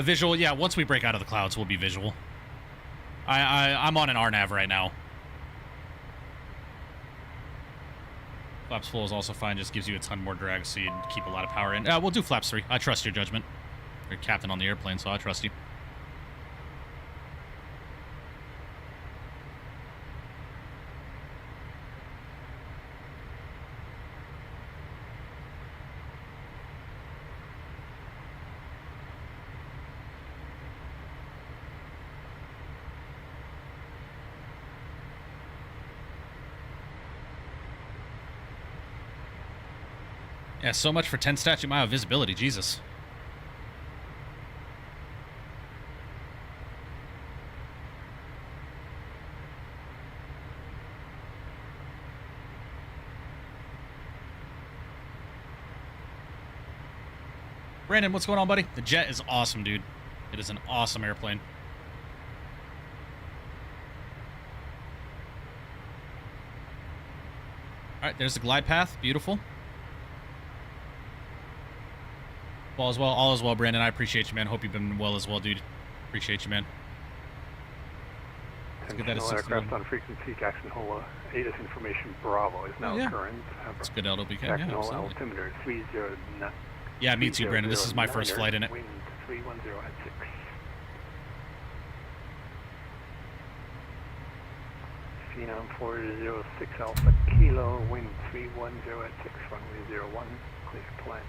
S1: Visual, yeah, once we break out of the clouds, we'll be visual. I'm on an RNAV right now. Flaps full is also fine, just gives you a ton more drag so you keep a lot of power in. We'll do flaps 3. I trust your judgment. You're captain on the airplane, so I trust you. Yeah, so much for 10 statute mile visibility, Jesus. Brandon, what's going on, buddy? The jet is awesome, dude. It is an awesome airplane. All right, there's the glide path. Beautiful. All as well, Brandon. I appreciate you, man. Hope you've been well as well, dude. Appreciate you, man.
S4: Intentional aircraft on frequency Jackson Hole. ATIS information Bravo is now current.
S1: It's good LWK.
S4: Jackson
S1: Yeah,
S4: Hole
S1: absolutely.
S4: altimeter 309.
S1: Yeah, me too, Brandon. This is my first flight in it.
S4: Wind 310 at 6. Phenom 406 Alpha Kilo, wind 310 at 6, runway 01, clear to land.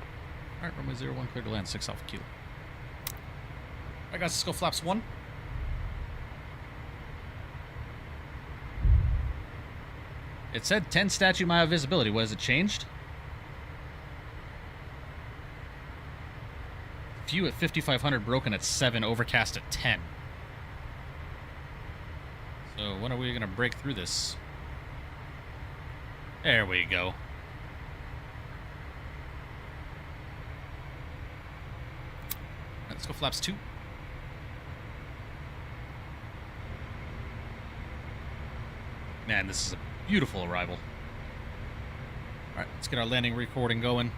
S1: All right, runway 01, clear to land, 6 Alpha Kilo. All right, guys, let's go flaps 1. It said 10 statute mile visibility. What, has it changed? View at 5500, broken at 7, overcast at 10. So when are we going to break through this? There we go. Let's go flaps 2. Man, this is a beautiful arrival. Alright, let's get our landing recording going.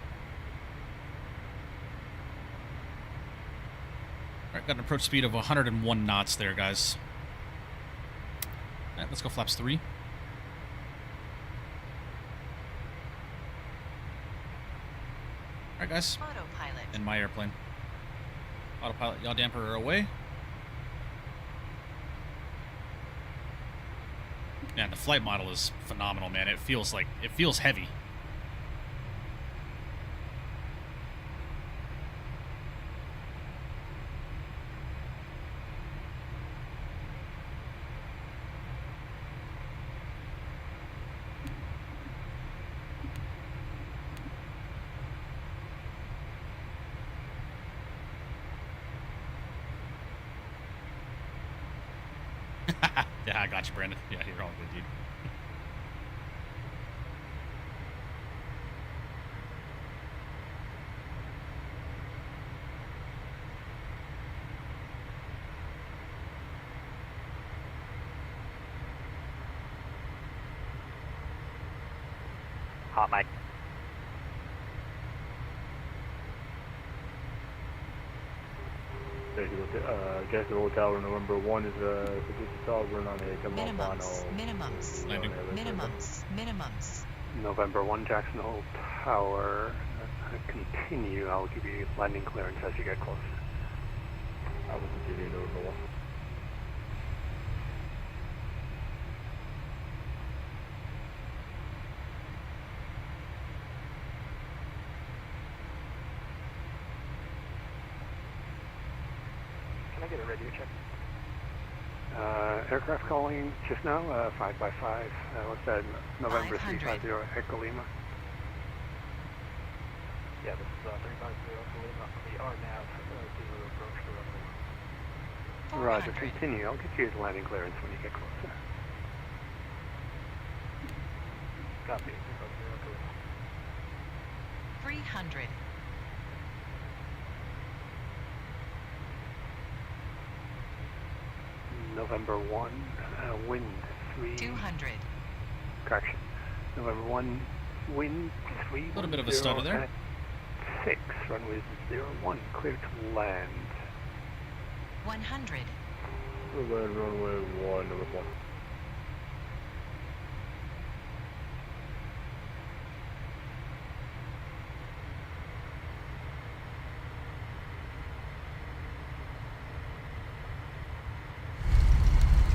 S1: Alright, got an approach speed of 101 knots there, guys. Alright, let's go flaps 3. Alright, guys.
S3: Autopilot.
S1: And my airplane. Autopilot, yaw damper away. Man, the flight model is phenomenal, man. It feels heavy. Yeah, I got you, Brandon. Yeah, you're all good, dude.
S5: Hot mic.
S4: Jacksonville Tower, November 1 is the sovereign on a
S3: Minimums.
S4: November 1, Jackson Hole Tower. Continue. I'll give you landing clearance as you get closer. I will continue November 1.
S5: Can I get a radio check?
S4: Aircraft calling just now, 5x5. What's that? November
S3: 500.
S4: 350 Echo Lima.
S5: Yeah, this is 350 Lima. We are now to approach the runway.
S4: Roger, continue. I'll get you the landing clearance when you get closer.
S5: Copy.
S3: 300.
S4: November 1, wind 3.
S3: 200.
S4: Correction. November 1, wind 3.
S1: A little bit of a stutter there.
S4: 6, runway 01, clear to land.
S3: 100.
S4: Runway 1, number 1.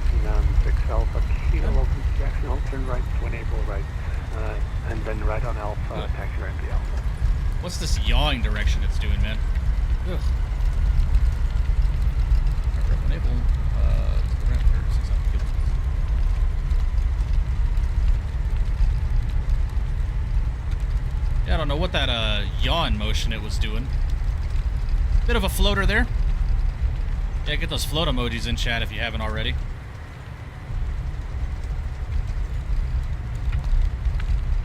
S4: Phenom 6 Alpha Kilo, welcome to Jackson Hole, turn right, twin able right, and then right on Alpha, taxi ramp to Alpha.
S1: What's this yawing direction it's doing, man? Ugh. Alright, enable to the ramp 36 out. Good. Yeah, I don't know what that yawn motion it was doing. Bit of a floater there. Yeah, get those float emojis in chat if you haven't already.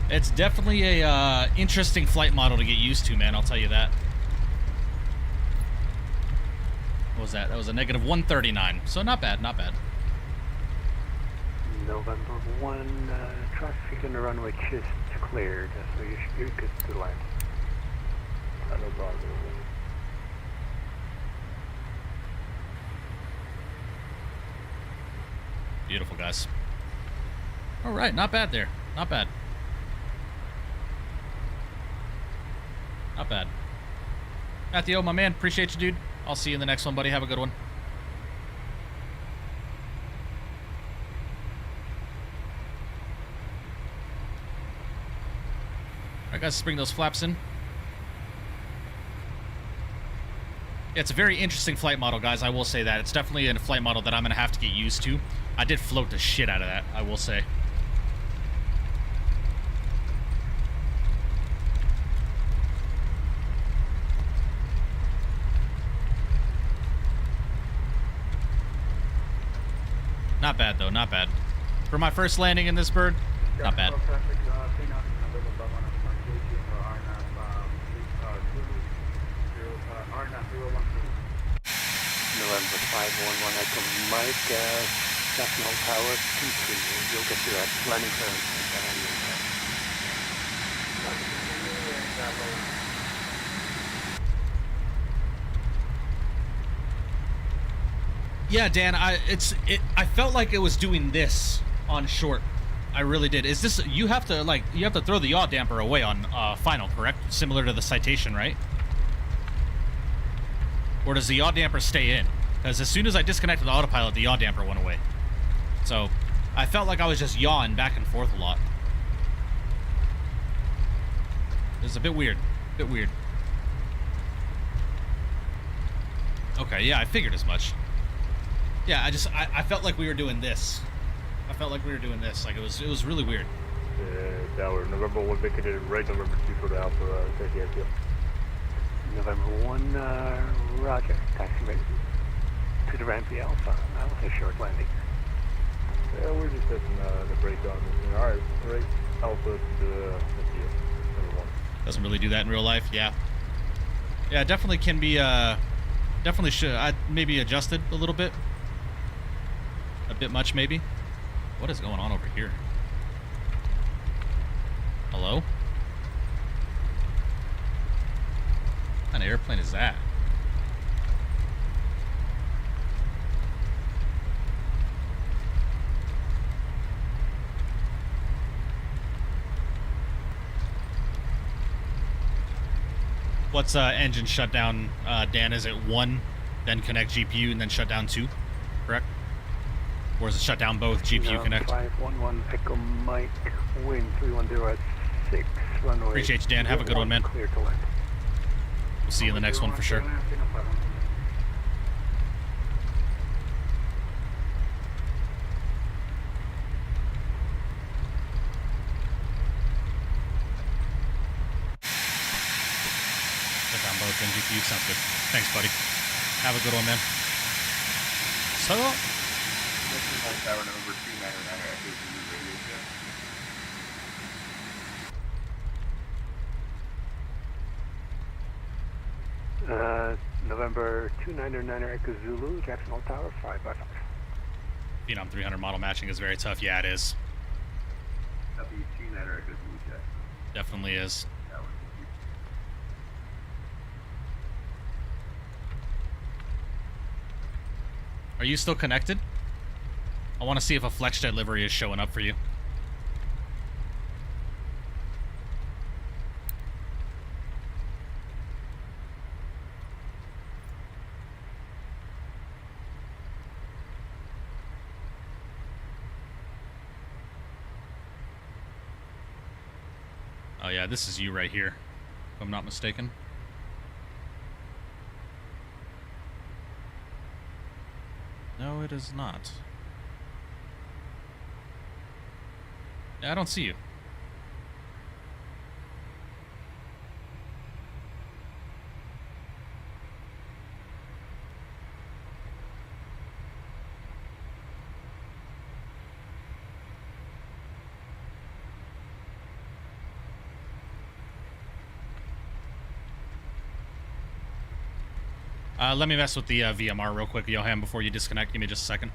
S1: It's definitely a interesting flight model to get used to, man. I'll tell you that. What was that? That was a negative 139. So not bad, not bad.
S4: November 1, traffic on the runway just cleared, so you're good to land. No problem.
S1: Beautiful, guys. All right, not bad there. Not bad. Not bad. Matthew, my man, appreciate you, dude. I'll see you in the next one, buddy. Have a good one. All right, guys, let's bring those flaps in. Yeah, it's a very interesting flight model, guys. I will say that. It's definitely a flight model that I'm going to have to get used to. I did float the shit out of that, I will say. Not bad, though. Not bad. For my first landing in this bird, not bad.
S4: November 511 Echo Mike, National Tower, continue. You'll get your landing clearance and then on your side.
S1: Yeah, Dan, I felt like it was doing this on short. I really did. Is this, you have to throw the yaw damper away on final, correct? Similar to the citation, right? Or does the yaw damper stay in? Because as soon as I disconnected the autopilot, the yaw damper went away. So I felt like I was just yawing back and forth a lot. It was a bit weird. Okay, yeah, I figured as much. Yeah, I felt like we were doing this. Like it was really weird.
S6: Tower, November 1 vacated right, November 2 for the Alpha, Takeoff.
S4: November 1, roger. Taxi ready. To the ramp, the Alpha. Alpha short landing.
S6: Yeah, we're just testing the brake on this thing. Alright, right, Alpha to the November 1.
S1: Doesn't really do that in real life, yeah. Yeah, definitely can be, definitely should, I'd maybe adjusted a little bit. A bit much, maybe. What is going on over here? Hello? What kind of airplane is that? What's engine shutdown, Dan? Is it 1, then connect GPU, and then shut down 2? Correct? Or is it shut down both GPU connect?
S4: 511 Echo Mike, wind 310 at 6, runway.
S1: Appreciate you, Dan. Have a good one, man.
S4: Clear to land.
S1: We'll see you in the next one for sure. Shut down both GPU. Sounds good. Thanks, buddy. Have a good one, man. So.
S7: Tower number 299 Echo Zulu radio check.
S4: November 299 Echo Zulu, Jackson Hole Tower, 5x5.
S1: Phenom 300 model matching is very tough. Yeah, it is.
S7: W29 Echo Zulu check.
S1: Definitely is.
S7: Tower,
S1: Are you still connected? I want to see if a FlexJet livery is showing up for you. Oh yeah, this is you right here, if I'm not mistaken. No, it is not. I don't see you. Let me mess with the VMR real quick, Johan, before you disconnect. Give me just a second.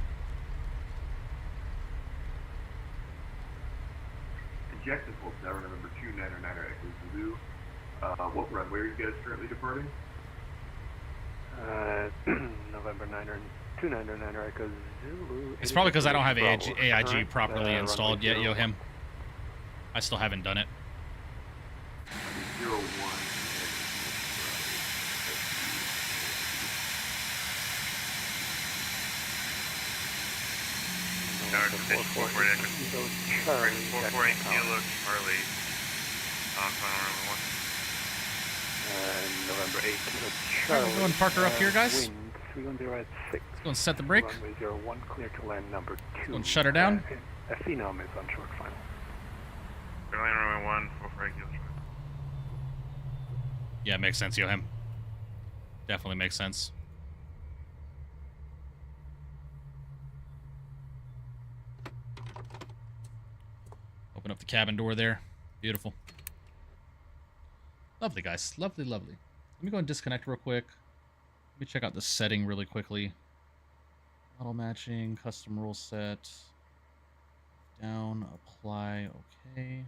S7: Ejected full tower number 299 Echo Zulu. What runway are you guys currently departing?
S4: November 299 Echo Zulu.
S1: It's probably because I don't have
S4: Bravo.
S1: AIG properly
S4: Runway
S1: installed yet,
S4: 01.
S1: Johan. I still haven't done it.
S7: 01.
S4: November 448 Charlie.
S5: 448 Kilo Charlie. On final number 1.
S4: November 8 Kilo
S1: Alright,
S4: Charlie.
S1: we'll go and park her up here, guys.
S4: Wind 310 at 6.
S1: Let's go and set the brake.
S4: Runway 01 clear to land number 2.
S1: Go and shut her down.
S4: Phenom is on short final.
S5: Airline runway 1, 448 Kilo Charlie.
S1: Yeah, it makes sense, Johan. Definitely makes sense. Open up the cabin door there. Beautiful. Lovely, guys. Lovely, lovely. Let me go and disconnect real quick. Let me check out the setting really quickly. Model matching, custom rule set. Down, apply, okay.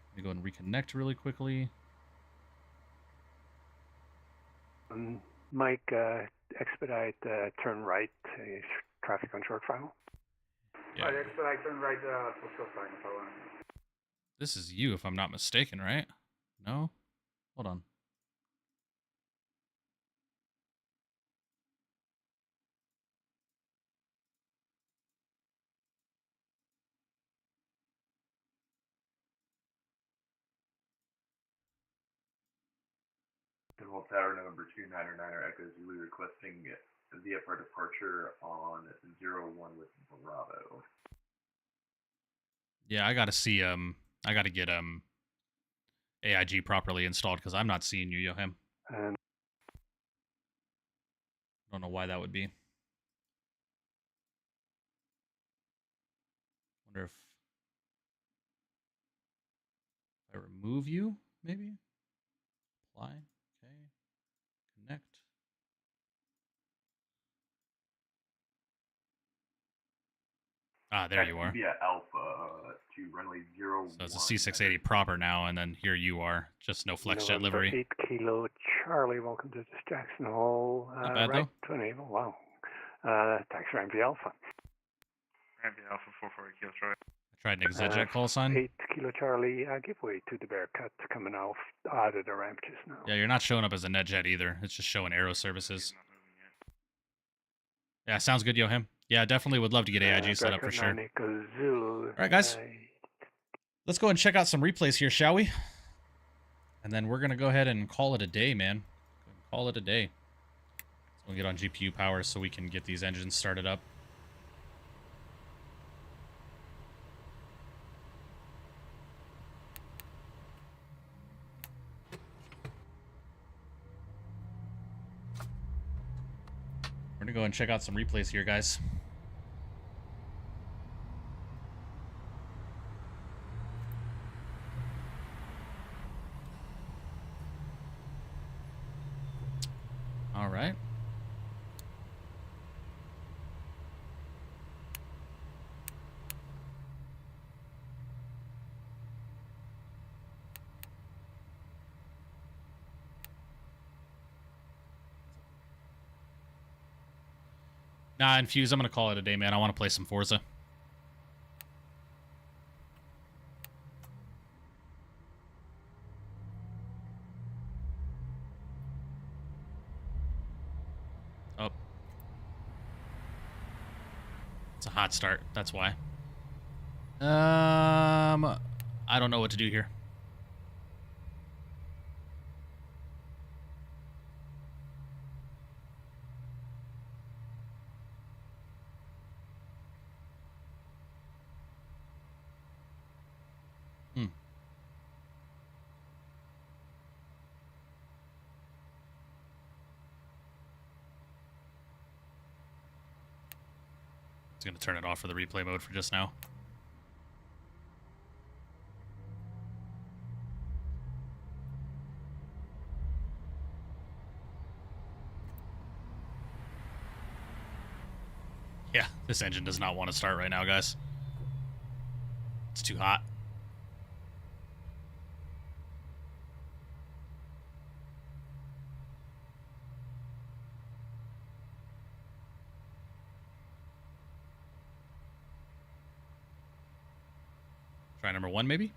S1: Let me go and reconnect really quickly.
S4: Mike, expedite turn right, traffic on short final.
S1: Yeah.
S5: Right, expedite turn right for short final, following.
S1: This is you, if I'm not mistaken, right? No? Hold on.
S7: Control Tower, November 299er Echo Zulu requesting the VFR departure on 01 with Bravo.
S1: Yeah, I gotta see, I gotta get, AIG properly installed, because I'm not seeing you, Johan.
S4: And
S1: Don't know why that would be. Wonder if I remove you, maybe? Apply, okay. Connect. Ah, there you are.
S7: Via Alpha to runway 01.
S1: So it's a C680 proper now, and then here you are. Just no FlexJet livery.
S4: 8 Kilo Charlie, welcome to this Jackson Hole.
S1: Not bad,
S4: right
S1: though.
S4: to enable, wow. Taxi ramp V Alpha.
S5: Ramp Alpha 44 Kilo Charlie.
S1: I tried an Exec call sign.
S4: 8 Kilo Charlie, give way to the bear cut coming out of the ramp just now.
S1: Yeah, you're not showing up as a NetJet either. It's just showing Aero Services. Yeah, sounds good, Johan. Yeah, definitely would love to get AIG set up for sure. All right, guys. Let's go and check out some replays here, shall we? And then we're going to go ahead and call it a day, man. Call it a day. So we'll get on GPU power so we can get these engines started up. We're going to go and check out some replays here, guys. All right. Nah, Infuse, I'm going to call it a day, man. I want to play some Forza. Oh. It's a hot start. That's why. I don't know what to do here. It's going to turn it off for the replay mode for just now. Yeah, this engine does not want to start right now, guys. It's too hot. Try number 1, maybe?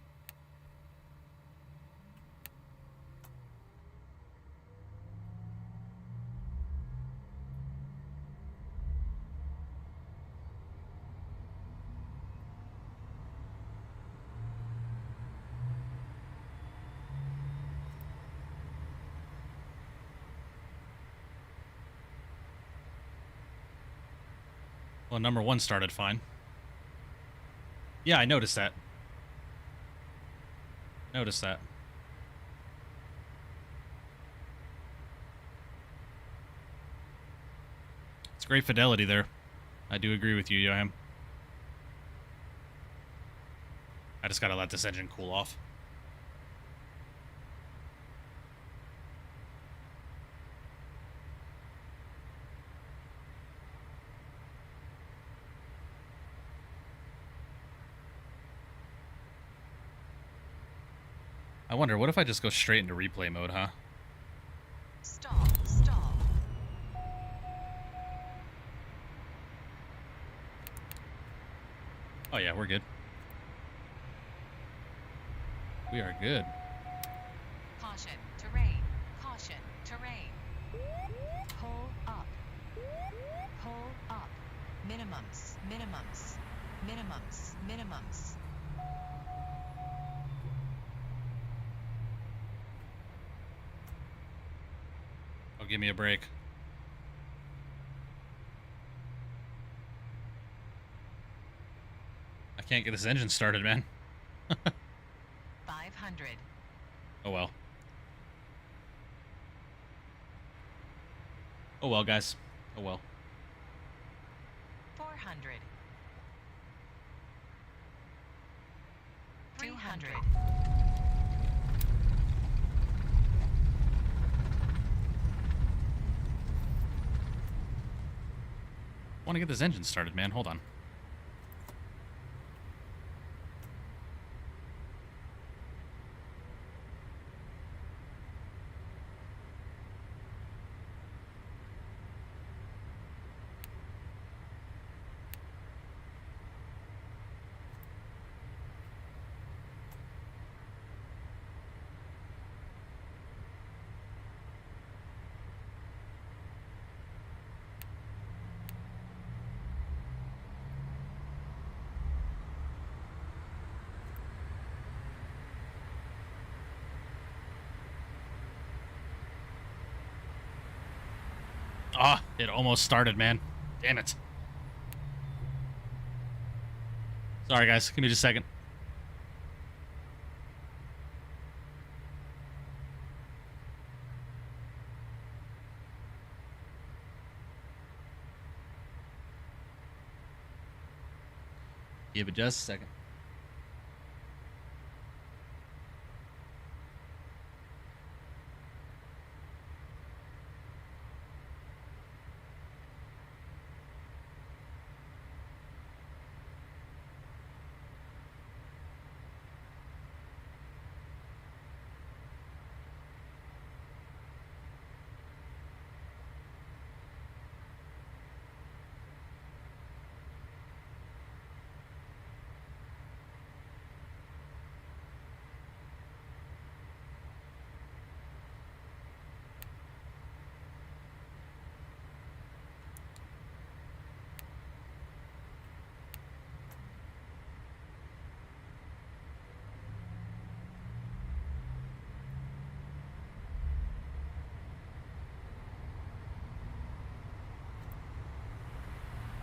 S1: Well, number 1 started fine. Yeah, I noticed that. Notice that. It's great fidelity there. I do agree with you, Johan. I just gotta let this engine cool off. I wonder, what if I just go straight into replay mode, huh?
S3: Stop, stop.
S1: Oh yeah, we're good. We are good.
S3: Caution, terrain. Caution, terrain. Pull up. Pull up. Minimums, minimums, minimums, minimums.
S1: Oh, give me a break. I can't get this engine started, man.
S3: 500.
S1: Oh well. Oh well, guys. Oh well.
S3: 400. 300.
S1: I want to get this engine started, man. Hold on. Ah, it almost started, man. Damn it. Sorry, guys. Give me just a second. Give it just a second.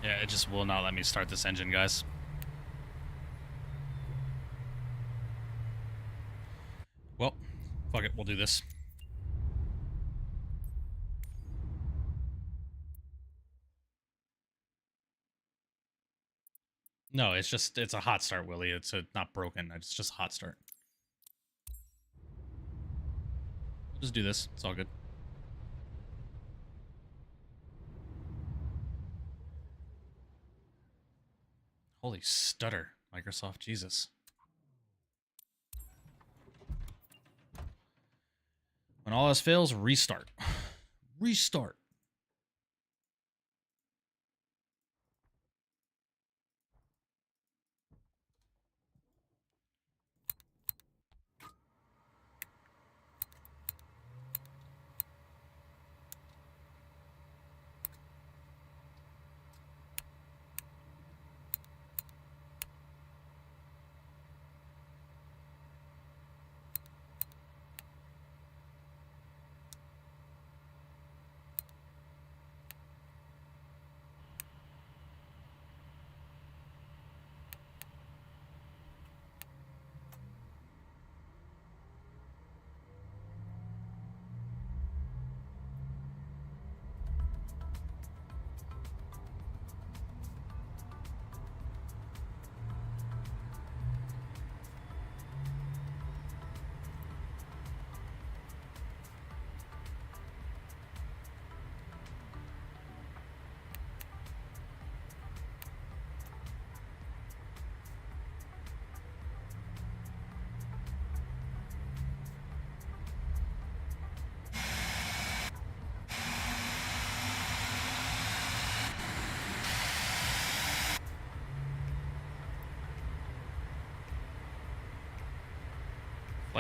S1: Yeah, it just will not let me start this engine, guys. Well, fuck it, we'll do this. No, it's a hot start, Willie. It's not broken. It's just a hot start. We'll just do this. It's all good. Holy stutter, Microsoft. Jesus. When all else fails, restart. Restart.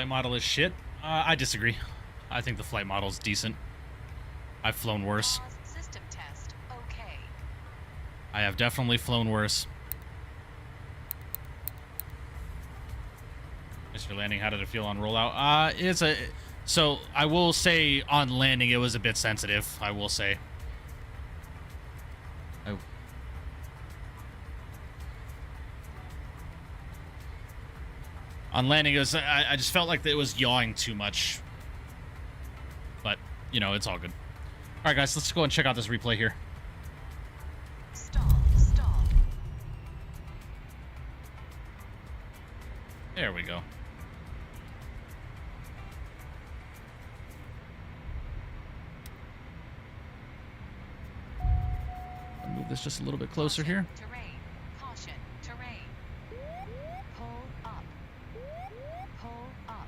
S1: Flight model is shit. I disagree. I think the flight model is decent. I've flown worse.
S3: Pause system test. Okay.
S1: I have definitely flown worse. Mr. Landing, how did it feel on rollout? So I will say on landing it was a bit sensitive. I will say. On landing, I just felt like it was yawing too much. But, you know, it's all good. All right, guys, let's go and check out this replay here.
S3: Stall. Stall.
S1: There we go. I'll move this just a little bit closer here.
S3: Terrain. Caution. Terrain. Pull up. Pull up.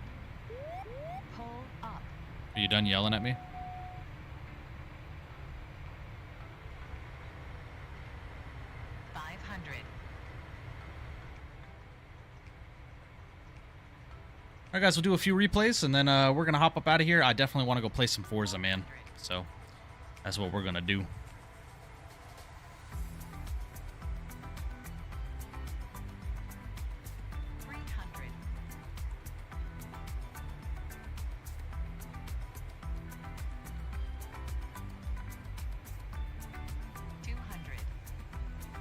S3: Pull up.
S1: Are you done yelling at me? All right, guys, we'll do a few replays, and then we're going to hop up out of here. I definitely want to go play some Forza, man. So that's what we're going to do.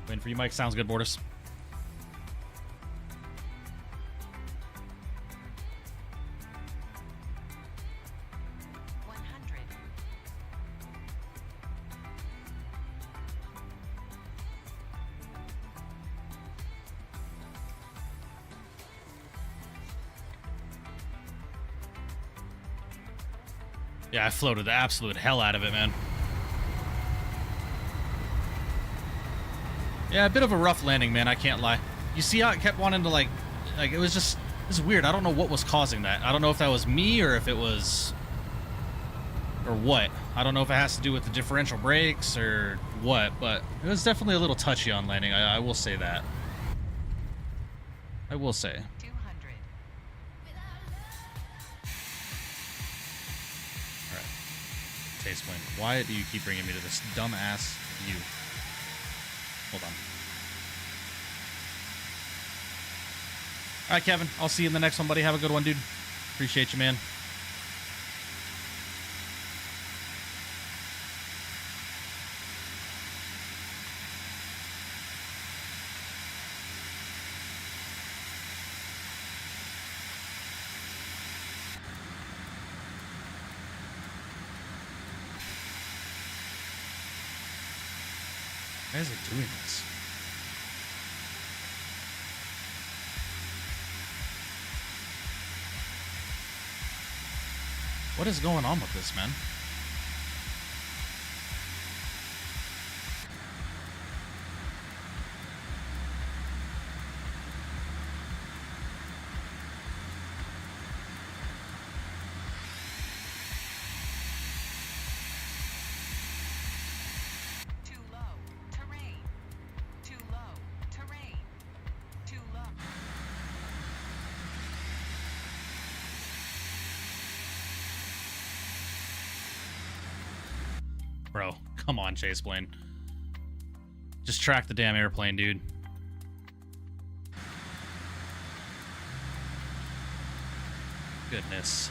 S1: Win for you, Mike. Sounds good, Borders. Yeah, I floated the absolute hell out of it, man. Yeah, a bit of a rough landing, man. I can't lie. You see how I kept wanting to, like it was just, it's weird. I don't know what was causing that. I don't know if that was me or if it was, or what. I don't know if it has to do with the differential brakes or what, but it was definitely a little touchy on landing. I will say that. I will say.
S3: 200.
S1: All right. Taste Wing. Why do you keep bringing me to this dumbass view? Hold on. All right, Kevin. I'll see you in the next one, buddy. Have a good one, dude. Appreciate you, man. Why is it doing this? What is going on with this, man? Bro, come on, Chase Plane. Just track the damn airplane, dude. Goodness.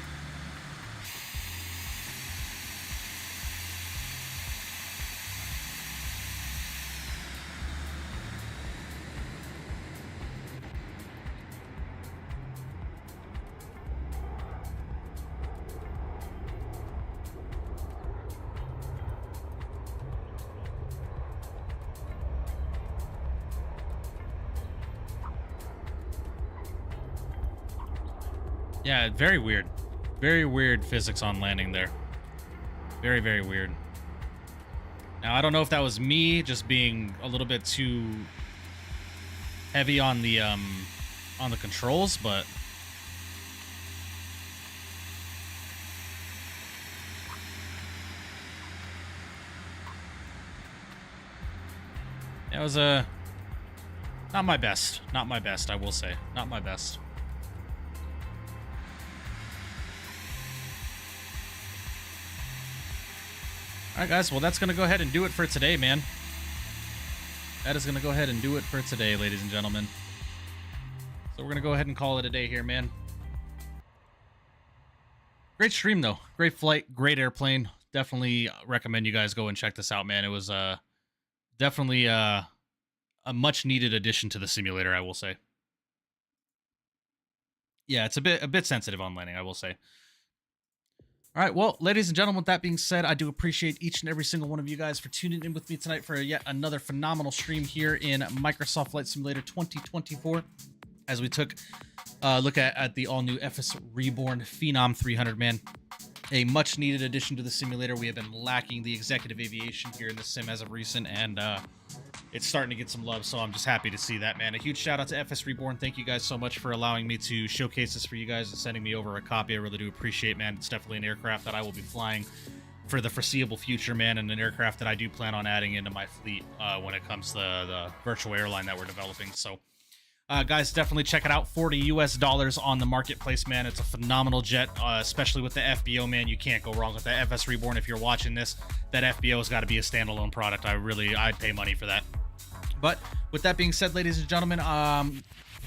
S1: Yeah, very weird. Very weird physics on landing there. Very, very weird. Now, I don't know if that was me just being a little bit too heavy on the controls, but it was not my best. Not my best, I will say. Not my best. All right, guys. Well, that's going to go ahead and do it for today, man. That is going to go ahead and do it for today, ladies and gentlemen. So we're going to go ahead and call it a day here, man. Great stream, though. Great flight, great airplane. Definitely recommend you guys go and check this out, man. It was definitely a much-needed addition to the simulator, I will say. Yeah, it's a bit sensitive on landing, I will say. All right, well, ladies and gentlemen, with that being said, I do appreciate each and every single one of you guys for tuning in with me tonight for yet another phenomenal stream here in Microsoft Flight Simulator 2024, as we took a look at the all-new FSReborn Phenom 300, man. A much-needed addition to the simulator. We have been lacking the executive aviation here in the sim as of recent, and it's starting to get some love, so I'm just happy to see that, man. A huge shout-out to FSReborn. Thank you guys so much for allowing me to showcase this for you guys and sending me over a copy. I really do appreciate, man. It's definitely an aircraft that I will be flying for the foreseeable future, man, and an aircraft that I do plan on adding into my fleet when it comes to the virtual airline that we're developing. So, guys, definitely check it out. $40 US on the marketplace, man. It's a phenomenal jet, especially with the FBO, man. You can't go wrong with the FSReborn. If you're watching this, that FBO has got to be a standalone product. I'd pay money for that. But with that being said, ladies and gentlemen,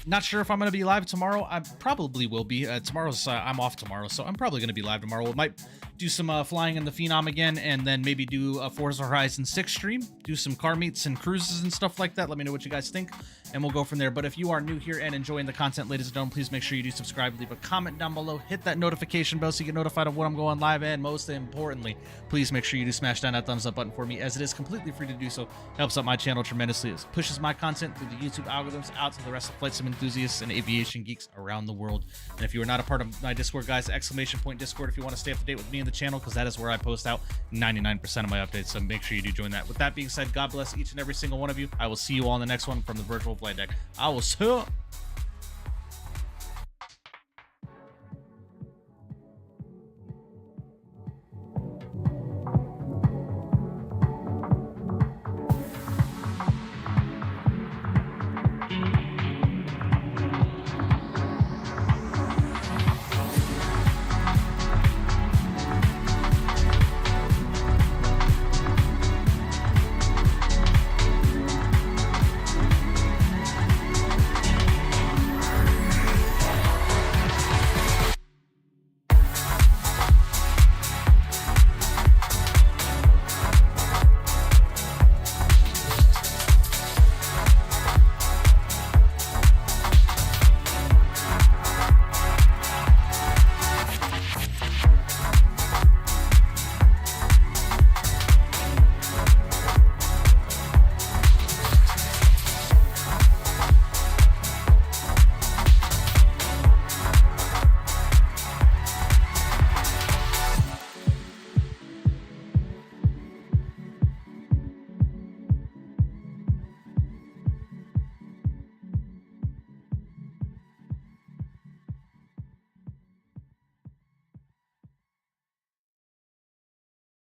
S1: not sure if I'm going to be live tomorrow. I probably will be. Tomorrow's I'm off tomorrow, so I'm probably going to be live tomorrow. We might do some flying in the Phenom again, and then maybe do a Forza Horizon 6 stream, do some car meets and cruises and stuff like that. Let me know what you guys think, and we'll go from there. But if you are new here and enjoying the content, ladies and gentlemen, please make sure you do subscribe, leave a comment down below, hit that notification bell so you get notified of when I'm going live, and most importantly, please make sure you do smash down that thumbs up button for me, as it is completely free to do so. Helps out my channel tremendously. It pushes my content through the YouTube algorithms out to the rest of flight sim enthusiasts and aviation geeks around the world. And if you are not a part of my Discord, guys, ! Discord if you want to stay up to date with me and the channel, because that is where I post out 99% of my updates, so make sure you do join that. With that being said, God bless each and every single one of you. I will see you all in the next one from the virtual flight deck. I will see you.